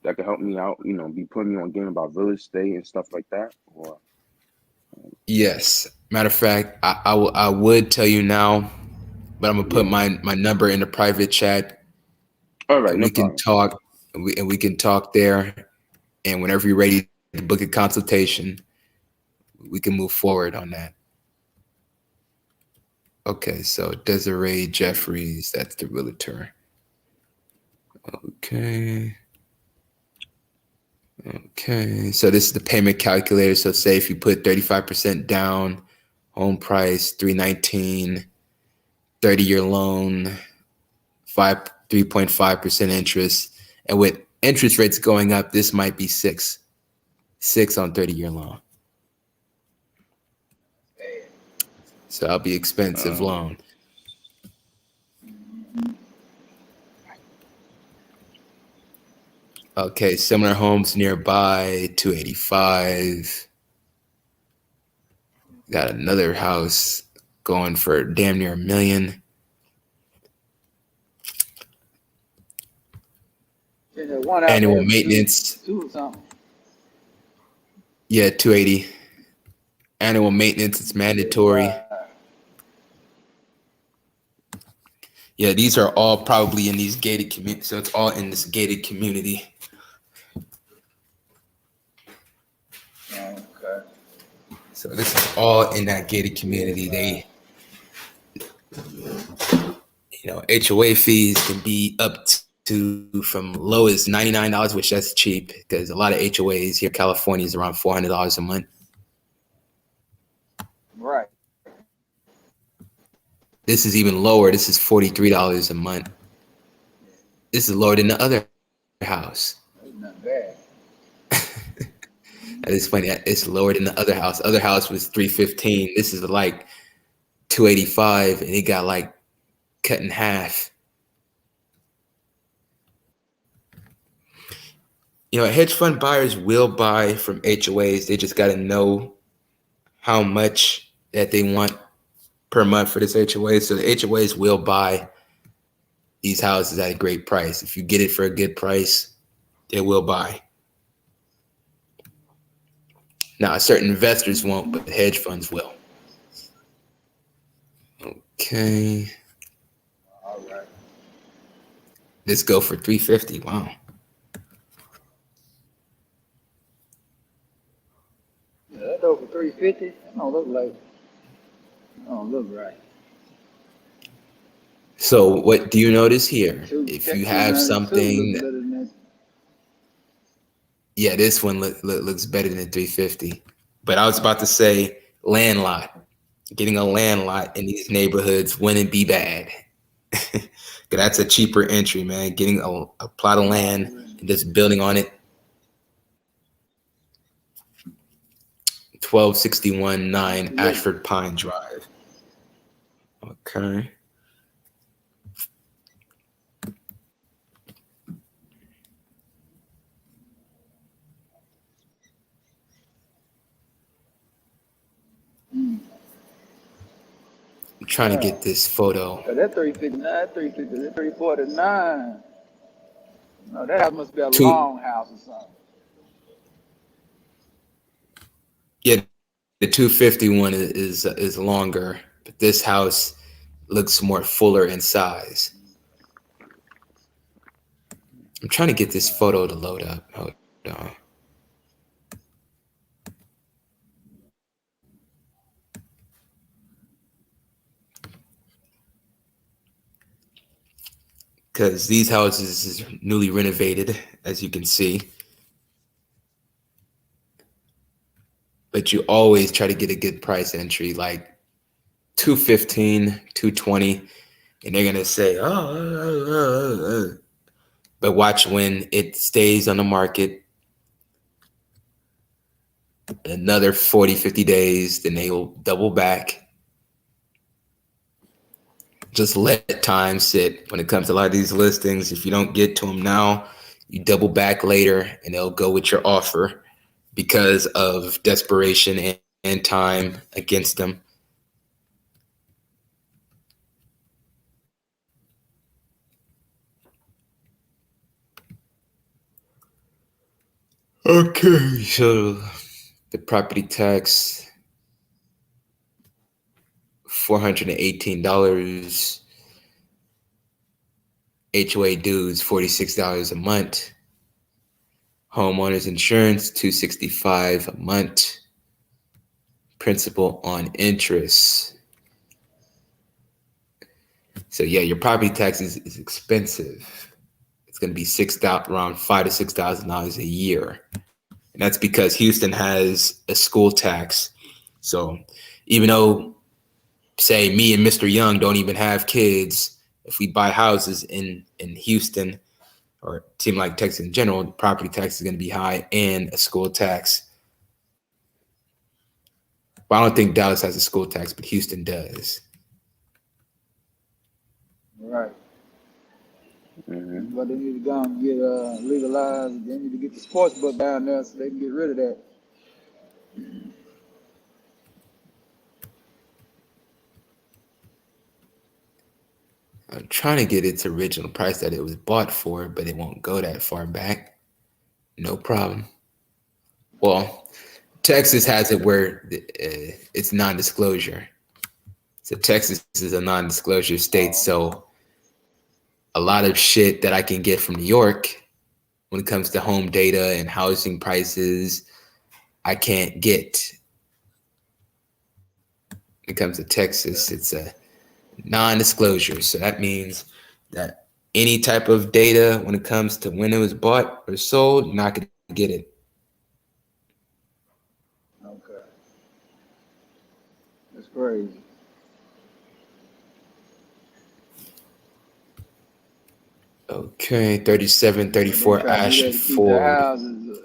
that could help me out, be putting me on game about real estate and stuff like that? Or yes. Matter of fact, I would tell you now, but I'm gonna put my number in the private chat. All right, and no we can problem. talk, and we can talk there. And whenever you're ready to book a consultation, we can move forward on that. Okay, so Desiree Jeffries, that's the realtor. Okay. Okay, so this is the payment calculator. So say if you put 35% down, home price 319, 30-year loan, 3.5% interest. And with interest rates going up, this might be six on 30-year loan. So that'll be expensive loan. Okay, similar homes nearby, 285. Got another house going for damn near $1 million. One out Annual there, maintenance, two or something. yeah, 280. Annual maintenance, it's mandatory. Yeah, these are all probably in these gated communities. So it's all in this gated community. Okay. So this is all in that gated community. They, HOA fees can be up to from low as $99, which that's cheap because a lot of HOAs here in California is around $400 a month. Right. This is even lower. This is $43 a month. This is lower than the other house. That's not bad. That is funny. It's lower than the other house. Other house was $315. This is like $285, and it got like cut in half. Hedge fund buyers will buy from HOAs. They just got to know how much that they want per month for this HOA. So the HOAs will buy these houses at a great price. If you get it for a good price, they will buy. Now, certain investors won't, but the hedge funds will. Okay. All right. Let's go for $350. Wow. Yeah, that's over 350. That don't look like. Don't look right. So what do you notice here? If you have something, yeah, this one looks better than 350. But I was about to say land lot. Getting a land lot in these neighborhoods wouldn't be bad. That's a cheaper entry, man. Getting a plot of land and just building on it. 1261-9 Ashford Pine Drive. Okay. I'm trying to get this photo. That 359, that 350, that 349. No, that house must be a long house or something. Yeah, the 251 is longer, but this house looks more fuller in size. I'm trying to get this photo to load up. Hold on. Because these houses is newly renovated, as you can see. But you always try to get a good price entry, like 215, 220, and they're gonna say, but watch when it stays on the market another 40, 50 days, then they will double back. Just let time sit when it comes to a lot of these listings. If you don't get to them now, you double back later and they'll go with your offer because of desperation and time against them. Okay, so the property tax, $418. HOA dues $46 a month. Homeowners insurance $265 a month. Principal on interest. So yeah, your property taxes is expensive. It's going to be around $5,000 to $6,000 a year, and that's because Houston has a school tax. So even though, say, me and Mr. Young don't even have kids, if we buy houses in Houston or seem like Texas in general, the property tax is going to be high and a school tax. Well, I don't think Dallas has a school tax, but Houston does. Right. Mm-hmm. But they need to go and get legalized. They need to get the sports book down there so they can get rid of that. I'm trying to get its original price that it was bought for, but it won't go that far back. No problem. Well, Texas has it where it's non-disclosure. So Texas is a non-disclosure state. So a lot of shit that I can get from New York when it comes to home data and housing prices, I can't get. When it comes to Texas, it's a non-disclosure. So that means that any type of data when it comes to when it was bought or sold, you're not going to get it. Okay. That's crazy. Okay, 37, 34 Asher Ford.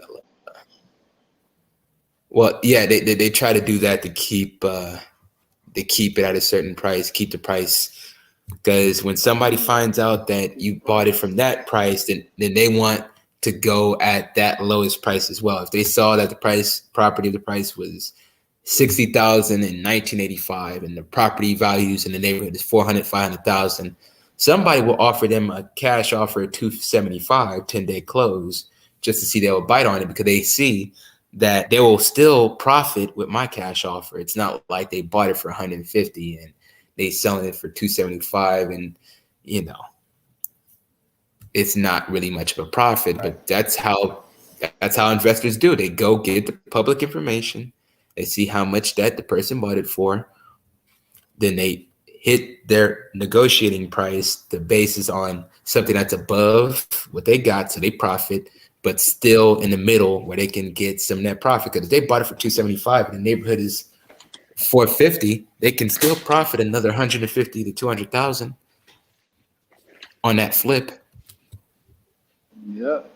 Well, yeah, they try to do that to keep it at a certain price, keep the price. Because when somebody finds out that you bought it from that price, then they want to go at that lowest price as well. If they saw that the price was $60,000 in 1985 and the property values in the neighborhood is 400, 500,000, somebody will offer them a cash offer of 275, 10-day close, just to see they will bite on it, because they see that they will still profit with my cash offer. It's not like they bought it for 150 and they selling it for 275, and it's not really much of a profit. But that's how investors do. They go get the public information. They see how much that the person bought it for. Then they hit their negotiating price. The basis on something that's above what they got, so they profit, but still in the middle where they can get some net profit. Because if they bought it for 275 and the neighborhood is 450, they can still profit another 150 to 200,000 on that flip. Yep.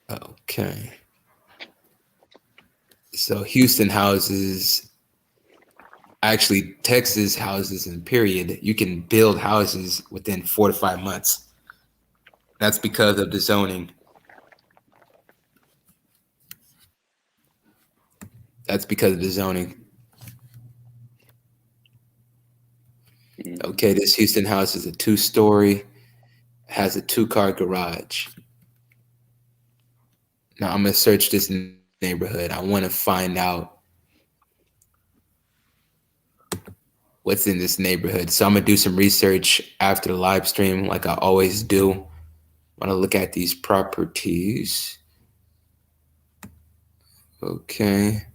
Okay. So Houston houses, actually Texas houses in period, you can build houses within 4 to 5 months. That's because of the zoning. Okay, this Houston house is a 2-story, has a 2-car garage. Now I'm gonna search this neighborhood. I want to find out what's in this neighborhood. So I'm gonna do some research after the live stream, like I always do. I want to look at these properties. Okay.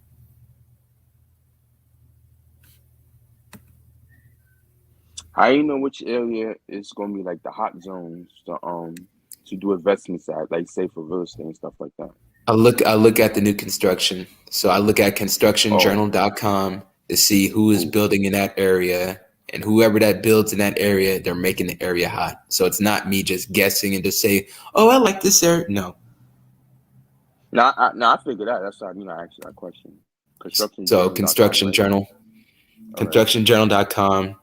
How you know which area is gonna be like the hot zones to do investments at, like say for real estate and stuff like that? I look at the new construction. So I look at constructionjournal.com to see who is building in that area, and whoever that builds in that area, they're making the area hot. So it's not me just guessing and just say, "Oh, I like this area." No. No, I figured that. That's why I asked you that question. So Construction Journal, constructionjournal.com.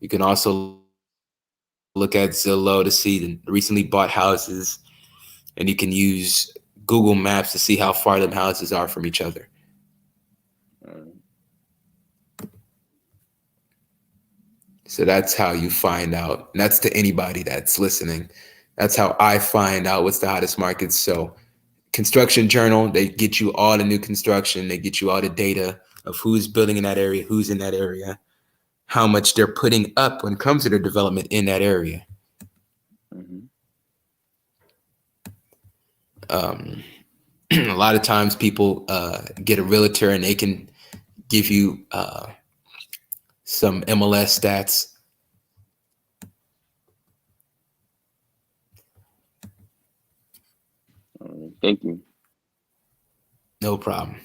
You can also look at Zillow to see the recently bought houses, and you can use Google Maps to see how far them houses are from each other. So that's how you find out. And that's to anybody that's listening. That's how I find out what's the hottest markets. So Construction Journal, they get you all the new construction. They get you all the data of who's building in that area, who's in that area. how much they're putting up when it comes to their development in that area. Mhm. A lot of times people get a realtor and they can give you some MLS stats. Thank you. No problem.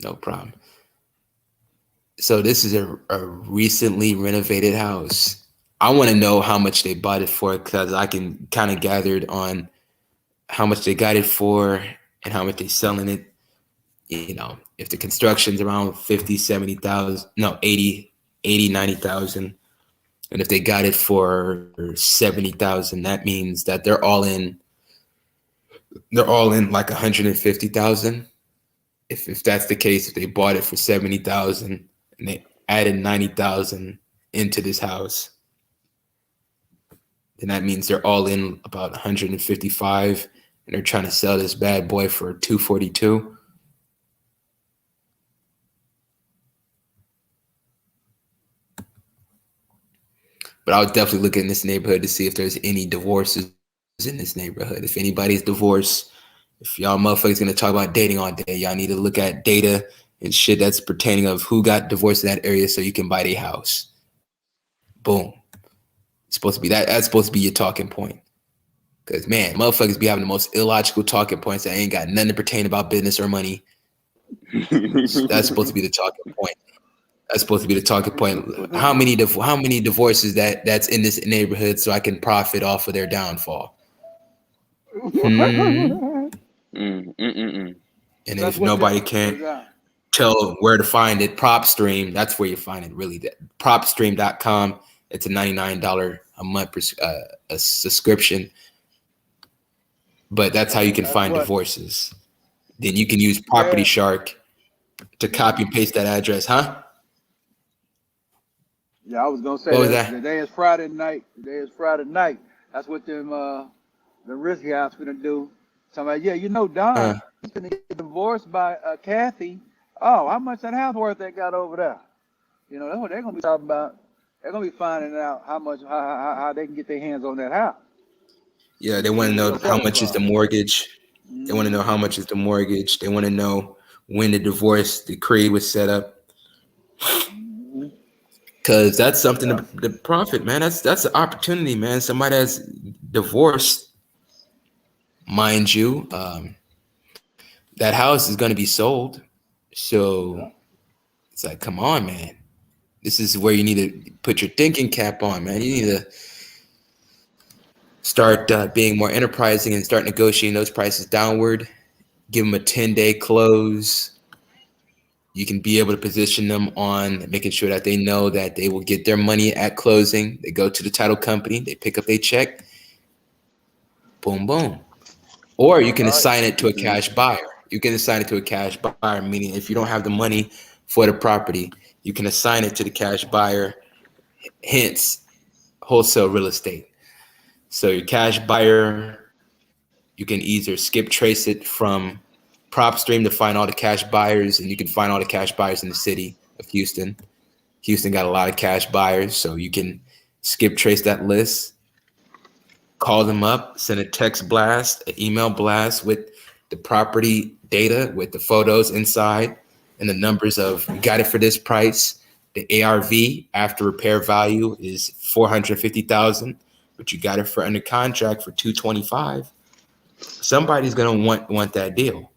No problem. So this is a recently renovated house. I want to know how much they bought it for because I can kind of gathered on how much they got it for and how much they selling it. You know, if the construction's around 50, 70,000, no, 80, 90,000. And if they got it for 70,000, that means that they're all in like 150,000. If that's the case, if they bought it for 70,000 and they added 90,000 into this house, then that means they're all in about 155 and they're trying to sell this bad boy for 242. But I would definitely look in this neighborhood to see if there's any divorces in this neighborhood. If anybody's divorced, if y'all motherfuckers gonna talk about dating all day, y'all need to look at data and shit that's pertaining of who got divorced in that area so you can buy their house. Boom. It's supposed to be that. That's supposed to be your talking point. Because, man, motherfuckers be having the most illogical talking points that ain't got nothing to pertain about business or money. That's supposed to be the talking point. That's supposed to be the talking point. How many divorces that's in this neighborhood so I can profit off of their downfall? And That's if what nobody them. can tell where to find it, PropStream, that's where you find it. Really, PropStream.com. It's a $99 a month a subscription. But that's how you can find divorces. Then you can use Property Shark to copy and paste that address, huh? Yeah, I was gonna say What was that that? today is Friday night. Today is Friday night. That's what them the risky house gonna do. Somebody, yeah, you know Don, he's gonna get divorced by Kathy. Oh, how much that house worth they got over there? You know, that's what they're gonna be talking about. They're gonna be finding out how much how they can get their hands on that house. Yeah, they want to know how much is the mortgage. They want to know how much is the mortgage. They want to know when the divorce decree was set up. Because that's something to profit, man. That's an opportunity, man. Somebody that's divorced, mind you, that house is going to be sold. So it's like, come on, man. This is where you need to put your thinking cap on, man. You need to start being more enterprising and start negotiating those prices downward. Give them a 10-day close. You can be able to position them on making sure that they know that they will get their money at closing. They go to the title company, they pick up their check, boom, boom. Or you can assign it to a cash buyer. You can assign it to a cash buyer, meaning if you don't have the money for the property, you can assign it to the cash buyer, hence wholesale real estate. So your cash buyer, you can either skip trace it from PropStream to find all the cash buyers, and you can find all the cash buyers in the city of Houston. Houston got a lot of cash buyers, so you can skip trace that list, call them up, send a text blast, an email blast with the property data, with the photos inside, and the numbers of you got it for this price. The ARV after repair value is 450,000, but you got it for under contract for 225. Somebody's gonna want that deal.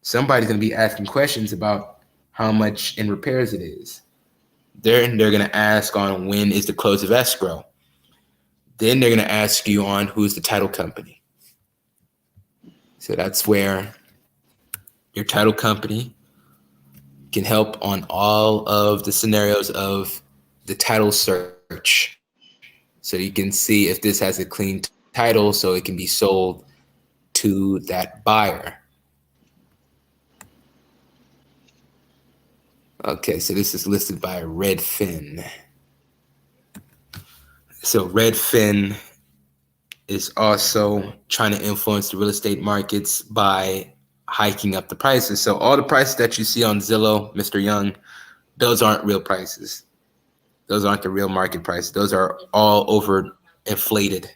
Somebody's gonna be asking questions about how much in repairs it is. They're gonna ask on when is the close of escrow. Then they're gonna ask you on who's the title company. So that's where your title company can help on all of the scenarios of the title search. So you can see if this has a clean title so it can be sold to that buyer. Okay, so this is listed by Redfin. So Redfin is also trying to influence the real estate markets by hiking up the prices. So all the prices that you see on Zillow, Mr. Young, those aren't real prices. Those aren't the real market price. Those are all over inflated.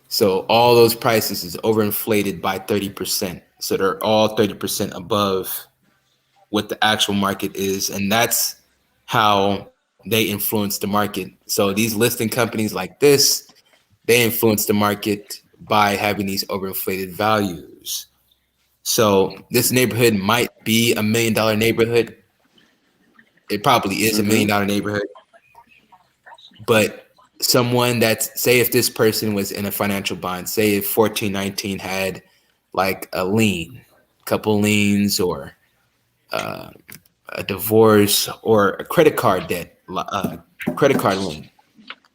So all those prices is overinflated by 30%. So they're all 30% above what the actual market is. And that's how they influence the market. So these listing companies like this, they influence the market by having these overinflated values. So this neighborhood might be $1 million neighborhood. It probably is $1 million neighborhood. But someone that's, say if this person was in a financial bind, say if 1419 had like a lien, couple liens, or a divorce, or a credit card debt, credit card lien.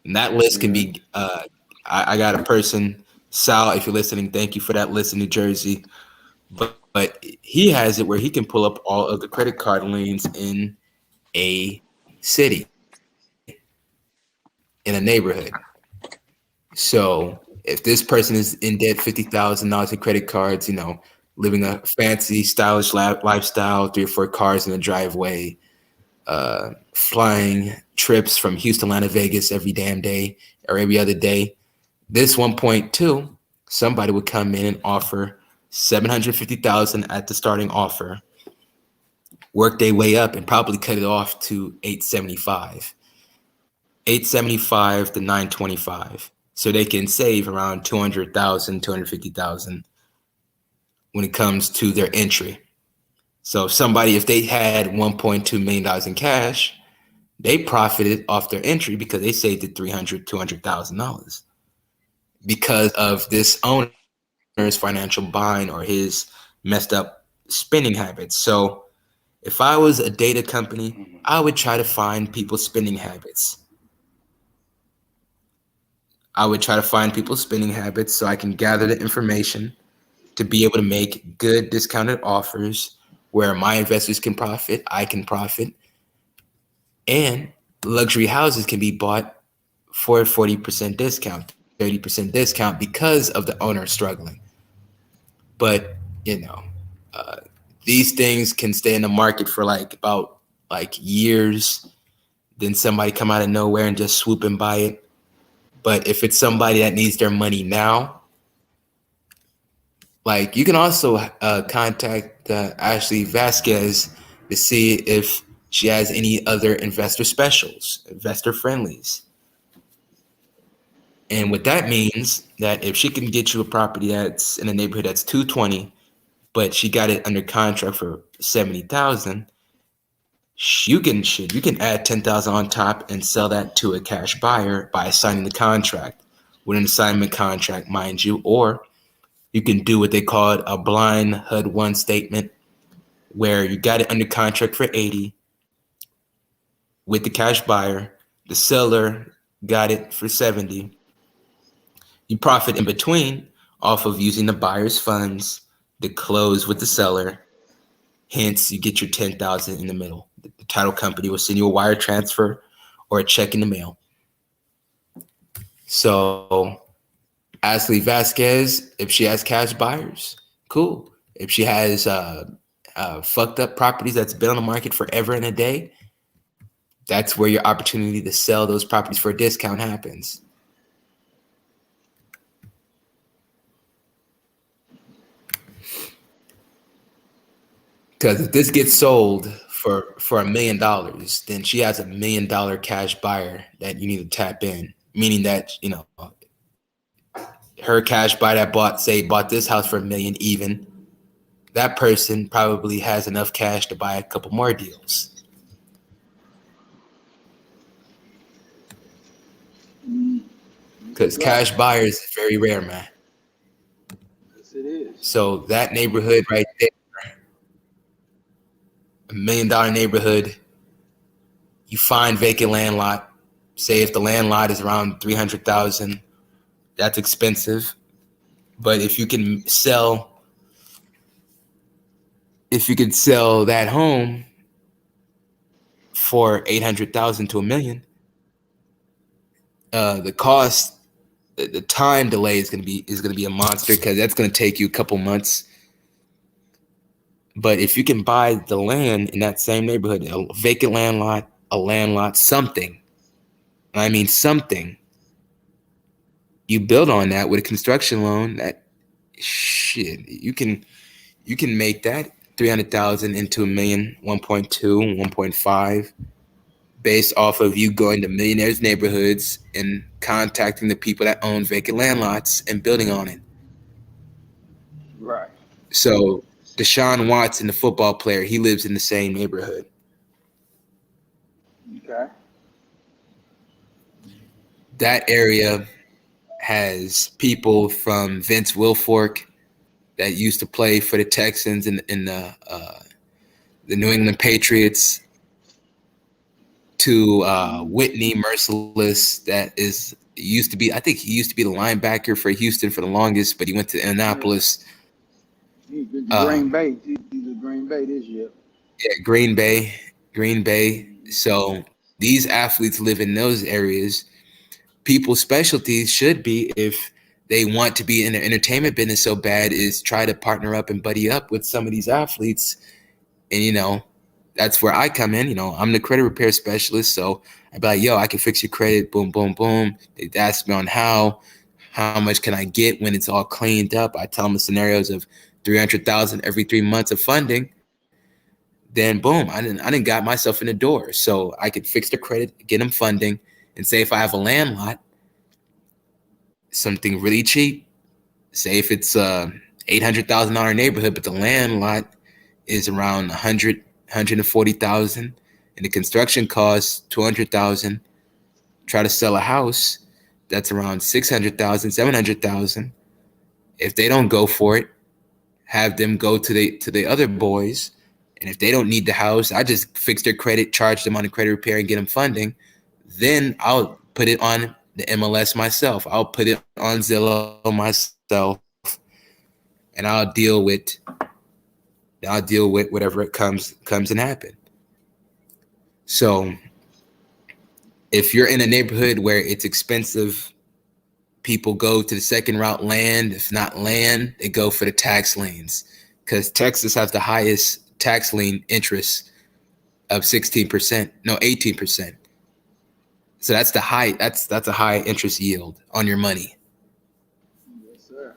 And that list can be, I got a person, Sal, if you're listening, thank you for that list in New Jersey. But he has it where he can pull up all of the credit card liens in a city, in a neighborhood. So if this person is in debt $50,000 in credit cards, living a fancy, stylish lifestyle, 3 or 4 cars in the driveway, flying trips from Houston, Atlanta, Vegas every damn day or every other day, this 1.2, somebody would come in and offer 750,000 at the starting offer, work their way up and probably cut it off to 875 to 925. So they can save around 200,000, 250,000 when it comes to their entry. So if they had $1.2 million in cash, they profited off their entry because they saved it $300,000, $200,000 because of this owner's financial bind or his messed up spending habits. So if I was a data company, I would try to find people's spending habits. So I can gather the information to be able to make good discounted offers where my investors can profit, I can profit, and luxury houses can be bought for a 40% discount, 30% discount because of the owner struggling. But, these things can stay in the market for about years. Then somebody come out of nowhere and just swoop and buy it. But if it's somebody that needs their money now, you can also contact Ashley Vasquez to see if she has any other investor specials, investor friendlies. And what that means, that if she can get you a property that's in a neighborhood that's 220, but she got it under contract for 70,000, you can add 10,000 on top and sell that to a cash buyer by signing the contract with an assignment contract, mind you, or you can do what they call a blind HUD-1 statement, where you got it under contract for 80 with the cash buyer, the seller got it for 70. You profit in between off of using the buyer's funds to close with the seller. Hence, you get your 10,000 in the middle. The title company will send you a wire transfer or a check in the mail. So, Ashley Vasquez, if she has cash buyers, cool. If she has fucked up properties that's been on the market forever and a day, that's where your opportunity to sell those properties for a discount happens. Because if this gets sold for $1 million, then she has $1 million cash buyer that you need to tap in. Meaning that, her cash buyer that bought this house for $1 million even, that person probably has enough cash to buy a couple more deals. Because cash buyers is very rare, man. Yes, it is. So that neighborhood right there, $1 million neighborhood, you find vacant land lot. Say if the land lot is around 300,000, that's expensive. But if you could sell that home for 800,000 to $1 million, the cost, the time delay is gonna be a monster, because that's gonna take you a couple months But if you can buy the land in that same neighborhood, a vacant land lot, a land lot, something, and I mean something, you build on that with a construction loan, that shit, you can make that 300,000 into a million, 1.2, 1.5, based off of you going to millionaires' neighborhoods and contacting the people that own vacant land lots and building on it. Right. So Deshaun Watson, the football player, he lives in the same neighborhood. Okay. That area has people from Vince Wilfork that used to play for the Texans and in the New England Patriots, to Whitney Merciless, that is used to be, I think he used to be the linebacker for Houston for the longest, but he went to Indianapolis. He's been to Green Bay. He's in Green Bay this year. Yeah, Green Bay. So these athletes live in those areas. People's specialties should be, if they want to be in the entertainment business so bad, is try to partner up and buddy up with some of these athletes. And that's where I come in. I'm the credit repair specialist, so I'd be like, yo, I can fix your credit, boom, boom, boom. They ask me on how much can I get when it's all cleaned up. I tell them the scenarios of 300,000 every 3 months of funding. Then boom, I didn't got myself in the door. So I could fix the credit, get them funding, and say if I have a land lot, something really cheap, say if it's $800,000 neighborhood, but the land lot is around 140,000, and the construction costs 200,000. Try to sell a house that's around 600,000, 700,000. If they don't go for it, have them go to the other boys. And if they don't need the house, I just fix their credit, charge them on the credit repair, and get them funding. Then I'll put it on the MLS myself. I'll put it on Zillow myself, and I'll deal with whatever it comes and happen. So if you're in a neighborhood where it's expensive, people go to the second route, land. If not land, they go for the tax liens, because Texas has the highest tax lien interest of 16%, no, 18%. So that's a high interest yield on your money. Yes, sir.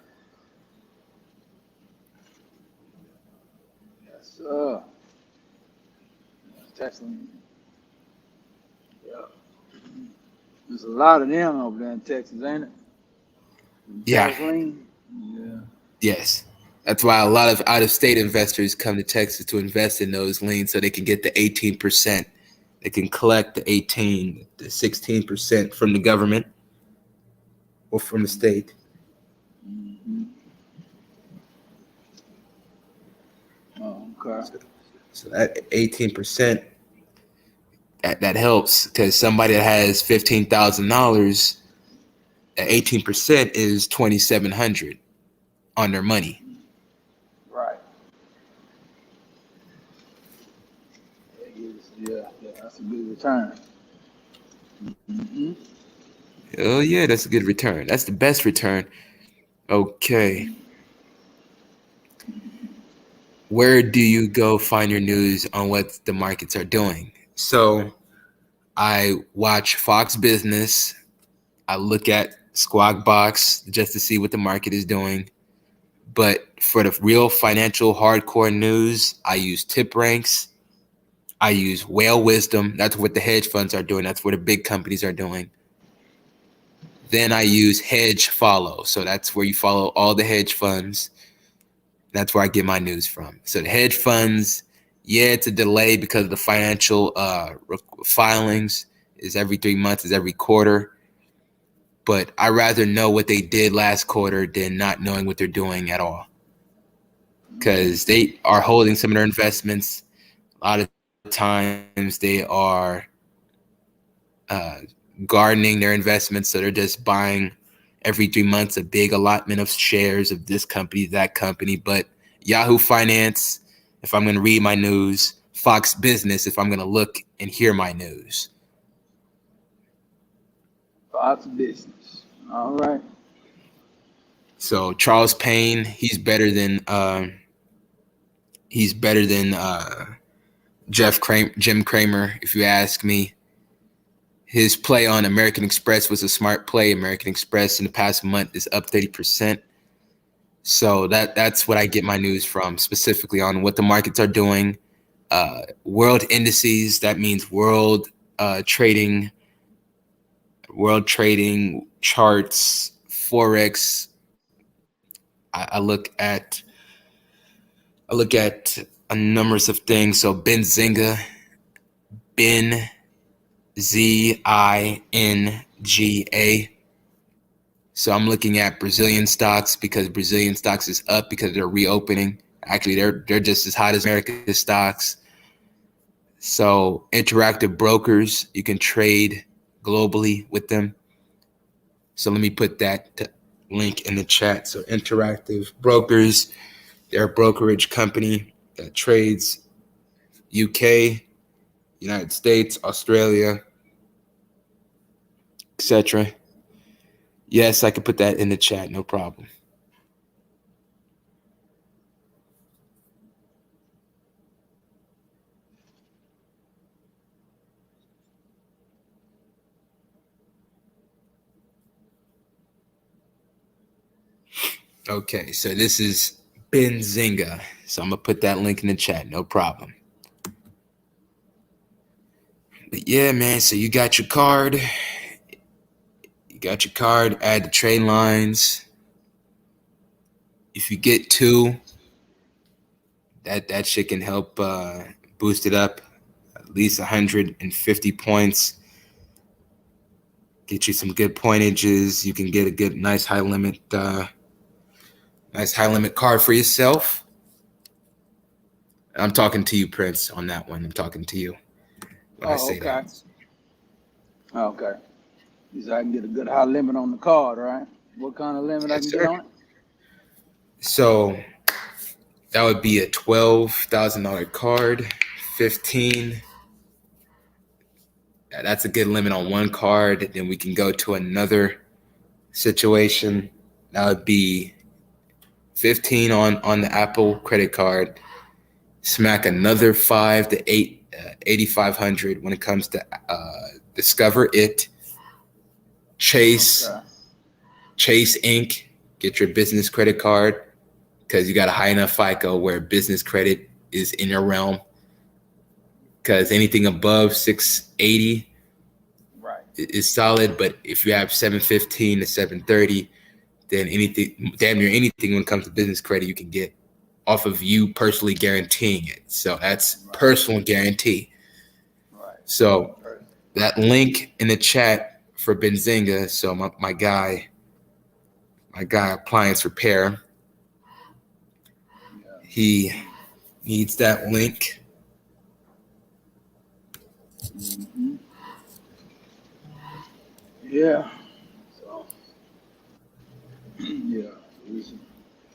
Yes, sir. Texas. Yeah. There's a lot of them over there in Texas, ain't it? Yeah. Tax lien? Yeah. Yes. That's why a lot of out-of-state investors come to Texas to invest in those liens, so they can get the 18%. They can collect the 16% from the government or from the state. Mm-hmm. Oh, okay. So that 18%, that helps, because somebody that has $15,000, that 18% is $2,700 on their money. Right. Yeah, that's a good return. Mm-hmm. Oh yeah, that's a good return. That's the best return. Okay. Where do you go find your news on what the markets are doing? So I watch Fox Business. I look at Squawk Box just to see what the market is doing. But for the real financial hardcore news, I use Tip Ranks. I use Whale Wisdom. That's what the hedge funds are doing. That's what the big companies are doing. Then I use Hedge Follow. So that's where you follow all the hedge funds. That's where I get my news from. So the hedge funds, yeah, it's a delay because of the financial filings is every 3 months, is every quarter. But I rather know what they did last quarter than not knowing what they're doing at all, because they are holding some of their investments. A lot of times they are gardening their investments, so they're just buying every 3 months a big allotment of shares of this company, that company. But Yahoo Finance, if I'm going to read my news; Fox Business, if I'm going to look and hear my news. Fox Business. All right. So Charles Payne, he's better than He's better than Jim Cramer, if you ask me. His play on American Express was a smart play. American Express in the past month is up 30%. So that's what I get my news from, specifically on what the markets are doing. World indices, that means world trading charts, Forex. I look at a numbers of things. So Benzinga, Ben ZINGA. So I'm looking at Brazilian stocks because Brazilian stocks is up because they're reopening. Actually, they're just as hot as America's stocks. So interactive brokers, you can trade globally with them. So let me put that link in the chat. So interactive brokers, they're a brokerage company that trades UK, United States, Australia, etc. Yes, I can put that in the chat, no problem. Okay, so this is Benzinga. So I'm gonna put that link in the chat, no problem. But yeah, man, so you got your card. Add the trade lines. If you get 2, that shit can help boost it up at least 150 points. Get you some good pointages. You can get a good, nice high limit card for yourself. I'm talking to you, Prince, on that one. I'm talking to you when I say that. Okay. You said I can get a good high limit on the card, right? What kind of limit I can get on it? So that would be a $12,000 card, 15. That's a good limit on one card. Then we can go to another situation. That would be 15 on the Apple credit card. Smack another 5 to 8,500 when it comes to Discover It. Chase Inc. Get your business credit card because you got a high enough FICO where business credit is in your realm. Because anything above 680 is solid, but if you have 715 to 730, then damn near anything when it comes to business credit you can get off of you personally guaranteeing it. So that's personal guarantee. So that link in the chat for Benzinga. So my guy Appliance Repair, he needs that link. Mm-hmm. Yeah. So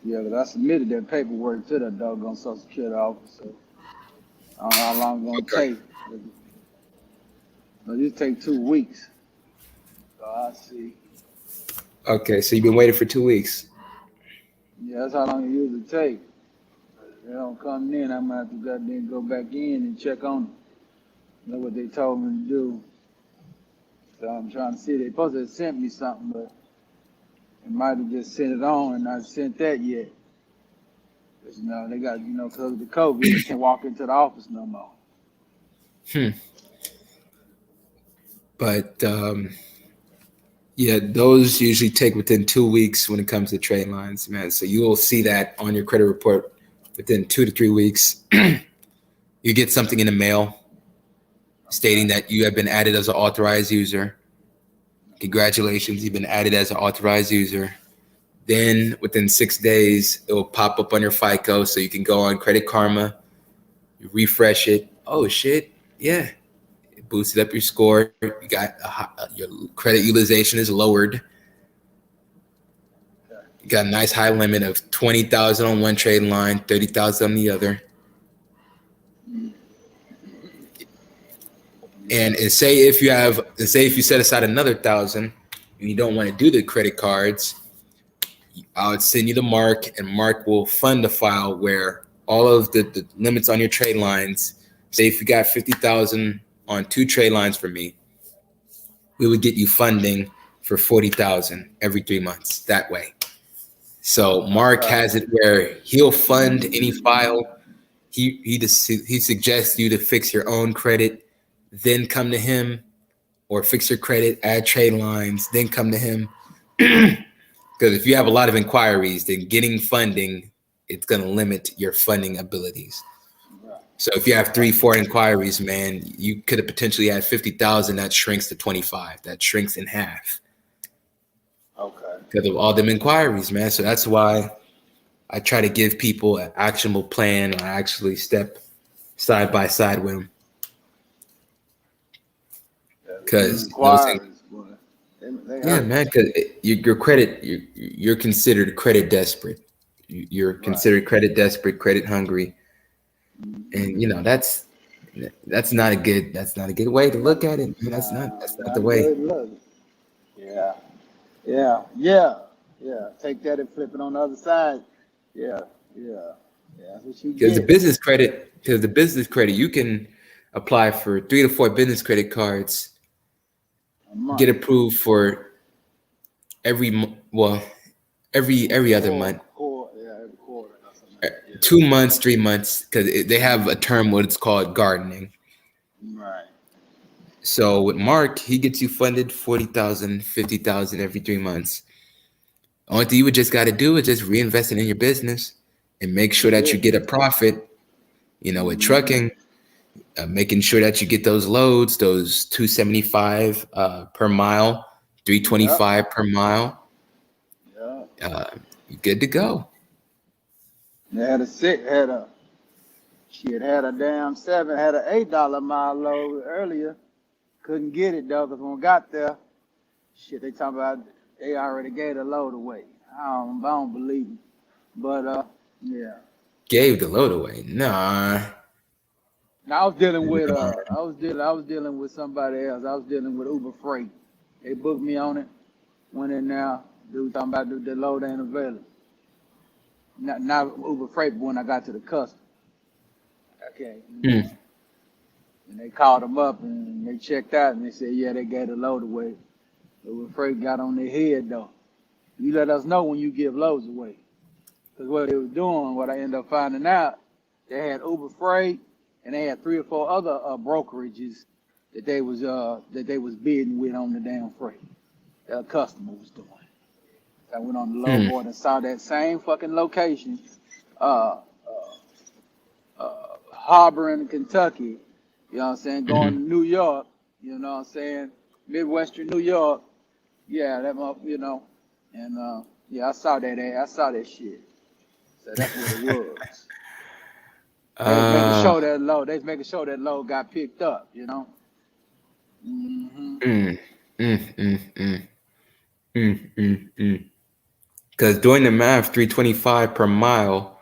yeah, but I submitted that paperwork to the doggone Social Security office. So I don't know how long it's gonna take. It'll just take 2 weeks. So I see. Okay, so you've been waiting for 2 weeks. Yeah, that's how long it usually takes. If they don't come in, I'm gonna have to goddamn go back in and check on them. Know what they told me to do. So I'm trying to see. They supposed to have sent me something, but they might have just sent it on and not sent that yet. Because, they got, because of the COVID, you can't walk into the office no more. But yeah, those usually take within 2 weeks when it comes to trade lines, man. So you will see that on your credit report within 2 to 3 weeks. You get something in the mail stating that you have been added as an authorized user. Congratulations, you've been added as an authorized user. Then within 6 days, it will pop up on your FICO, so you can go on Credit Karma, you refresh it. Oh shit, yeah, it boosted up your score. You got your credit utilization is lowered. You got a nice high limit of 20,000 on one trade line, 30,000 on the other. And say if you set aside another 1,000 and you don't want to do the credit cards, I would send you to Mark, and Mark will fund the file where all of the limits on your trade lines. Say if you got 50,000 on 2 trade lines for me, we would get you funding for 40,000 every 3 months that way. So Mark has it where he'll fund any file. He suggests you to fix your own credit, then come to him, or fix your credit, add trade lines, then come to him. Because if you have a lot of inquiries, then getting funding, it's going to limit your funding abilities. So if you have 3-4 inquiries, man, you could have potentially had 50,000. That shrinks to 25. That shrinks in half. Okay. Because of all them inquiries, man. So that's why I try to give people an actionable plan. I actually step side by side with them. Because yeah, man. Because your credit, you're considered credit desperate. You're considered credit desperate, credit hungry, and that's not a good way to look at it. Man. That's not the way. Yeah. Take that and flip it on the other side. Yeah. That's what you get. Because the business credit, you can apply for 3 to 4 business credit cards, get approved for every other month, 2 months, 3 months, because they have a term what it's called gardening. Right. So with Mark, he gets you funded 40,000, 50,000 every 3 months. Only thing you would just got to do is just reinvest it in your business and make sure that you get a profit. With trucking, making sure that you get those loads, those 275 per mile, 325 per mile. You're good to go. Had a damn $7, had an $8 mile load earlier. Couldn't get it though, because when we got there, they talking about they already gave the load away. I don't believe it. But yeah. Gave the load away. Nah. Now I was dealing with I was dealing with somebody else. I was dealing with Uber Freight. They booked me on it. Went in now. Dude talking about the load ain't available. Not Uber Freight, but when I got to the customer. Okay. And they called them up and they checked out and they said, yeah, they gave the load away. Uber Freight got on their head though. You let us know when you give loads away. Because what they was doing, what I ended up finding out, they had Uber Freight and they had 3 or 4 other brokerages that they was bidding with on the damn freight. That a customer was doing. I went on the load board and saw that same fucking location, Harbor in Kentucky, you know what I'm saying, going to New York, you know what I'm saying, Midwestern New York, yeah, that and yeah, I saw that shit. So that's what it was. They was making sure that load got picked up, Because doing the math, 325 per mile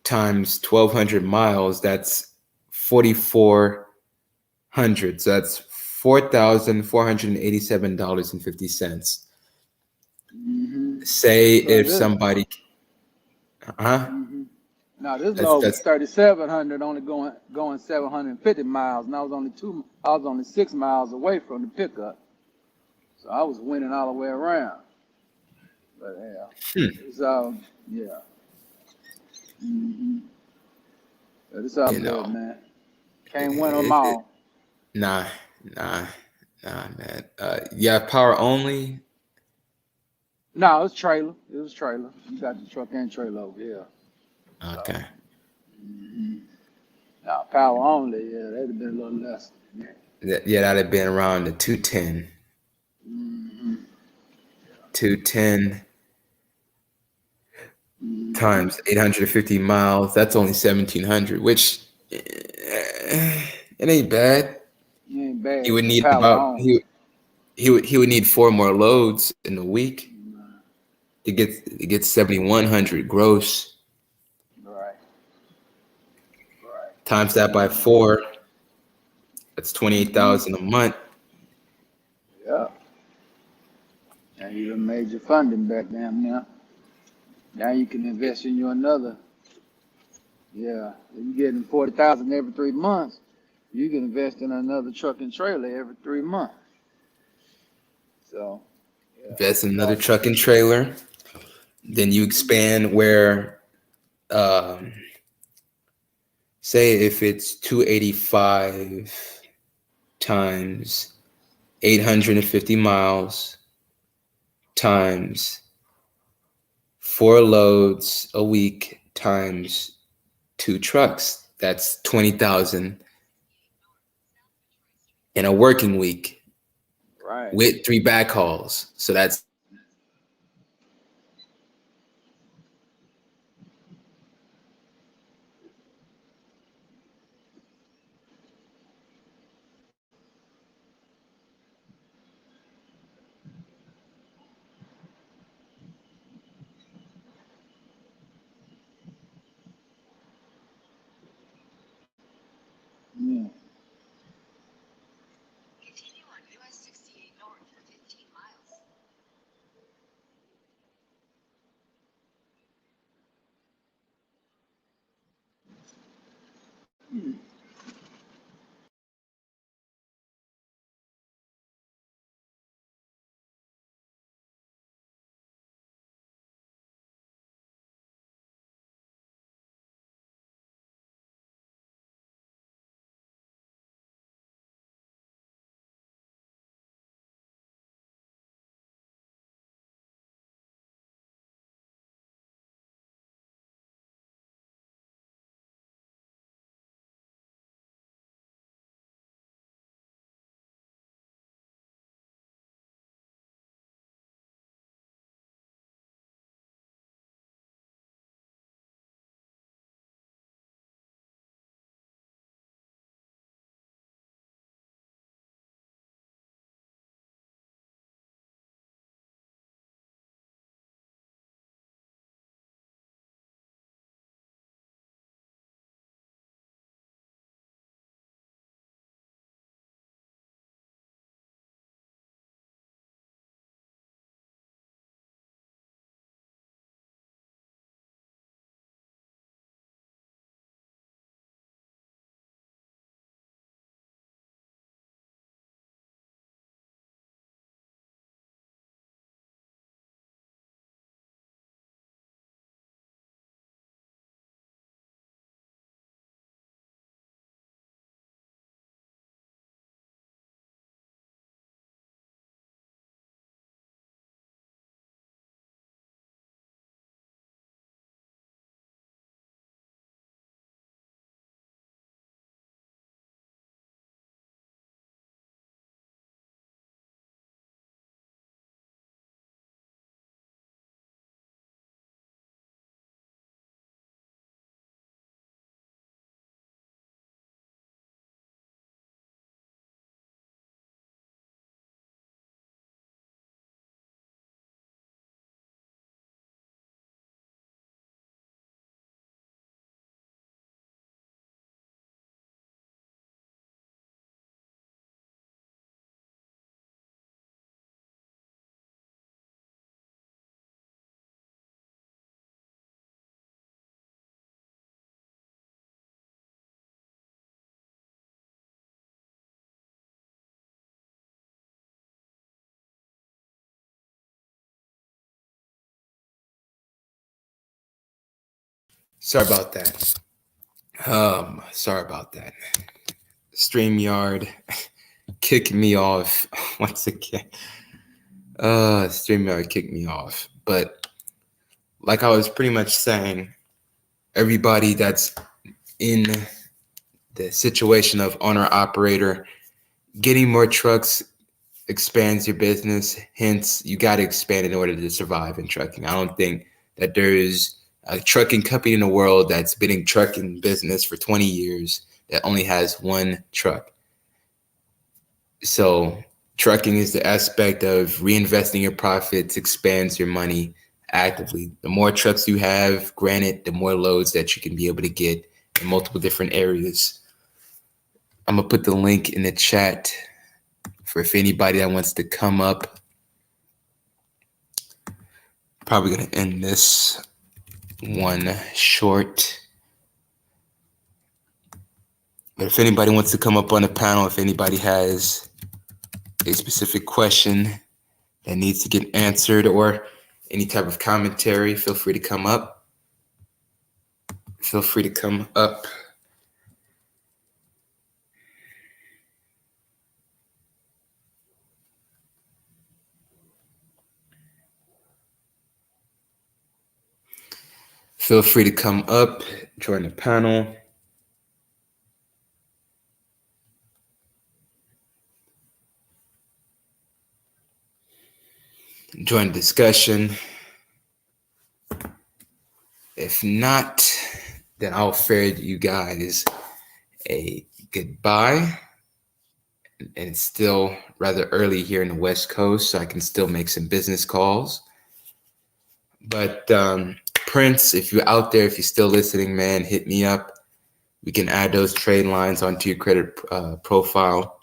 times 1,200 miles, that's 4,400. So that's $4,487.50. Say if somebody, Now this load was 3,700, only going 750 miles, and I was only 6 miles away from the pickup, so I was winning all the way around. But yeah, it's yeah. But it's all good, man. Can't win them all. Nah, man. You have power only? No, it was trailer. You got the truck and trailer over here. Okay. Now power only, yeah, that'd have been a little less. Yeah, that'd have been around the 210. 210 times 850 miles. That's only 1,700, which it ain't bad. It ain't bad. He would need he would need 4 more loads in a week to get 7,100 gross. Right. Times that by 4. That's 28,000 a month. Yeah. And you done made your funding back down now. Now you can invest in you another Yeah, if you getting 40,000 every 3 months, you can invest in another truck and trailer every 3 months. So yeah, Invest in another start. truck and trailer. Then you expand where, um, say, if it's 285 times 850 miles times 4 loads a week times 2 trucks. That's 20,000 in a working week Right. with 3 backhauls. So that's Yeah. Hmm. sorry about that. Sorry about that. StreamYard kicked me off once again. StreamYard kicked me off. But like I was pretty much saying, everybody that's in the situation of owner operator, getting more trucks expands your business. Hence, you got to expand in order to survive in trucking. I don't think that there is a trucking company in the world that's been in trucking business for 20 years that only has one truck. So trucking is the aspect of reinvesting your profits, expands your money actively. The more trucks you have, granted, the more loads that you can be able to get in multiple different areas. I'm gonna put the link in the chat for if anybody that wants to come up. Probably gonna end this one short. But if anybody wants to come up on the panel, if anybody has a specific question that needs to get answered or any type of commentary, feel free to come up. Feel free to come up. Feel free to come up, join the panel. Join the discussion. If not, then I'll fare you guys a goodbye. And it's still rather early here in the West Coast, so I can still make some business calls. But Prince, if you're out there, if you're still listening, man, hit me up. We can add those trade lines onto your credit profile.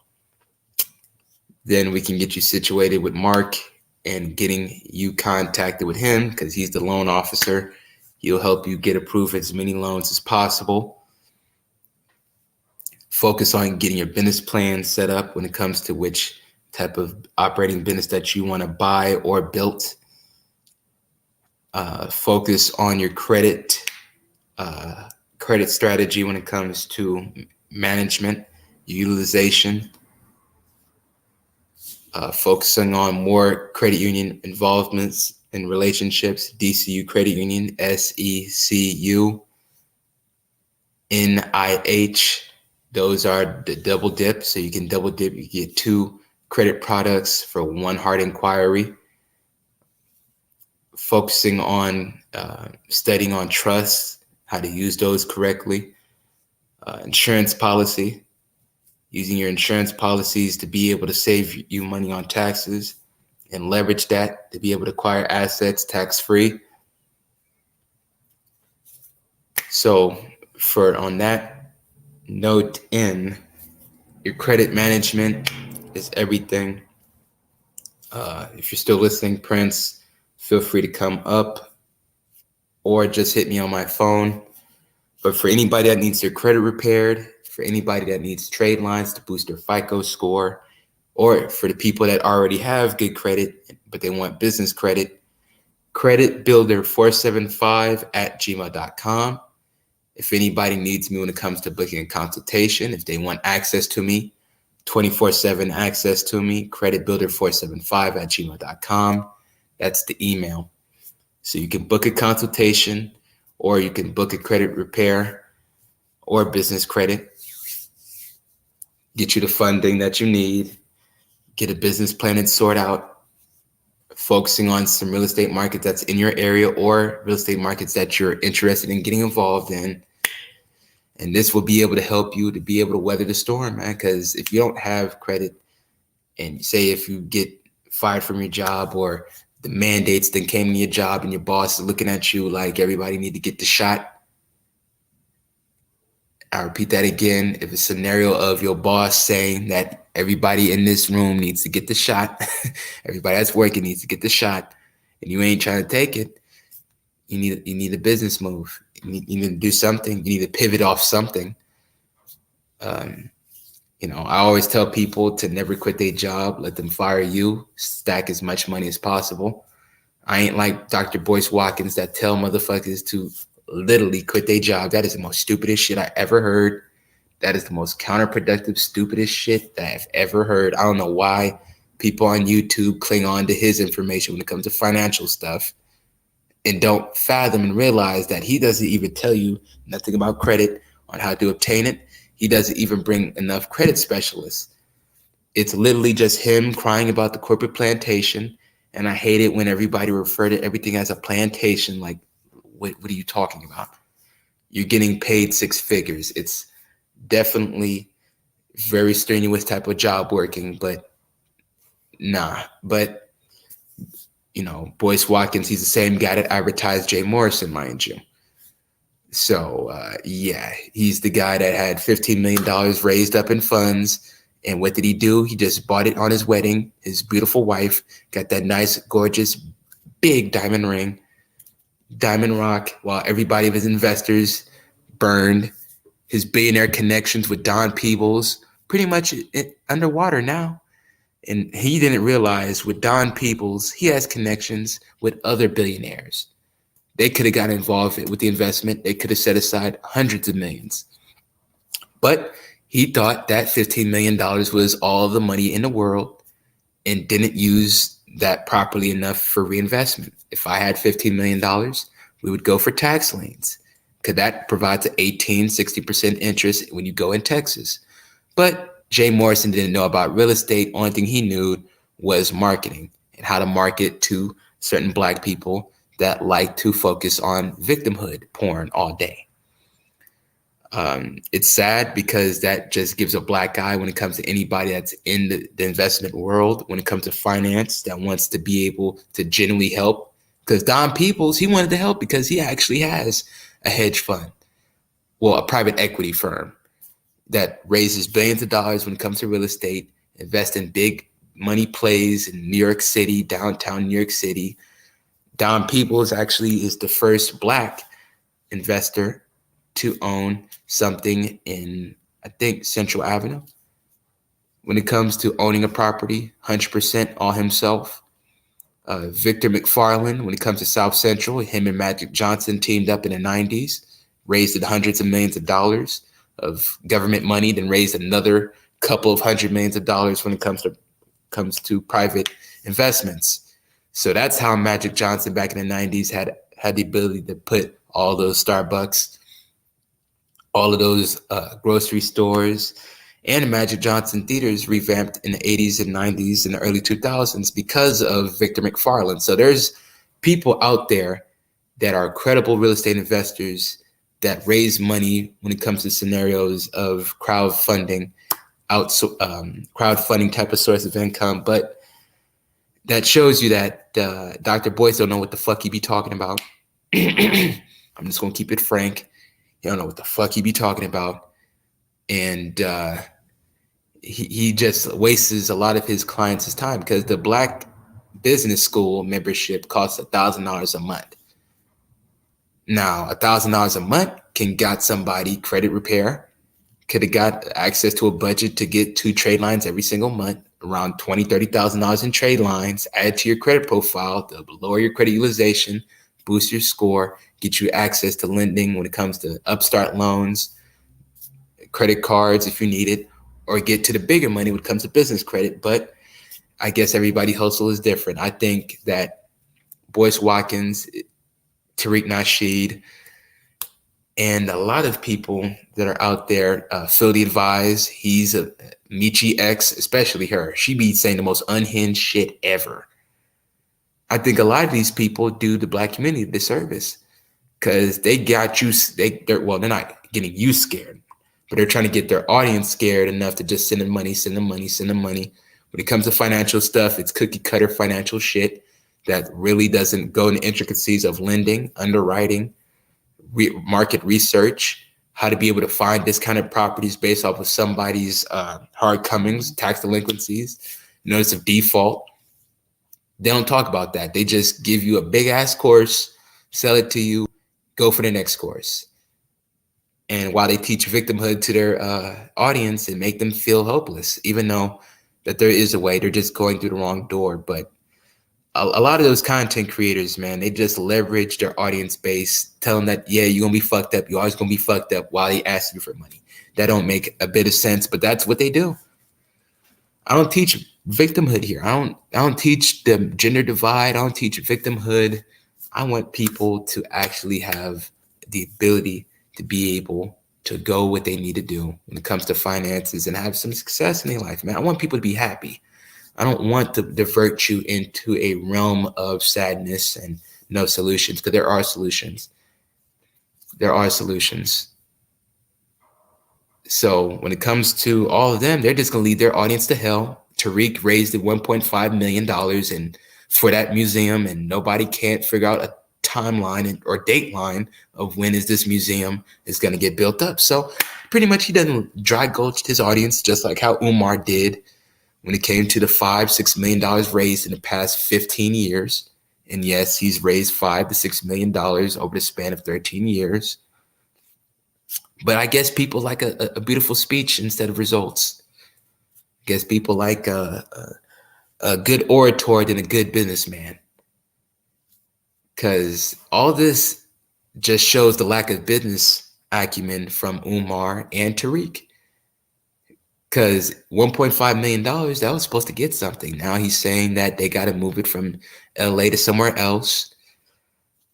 Then we can get you situated with Mark and getting you contacted with him because he's the loan officer. He'll help you get approved as many loans as possible. Focus on getting your business plan set up when it comes to which type of operating business that you want to buy or build. Focus on your credit strategy when it comes to management, utilization. Focusing on more credit union involvements and relationships, DCU Credit Union, SECU, NIH. Those are the double dip. So you can double dip. You get 2 credit products for 1 hard inquiry. Focusing on studying on trusts, how to use those correctly. Insurance policy, using your insurance policies to be able to save you money on taxes and leverage that to be able to acquire assets tax-free. So on that note, your credit management is everything. If you're still listening, Prince, feel free to come up or just hit me on my phone. But for anybody that needs their credit repaired, for anybody that needs trade lines to boost their FICO score, or for the people that already have good credit, but they want business credit, creditbuilder475@gmail.com. If anybody needs me when it comes to booking a consultation, if they want access to me, 24/7 access to me, creditbuilder475@gmail.com. That's the email. So you can book a consultation, or you can book a credit repair or business credit, get you the funding that you need, get a business plan and sort out, focusing on some real estate market that's in your area or real estate markets that you're interested in getting involved in. And this will be able to help you to be able to weather the storm, man. Because if you don't have credit, and say if you get fired from your job or the mandates then came to your job and your boss is looking at you like everybody need to get the shot. I repeat that again. If a scenario of your boss saying that everybody in this room needs to get the shot, everybody that's working needs to get the shot, and you ain't trying to take it, you need a business move. You need to do something. You need to pivot off something. I always tell people to never quit their job. Let them fire you. Stack as much money as possible. I ain't like Dr. Boyce Watkins that tell motherfuckers to literally quit their job. That is the most stupidest shit I ever heard. That is the most counterproductive, stupidest shit that I've ever heard. I don't know why people on YouTube cling on to his information when it comes to financial stuff and don't fathom and realize that he doesn't even tell you nothing about credit on how to obtain it. He doesn't even bring enough credit specialists. It's literally just him crying about the corporate plantation. And I hate it when everybody refer to everything as a plantation. Like, what are you talking about? You're getting paid 6 figures. It's definitely very strenuous type of job working, but nah. But, Boyce Watkins, he's the same guy that advertised Jay Morrison, mind you. So, he's the guy that had $15 million raised up in funds. And what did he do? He just bought it on his wedding. His beautiful wife got that nice, gorgeous, big diamond ring, diamond rock, while everybody of his investors burned His billionaire connections with Don Peebles, pretty much underwater now. And he didn't realize with Don Peebles, he has connections with other billionaires. They could have got involved with the investment. They could have set aside hundreds of millions. But he thought that $15 million was all the money in the world and didn't use that properly enough for reinvestment. If I had $15 million, we would go for tax liens, because that provides an 60% interest when you go in Texas. But Jay Morrison didn't know about real estate. Only thing he knew was marketing and how to market to certain Black people that like to focus on victimhood porn all day. It's sad because that just gives a black eye when it comes to anybody that's in the investment world, when it comes to finance, that wants to be able to genuinely help. Because Don Peebles, he wanted to help because he actually has a hedge fund, well, a private equity firm that raises billions of dollars when it comes to real estate, invest in big money plays in New York City, downtown New York City. Don Peebles actually is the first Black investor to own something in, I think, Central Avenue. When it comes to owning a property, 100% all himself. Victor McFarlane, when it comes to South Central, him and Magic Johnson teamed up in the 90s, raised hundreds of millions of dollars of government money, then raised another couple of $100 millions when it comes to private investments. So that's how Magic Johnson back in the 90s had the ability to put all those Starbucks, all of those grocery stores, and the Magic Johnson theaters revamped in the 80s and 90s and the early 2000s because of Victor McFarlane. So there's people out there that are credible real estate investors that raise money when it comes to scenarios of crowdfunding, crowdfunding type of source of income. But that shows you that Dr. Boyce don't know what the fuck he be talking about. I'm just going to keep it frank. He don't know what the fuck he be talking about. And he just wastes a lot of his clients' time, because the Black Business School membership costs $1,000 a month. Now, $1,000 a month can got somebody credit repair, could have got access to a budget to get 2 trade lines every single month, around $20,000, $30,000 in trade lines, add to your credit profile to lower your credit utilization, boost your score, get you access to lending when it comes to upstart loans, credit cards if you need it, or get to the bigger money when it comes to business credit. But I guess everybody hustle is different. I think that Boyce Watkins, Tariq Nasheed, and a lot of people that are out there, Phil the Advise, he's a Michi X, especially her. She be saying the most unhinged shit ever. I think a lot of these people do the Black community a disservice, because they got you, they're not getting you scared, but they're trying to get their audience scared enough to just send them money. When it comes to financial stuff, it's cookie cutter financial shit that really doesn't go into intricacies of lending, underwriting, market research, how to be able to find discounted properties based off of somebody's hard comings, tax delinquencies, notice of default. They don't talk about that. They just give you a big ass course, sell it to you, go for the next course. And while they teach victimhood to their audience and make them feel hopeless, even though that there is a way, they're just going through the wrong door. But a lot of those content creators, man, they just leverage their audience base, tell them that, yeah, you're going to be fucked up. You're always going to be fucked up while they ask you for money. That don't make a bit of sense, but that's what they do. I don't teach victimhood here. I don't teach the gender divide. I don't teach victimhood. I want people to actually have the ability to be able to go what they need to do when it comes to finances and have some success in their life, man. I want people to be happy. I don't want to divert you into a realm of sadness and no solutions, because there are solutions. There are solutions. So when it comes to all of them, they're just going to lead their audience to hell. Tariq raised the $1.5 million and for that museum, and nobody can't figure out a timeline or date line of when is this museum is going to get built up. So pretty much he doesn't dry gulch his audience, just like how Umar did when it came to the $5-6 million raised in the past 15 years. And yes, he's raised $5 to $6 million over the span of 13 years. But I guess people like a beautiful speech instead of results. I guess people like a good orator than a good businessman. Because all this just shows the lack of business acumen from Umar and Tariq. Because $1.5 million, that was supposed to get something. Now he's saying that they got to move it from LA to somewhere else.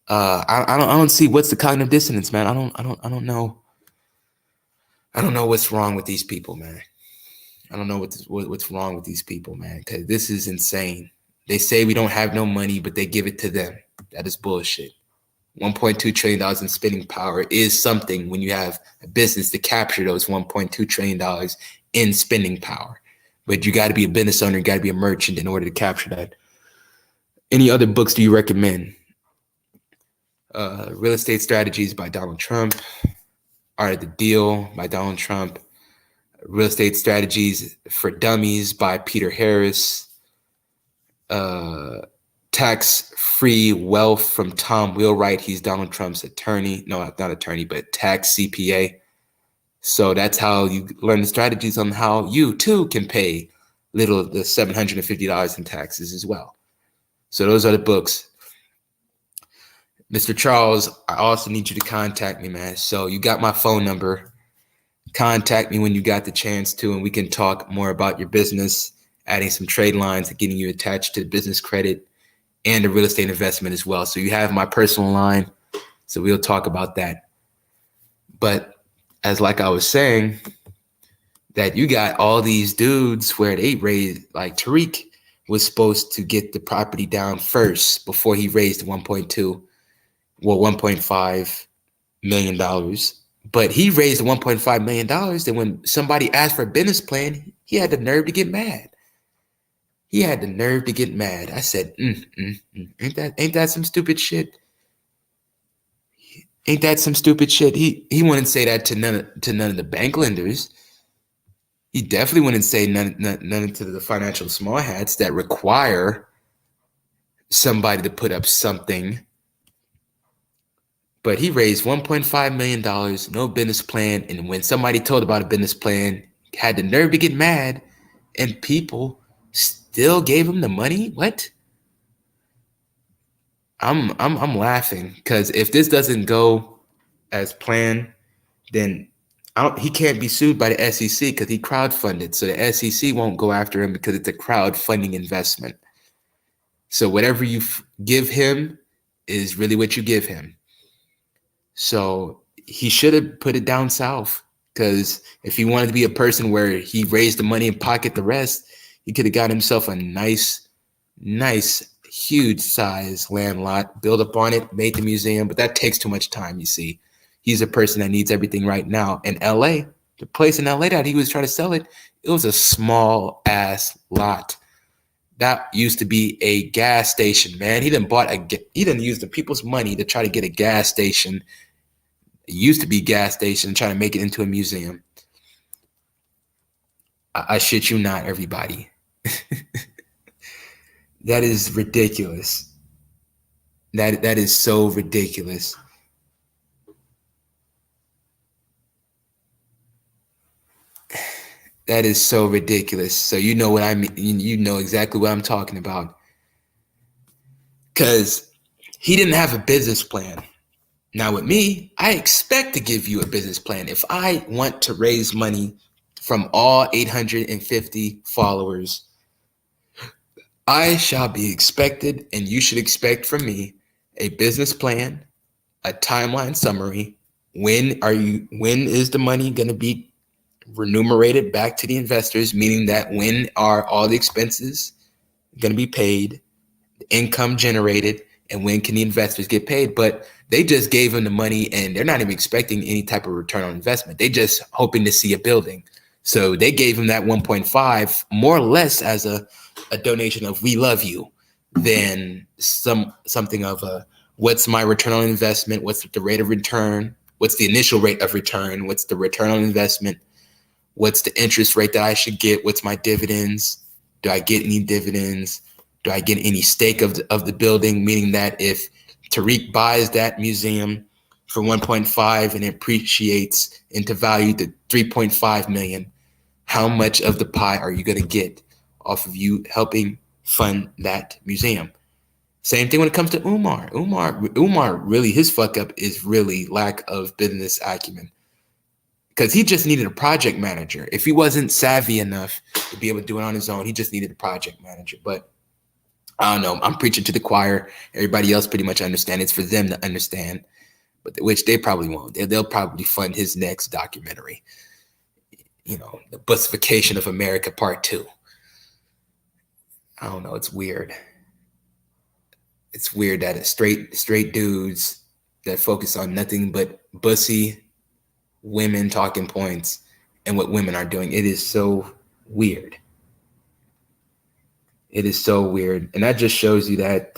I don't see what's the cognitive dissonance, man. I don't know. I don't know what's wrong with these people, man. I don't know what's wrong with these people, man. Because this is insane. They say we don't have no money, but they give it to them. That is bullshit. $1.2 trillion in spending power is something when you have a business to capture those $1.2 trillion in spending power. But you got to be a business owner, you got to be a merchant in order to capture that. Any other books do you recommend? Real Estate Strategies by Donald Trump. Art of the Deal by Donald Trump. Real Estate Strategies for Dummies by Peter Harris. Tax-Free Wealth from Tom Wheelwright. He's Donald Trump's attorney. No, not attorney, but tax CPA. So that's how you learn the strategies on how you too can pay the $750 in taxes as well. So those are the books. Mr. Charles, I also need you to contact me, man. So you got my phone number. Contact me when you got the chance to, and we can talk more about your business, adding some trade lines and getting you attached to business credit and a real estate investment as well. So you have my personal line. So we'll talk about that. But as like I was saying, that you got all these dudes where they raised, like Tariq was supposed to get the property down first before he raised $1.5 million. But he raised $1.5 million. Then when somebody asked for a business plan, he had the nerve to get mad. He had the nerve to get mad. I said, ain't that some stupid shit? Ain't that some stupid shit? He wouldn't say that to none of the bank lenders. He definitely wouldn't say none to the financial small hats that require somebody to put up something. But he raised $1.5 million, no business plan. And when somebody told about a business plan, had the nerve to get mad, and people still gave him the money. What? I'm laughing because if this doesn't go as planned, then he can't be sued by the SEC because he crowdfunded. So the SEC won't go after him because it's a crowdfunding investment. So whatever you give him is really what you give him. So he should have put it down south, because if he wanted to be a person where he raised the money and pocket the rest, he could have got himself a nice, huge size land lot, built up on it, made the museum. But that takes too much time, you see. He's a person that needs everything right now. In LA, the place in LA that he was trying to sell it, it was a small ass lot. That used to be a gas station, man. He didn't use the people's money to try to get a gas station. It used to be a gas station and trying to make it into a museum. I shit you not, everybody. That is ridiculous. That is so ridiculous. That is so ridiculous. So you know what I mean. You know exactly what I'm talking about. Because he didn't have a business plan. Now with me, I expect to give you a business plan. If I want to raise money from all 850 followers, I shall be expected, and you should expect from me, a business plan, a timeline summary. When is the money going to be remunerated back to the investors, meaning that when are all the expenses going to be paid, the income generated, and when can the investors get paid? But they just gave them the money and they're not even expecting any type of return on investment. They just hoping to see a building. So they gave him that 1.5 more or less as a donation of we love you, than something of a what's my return on investment, what's the rate of return, what's the initial rate of return, what's the return on investment, what's the interest rate that I should get, what's my dividends, do I get any dividends, do I get any stake of the building, meaning that if Tariq buys that museum for 1.5 and it appreciates into value to 3.5 million. How much of the pie are you going to get off of you helping fund that museum? Same thing when it comes to Umar. Umar really, his fuck up is really lack of business acumen. Because he just needed a project manager. If he wasn't savvy enough to be able to do it on his own, he just needed a project manager. But I don't know. I'm preaching to the choir. Everybody else pretty much understand. It's for them to understand, but which they probably won't. They'll probably fund his next documentary. You know, the Bussification of America Part 2. I don't know. It's weird. It's weird that it's straight dudes that focus on nothing but bussy women talking points and what women are doing. It is so weird. It is so weird. And that just shows you that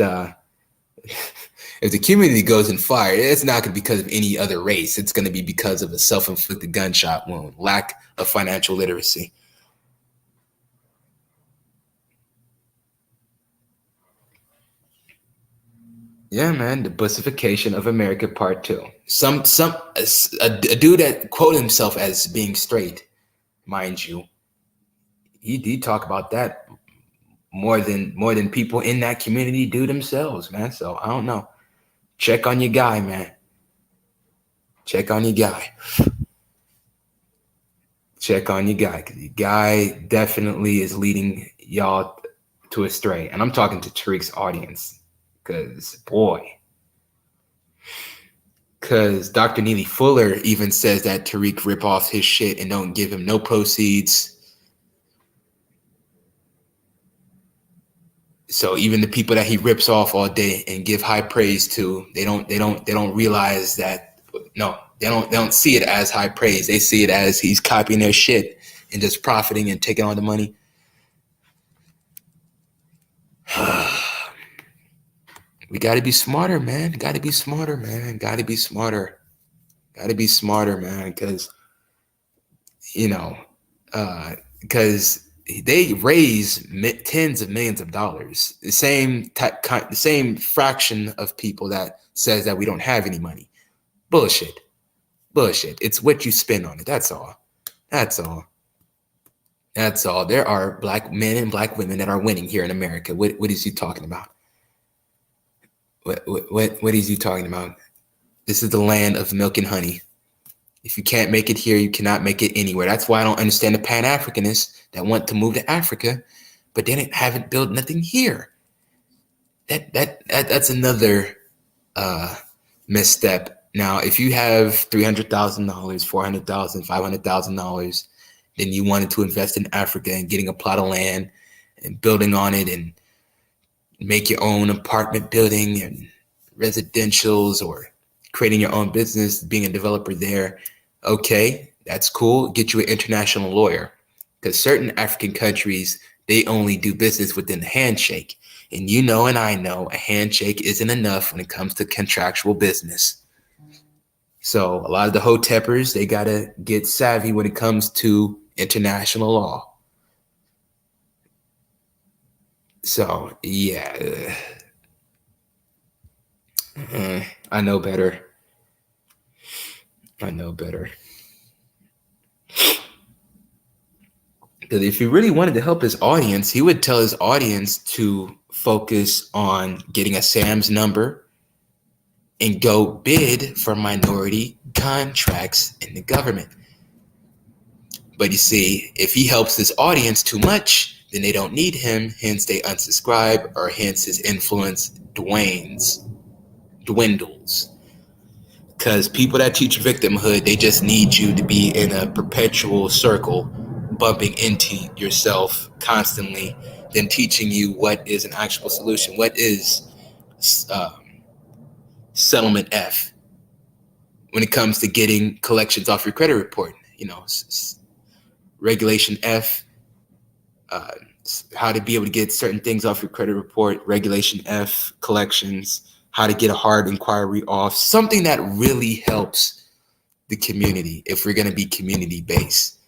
if the community goes in fire, it's not going to be because of any other race. It's going to be because of a self-inflicted gunshot wound, lack of financial literacy. Yeah, man, the Bussification of America Part 2. A dude that quoted himself as being straight, mind you, he talk about that more than people in that community do themselves, man. So I don't know. Check on your guy, man. Check on your guy. Check on your guy, because your guy definitely is leading y'all to astray. And I'm talking to Tariq's audience. Because Dr. Neely Fuller even says that Tariq rip off his shit and don't give him no proceeds. So even the people that he rips off all day and give high praise to, they don't realize that. No, they don't see it as high praise. They see it as he's copying their shit and just profiting and taking all the money. We got to be smarter, man. Got to be smarter, man. Got to be smarter. Got to be smarter, man. Because, because they raise tens of millions of dollars. The same fraction of people that says that we don't have any money. Bullshit. It's what you spend on it. That's all. There are black men and black women that are winning here in America. What is he talking about? What is he talking about? This is the land of milk and honey. If you can't make it here, you cannot make it anywhere. That's why I don't understand the Pan-Africanists that want to move to Africa, but they haven't built nothing here. That's another misstep. Now, if you have $300,000, $400,000, $500,000, then you wanted to invest in Africa and getting a plot of land and building on it and make your own apartment building and residentials or creating your own business, being a developer there. Okay, that's cool. Get you an international lawyer, because certain African countries, they only do business within the handshake. And you know, and I know, a handshake isn't enough when it comes to contractual business. So a lot of the hoteppers, they got to get savvy when it comes to international law. So, yeah, I know better. Because if he really wanted to help his audience, he would tell his audience to focus on getting a Sam's number and go bid for minority contracts in the government. But you see, if he helps his audience too much, then they don't need him, hence they unsubscribe, or hence his influence dwindles. Because people that teach victimhood, they just need you to be in a perpetual circle, bumping into yourself constantly, than teaching you what is an actual solution. What is settlement F when it comes to getting collections off your credit report? Regulation F, how to be able to get certain things off your credit report. Regulation F, collections, how to get a hard inquiry off. Something that really helps the community if we're going to be community based.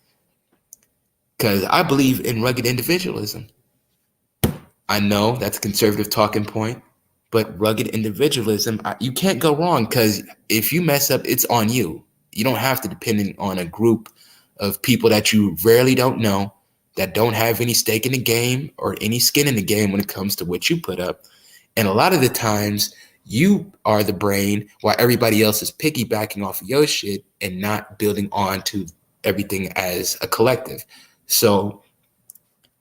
Because I believe in rugged individualism. I know that's a conservative talking point, But rugged individualism, you can't go wrong, because if you mess up, it's on you. You don't have to depend on a group of people that you rarely don't know, that don't have any stake in the game or any skin in the game when it comes to what you put up. And a lot of the times, you are the brain while everybody else is piggybacking off of your shit and not building on to everything as a collective. So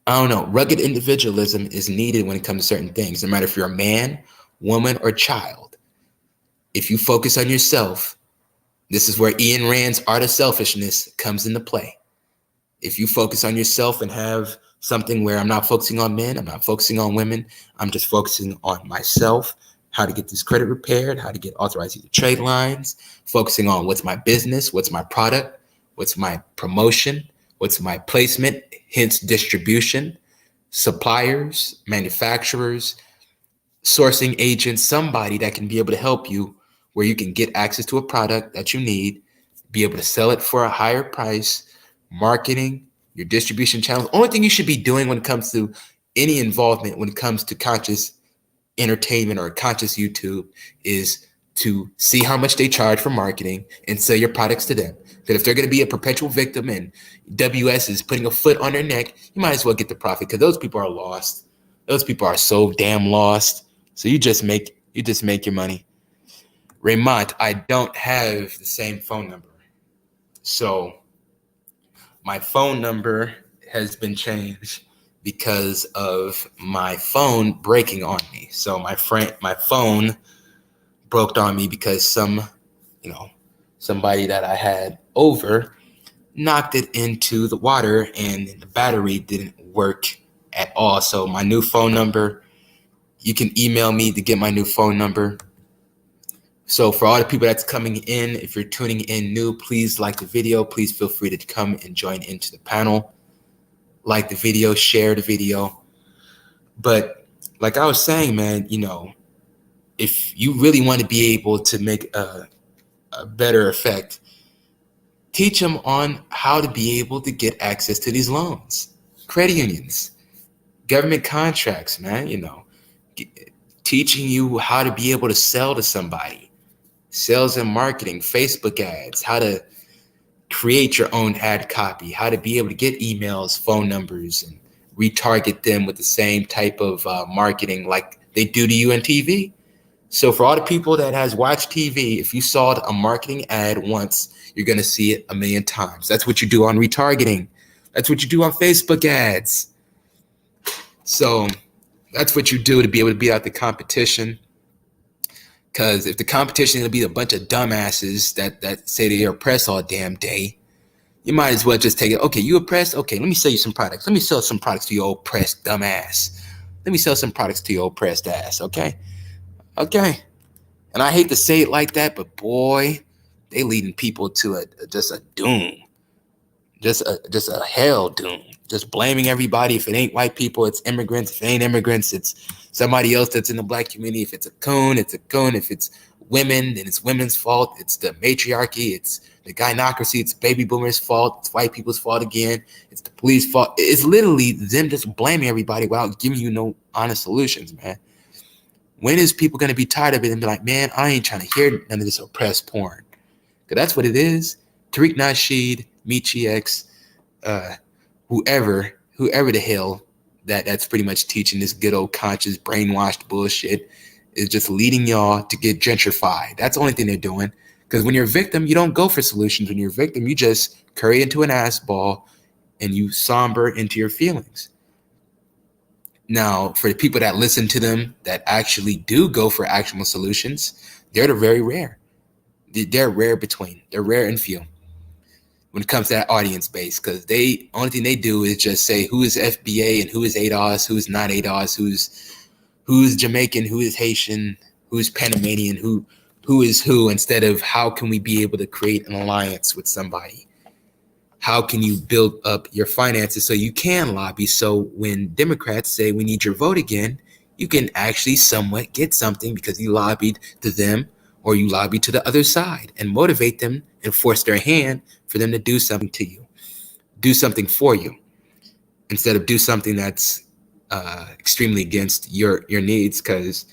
I don't know. Rugged individualism is needed when it comes to certain things, no matter if you're a man, woman, or child. If you focus on yourself, this is where Ian Rand's Art of Selfishness comes into play. If you focus on yourself and have something where I'm not focusing on men, I'm not focusing on women, I'm just focusing on myself, how to get this credit repaired, how to get authorized either trade lines, focusing on what's my business, what's my product, what's my promotion, what's my placement, hence distribution, suppliers, manufacturers, sourcing agents, somebody that can be able to help you where you can get access to a product that you need, be able to sell it for a higher price, marketing, your distribution channels. Only thing you should be doing when it comes to any involvement, when it comes to conscious entertainment or conscious YouTube, is to see how much they charge for marketing and sell your products to them. Because if they're going to be a perpetual victim and WS is putting a foot on their neck, you might as well get the profit, because those people are lost. Those people are so damn lost. So you just make your money. Raymond, I don't have the same phone number. So my phone number has been changed because of my phone breaking on me. So my phone broke on me because somebody that I had over knocked it into the water and the battery didn't work at all. So my new phone number, you can email me to get my new phone number. So for all the people that's coming in, if you're tuning in new, please like the video. Please feel free to come and join into the panel. Like the video, share the video. But like I was saying, man, if you really want to be able to make a better effect, teach them on how to be able to get access to these loans. Credit unions, government contracts, man, teaching you how to be able to sell to somebody. Sales and marketing, Facebook ads, how to create your own ad copy, how to be able to get emails, phone numbers, and retarget them with the same type of marketing like they do to you on TV. So for all the people that has watched TV, if you saw a marketing ad once, you're going to see it a million times. That's what you do on retargeting. That's what you do on Facebook ads. So that's what you do to be able to beat out the competition. Because if the competition is going to be a bunch of dumbasses that say they're oppressed all damn day, you might as well just take it. Okay, you oppressed? Okay, let me sell you some products. Let me sell some products to your oppressed dumbass. Let me sell some products to your oppressed ass, okay? Okay. And I hate to say it like that, but boy, they leading people to just a doom. Just a hell doom. Just blaming everybody. If it ain't white people, it's immigrants. If it ain't immigrants, it's somebody else that's in the black community. If it's a coon, it's a coon. If it's women, then it's women's fault. It's the matriarchy. It's the gynocracy. It's baby boomers' fault. It's white people's fault again. It's the police fault. It's literally them just blaming everybody without giving you no honest solutions, man. When is people going to be tired of it and be like, man, I ain't trying to hear none of this oppressed porn? Because that's what it is. Tariq Nasheed, Michi X, whoever the hell that's pretty much teaching this good old conscious brainwashed bullshit is just leading y'all to get gentrified. That's the only thing they're doing. Because when you're a victim, you don't go for solutions. When you're a victim, you just curry into an ass ball and you somber into your feelings. Now, for the people that listen to them, that actually do go for actual solutions, they're very rare. They're rare and few when it comes to that audience base, because only thing they do is just say who is FBA and who is ADOS, who is not ADOS, who's Jamaican, who is Haitian, who's Panamanian, who is who, instead of how can we be able to create an alliance with somebody? How can you build up your finances so you can lobby? So when Democrats say we need your vote again, you can actually somewhat get something because you lobbied to them or you lobbied to the other side, and motivate them and force their hand for them to do something to you, do something for you, instead of do something that's extremely against your needs. Because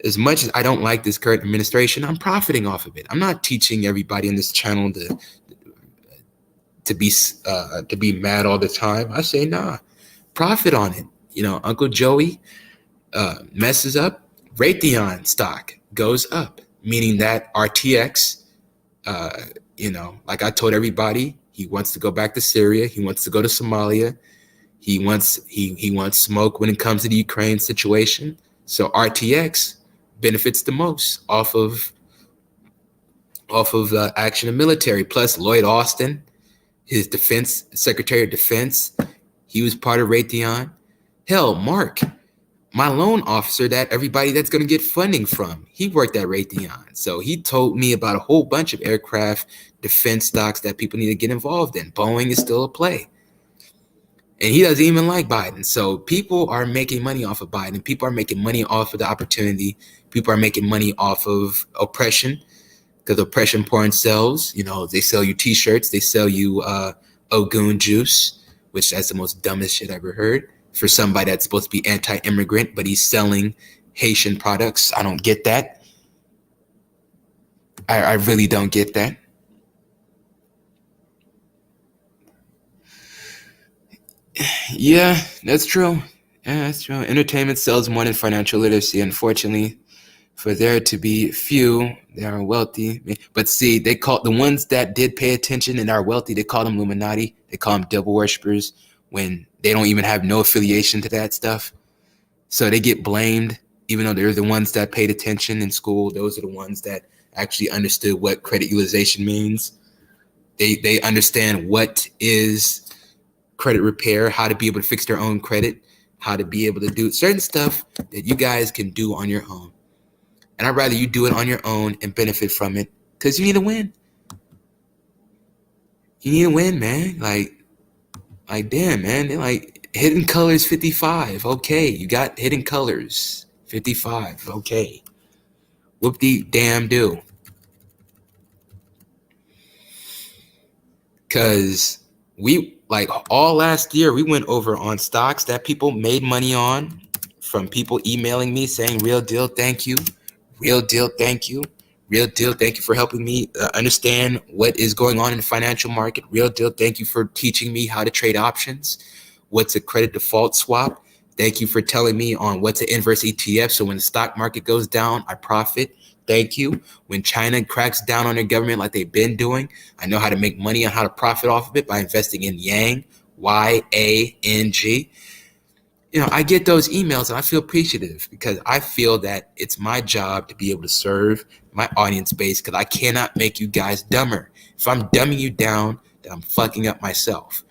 as much as I don't like this current administration, I'm profiting off of it. I'm not teaching everybody in this channel to be mad all the time. I say, nah, profit on it. You know, Uncle Joey messes up, Raytheon stock goes up, meaning that RTX, you know, like I told everybody, he wants to go back to Syria. He wants to go to Somalia. He wants smoke when it comes to the Ukraine situation. So RTX benefits the most off of action and military. Plus Lloyd Austin, his defense secretary of defense, he was part of Raytheon. Hell, Mark, my loan officer that everybody that's going to get funding from, he worked at Raytheon. So he told me about a whole bunch of aircraft defense stocks that people need to get involved in. Boeing is still a play. And he doesn't even like Biden. So people are making money off of Biden. People are making money off of the opportunity. People are making money off of oppression, because oppression porn sells. You know, they sell you T-shirts. They sell you Ogun juice, which that's the most dumbest shit I ever heard. For somebody that's supposed to be anti-immigrant, but he's selling Haitian products. I don't get that. I really don't get that. Yeah, that's true. Yeah, that's true. Entertainment sells more than financial literacy. Unfortunately, for there to be few, they are wealthy. But see, they call the ones that did pay attention and are wealthy, they call them Illuminati. They call them devil worshippers when they don't even have no affiliation to that stuff. So they get blamed, even though they're the ones that paid attention in school. Those are the ones that actually understood what credit utilization means. They understand what is credit repair, how to be able to fix their own credit, how to be able to do certain stuff that you guys can do on your own. And I'd rather you do it on your own and benefit from it, because you need to win. You need to win, man. Like damn, man. They're like, hidden colors 55. Okay, you got hidden colors 55. Okay. Whoop-de-damn-do. Because we, like, all last year, we went over on stocks that people made money on, from people emailing me saying, real deal, thank you. Real deal, thank you. Real deal, thank you for helping me understand what is going on in the financial market. Real deal, thank you for teaching me how to trade options. What's a credit default swap? Thank you for telling me on what's an inverse ETF. So when the stock market goes down, I profit. Thank you. When China cracks down on their government like they've been doing, I know how to make money on how to profit off of it by investing in Yang, Y-A-N-G. You know, I get those emails and I feel appreciative, because I feel that it's my job to be able to serve my audience base, because I cannot make you guys dumber. If I'm dumbing you down, then I'm fucking up myself.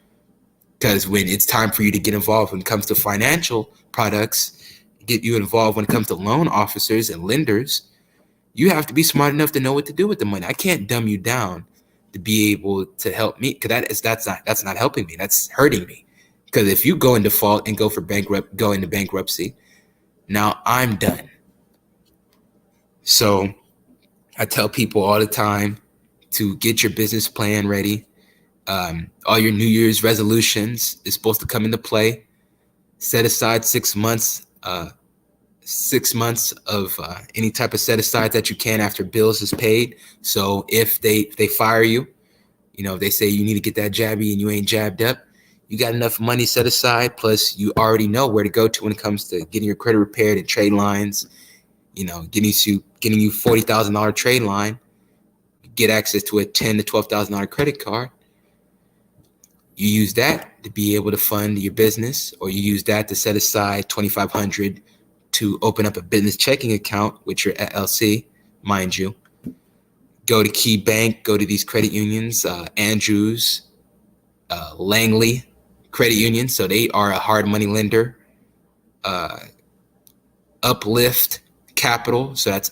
Because when it's time for you to get involved when it comes to financial products, get you involved when it comes to loan officers and lenders, you have to be smart enough to know what to do with the money. I can't dumb you down to be able to help me, because that's not helping me. That's hurting me. Because if you go in default and go into bankruptcy, now I'm done. So I tell people all the time to get your business plan ready. All your New Year's resolutions is supposed to come into play. Set aside 6 months, 6 months of any type of set aside that you can after bills is paid. So if they fire you, you know, they say you need to get that jabby and you ain't jabbed up, you got enough money set aside, plus you already know where to go to when it comes to getting your credit repaired and trade lines. You know, getting you $40,000 trade line, get access to a $10,000 to $12,000 credit card. You use that to be able to fund your business, or you use that to set aside $2,500 to open up a business checking account with your LLC, mind you. Go to Key Bank, go to these credit unions, Andrews, Langley Credit Union, so they are a hard money lender. Uplift Capital, so that's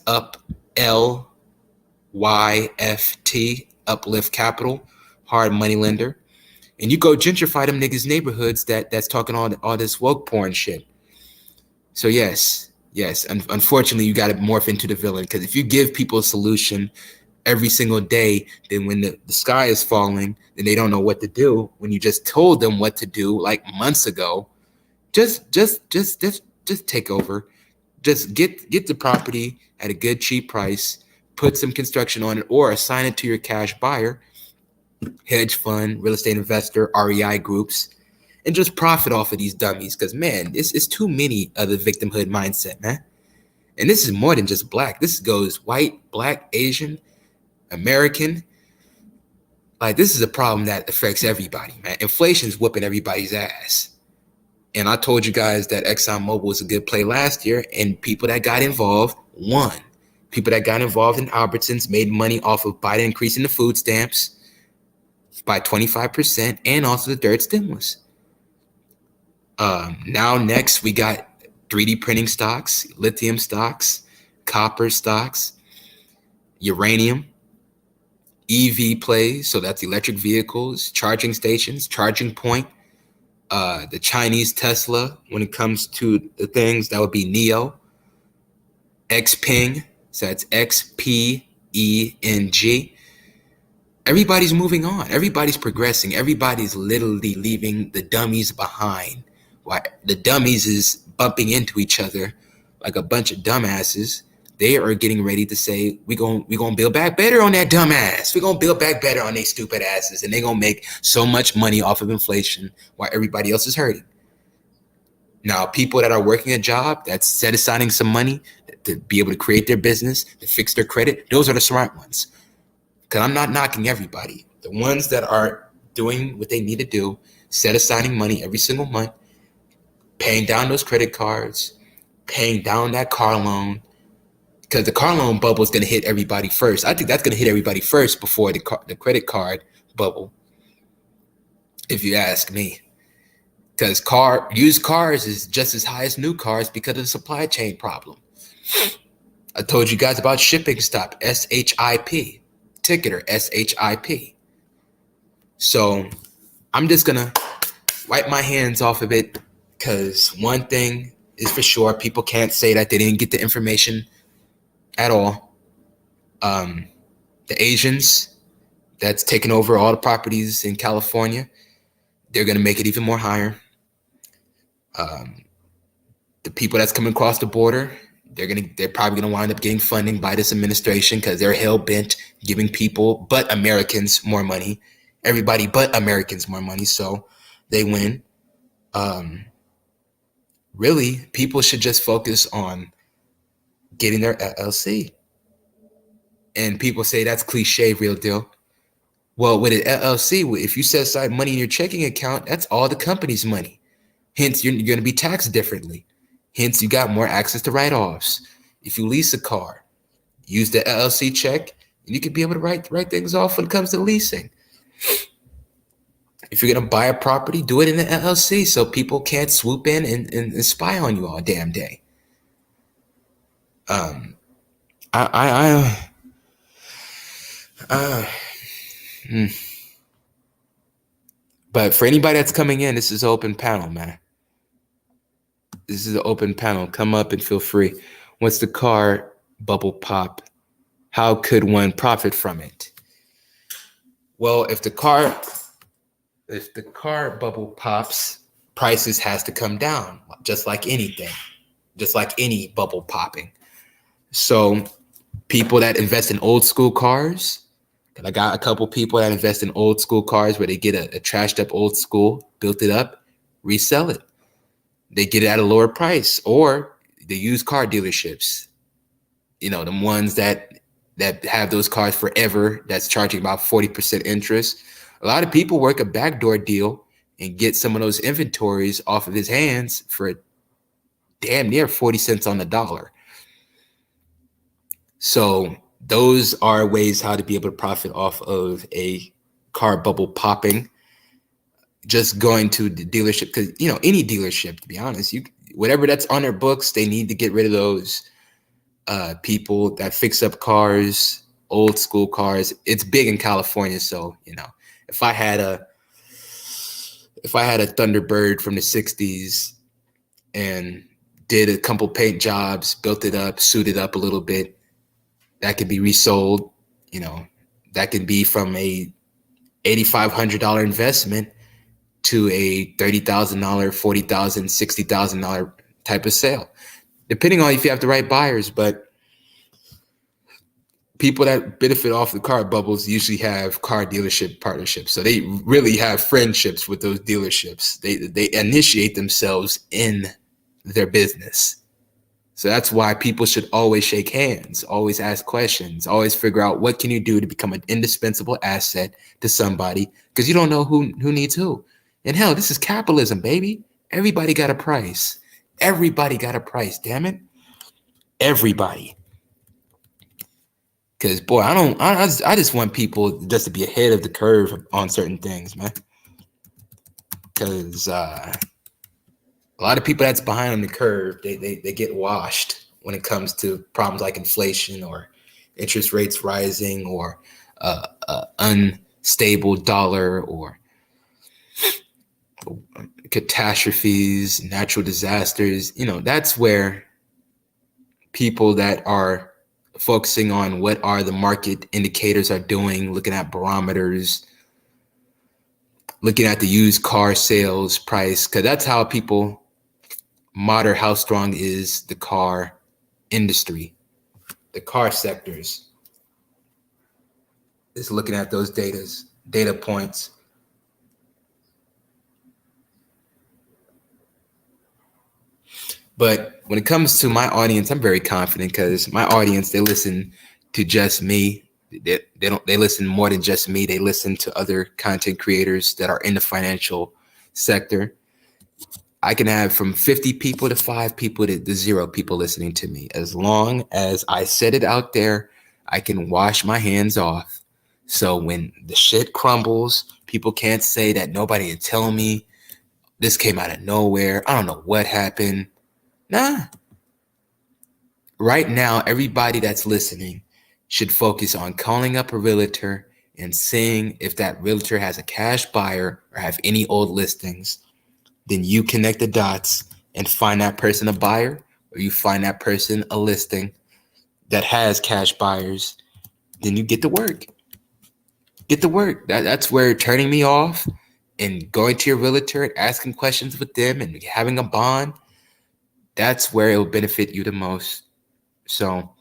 UPLYFT, Uplift Capital, hard money lender. And you go gentrify them niggas' neighborhoods that's talking all this woke porn shit. So yes, unfortunately, you got to morph into the villain, because if you give people a solution every single day, then when the sky is falling, then they don't know what to do. When you just told them what to do like months ago, just take over. Just get the property at a good cheap price, put some construction on it, or assign it to your cash buyer, hedge fund, real estate investor, REI groups, and just profit off of these dummies. Because man, it's too many of the victimhood mindset, man. And this is more than just black. This goes white, black, Asian, American. Like, this is a problem that affects everybody, man. Inflation's whooping everybody's ass. And I told you guys that ExxonMobil was a good play last year, and people that got involved won. People that got involved in Albertsons made money off of Biden increasing the food stamps by 25% and also the third stimulus. Now next we got 3D printing stocks, lithium stocks, copper stocks, uranium, EV plays, so that's electric vehicles, charging stations, charging point, the Chinese Tesla. When it comes to the things, that would be NEO, Xpeng, so that's XPENG. Everybody's moving on. Everybody's progressing. Everybody's literally leaving the dummies behind. Why the dummies is bumping into each other like a bunch of dumbasses. They are getting ready to say, we gonna build back better on that dumbass. We're gonna build back better on these stupid asses, and they're gonna make so much money off of inflation while everybody else is hurting. Now, people that are working a job that's set aside some money to be able to create their business, to fix their credit, those are the smart ones. Because I'm not knocking everybody. The ones that are doing what they need to do, set aside money every single month, paying down those credit cards, paying down that car loan, because the car loan bubble is going to hit everybody first. I think that's going to hit everybody first before the credit card bubble, if you ask me. Because used cars is just as high as new cars because of the supply chain problem. I told you guys about Shipping Stop, SHIP, ticketer, SHIP. So I'm just going to wipe my hands off of it, because one thing is for sure, people can't say that they didn't get the information at all. The Asians that's taking over all the properties in California, they're going to make it even more higher. The people that's coming across the border, they're probably going to wind up getting funding by this administration, because they're hell-bent giving people but Americans more money. Everybody but Americans more money, so they win. Really, people should just focus on getting their LLC. And people say that's cliche, real deal. Well, with an LLC, if you set aside money in your checking account, that's all the company's money. Hence, you're going to be taxed differently. Hence, you got more access to write-offs. If you lease a car, use the LLC check, and you can be able to write things off when it comes to leasing. If you're going to buy a property, do it in the LLC so people can't swoop in and spy on you all damn day. But for anybody that's coming in, this is an open panel, man. This is an open panel. Come up and feel free. Once the car bubble pop, how could one profit from it? Well, if the car bubble pops, prices has to come down, just like anything, just like any bubble popping. So people that invest in old school cars, and I got a couple people that invest in old school cars where they get a trashed up old school, built it up, resell it. They get it at a lower price, or the used car dealerships, the ones that have those cars forever, that's charging about 40% interest. A lot of people work a backdoor deal and get some of those inventories off of his hands for damn near 40 cents on the dollar. So those are ways how to be able to profit off of a car bubble popping. Just going to the dealership, because any dealership, to be honest, whatever that's on their books, they need to get rid of those people that fix up cars, old school cars. It's big in California, so if I had a Thunderbird from the 60s and did a couple paint jobs, built it up, suited up a little bit, that could be resold. That could be from a $8,500 investment to a $30,000, $40,000, $60,000 type of sale. depending on if you have the right buyers. But people that benefit off the car bubbles usually have car dealership partnerships. So they really have friendships with those dealerships. They initiate themselves in their business. So that's why people should always shake hands, always ask questions, always figure out what can you do to become an indispensable asset to somebody, because you don't know who needs who. And hell, this is capitalism, baby. Everybody got a price. Everybody got a price, damn it. Everybody. Because, boy, I just want people just to be ahead of the curve on certain things, man. Because a lot of people that's behind on the curve, they get washed when it comes to problems like inflation or interest rates rising or unstable dollar or catastrophes, natural disasters. You know, that's where people that are focusing on what are the market indicators are doing, looking at barometers, looking at the used car sales price, because that's how people monitor how strong is the car industry, the car sectors, is looking at those data points. But when it comes to my audience, I'm very confident because my audience, they listen to just me. They listen more than just me. They listen to other content creators that are in the financial sector. I can have from 50 people to 5 people to 0 people listening to me. As long as I set it out there, I can wash my hands off. So when the shit crumbles, people can't say that nobody had told me this came out of nowhere. I don't know what happened. Nah. Right now, everybody that's listening should focus on calling up a realtor and seeing if that realtor has a cash buyer or have any old listings. Then you connect the dots and find that person a buyer, or you find that person a listing that has cash buyers. Then you get to work. Get to work. That's where turning me off and going to your realtor and asking questions with them and having a bond, that's where it will benefit you the most. So,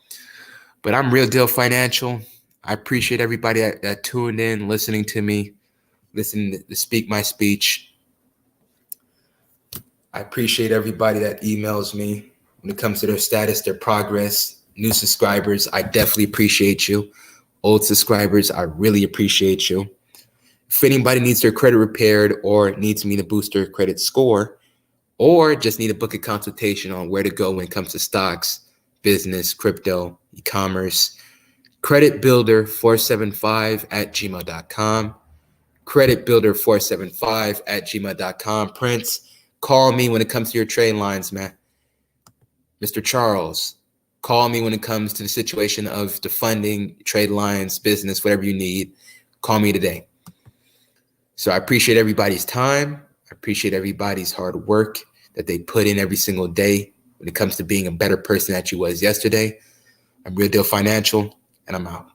but I'm Real Deal Financial. I appreciate everybody that tuned in, listening to me, listening to speak my speech. I appreciate everybody that emails me when it comes to their status, their progress. New subscribers, I definitely appreciate you. Old subscribers, I really appreciate you. If anybody needs their credit repaired or needs me to boost their credit score, or just need to book a consultation on where to go when it comes to stocks, business, crypto, e-commerce, creditbuilder475@gmail.com. Creditbuilder475@gmail.com. Prince, call me when it comes to your trade lines, man. Mr. Charles, call me when it comes to the situation of the funding, trade lines, business, whatever you need. Call me today. So I appreciate everybody's time. I appreciate everybody's hard work that they put in every single day when it comes to being a better person that you was yesterday. I'm Real Deal Financial, and I'm out.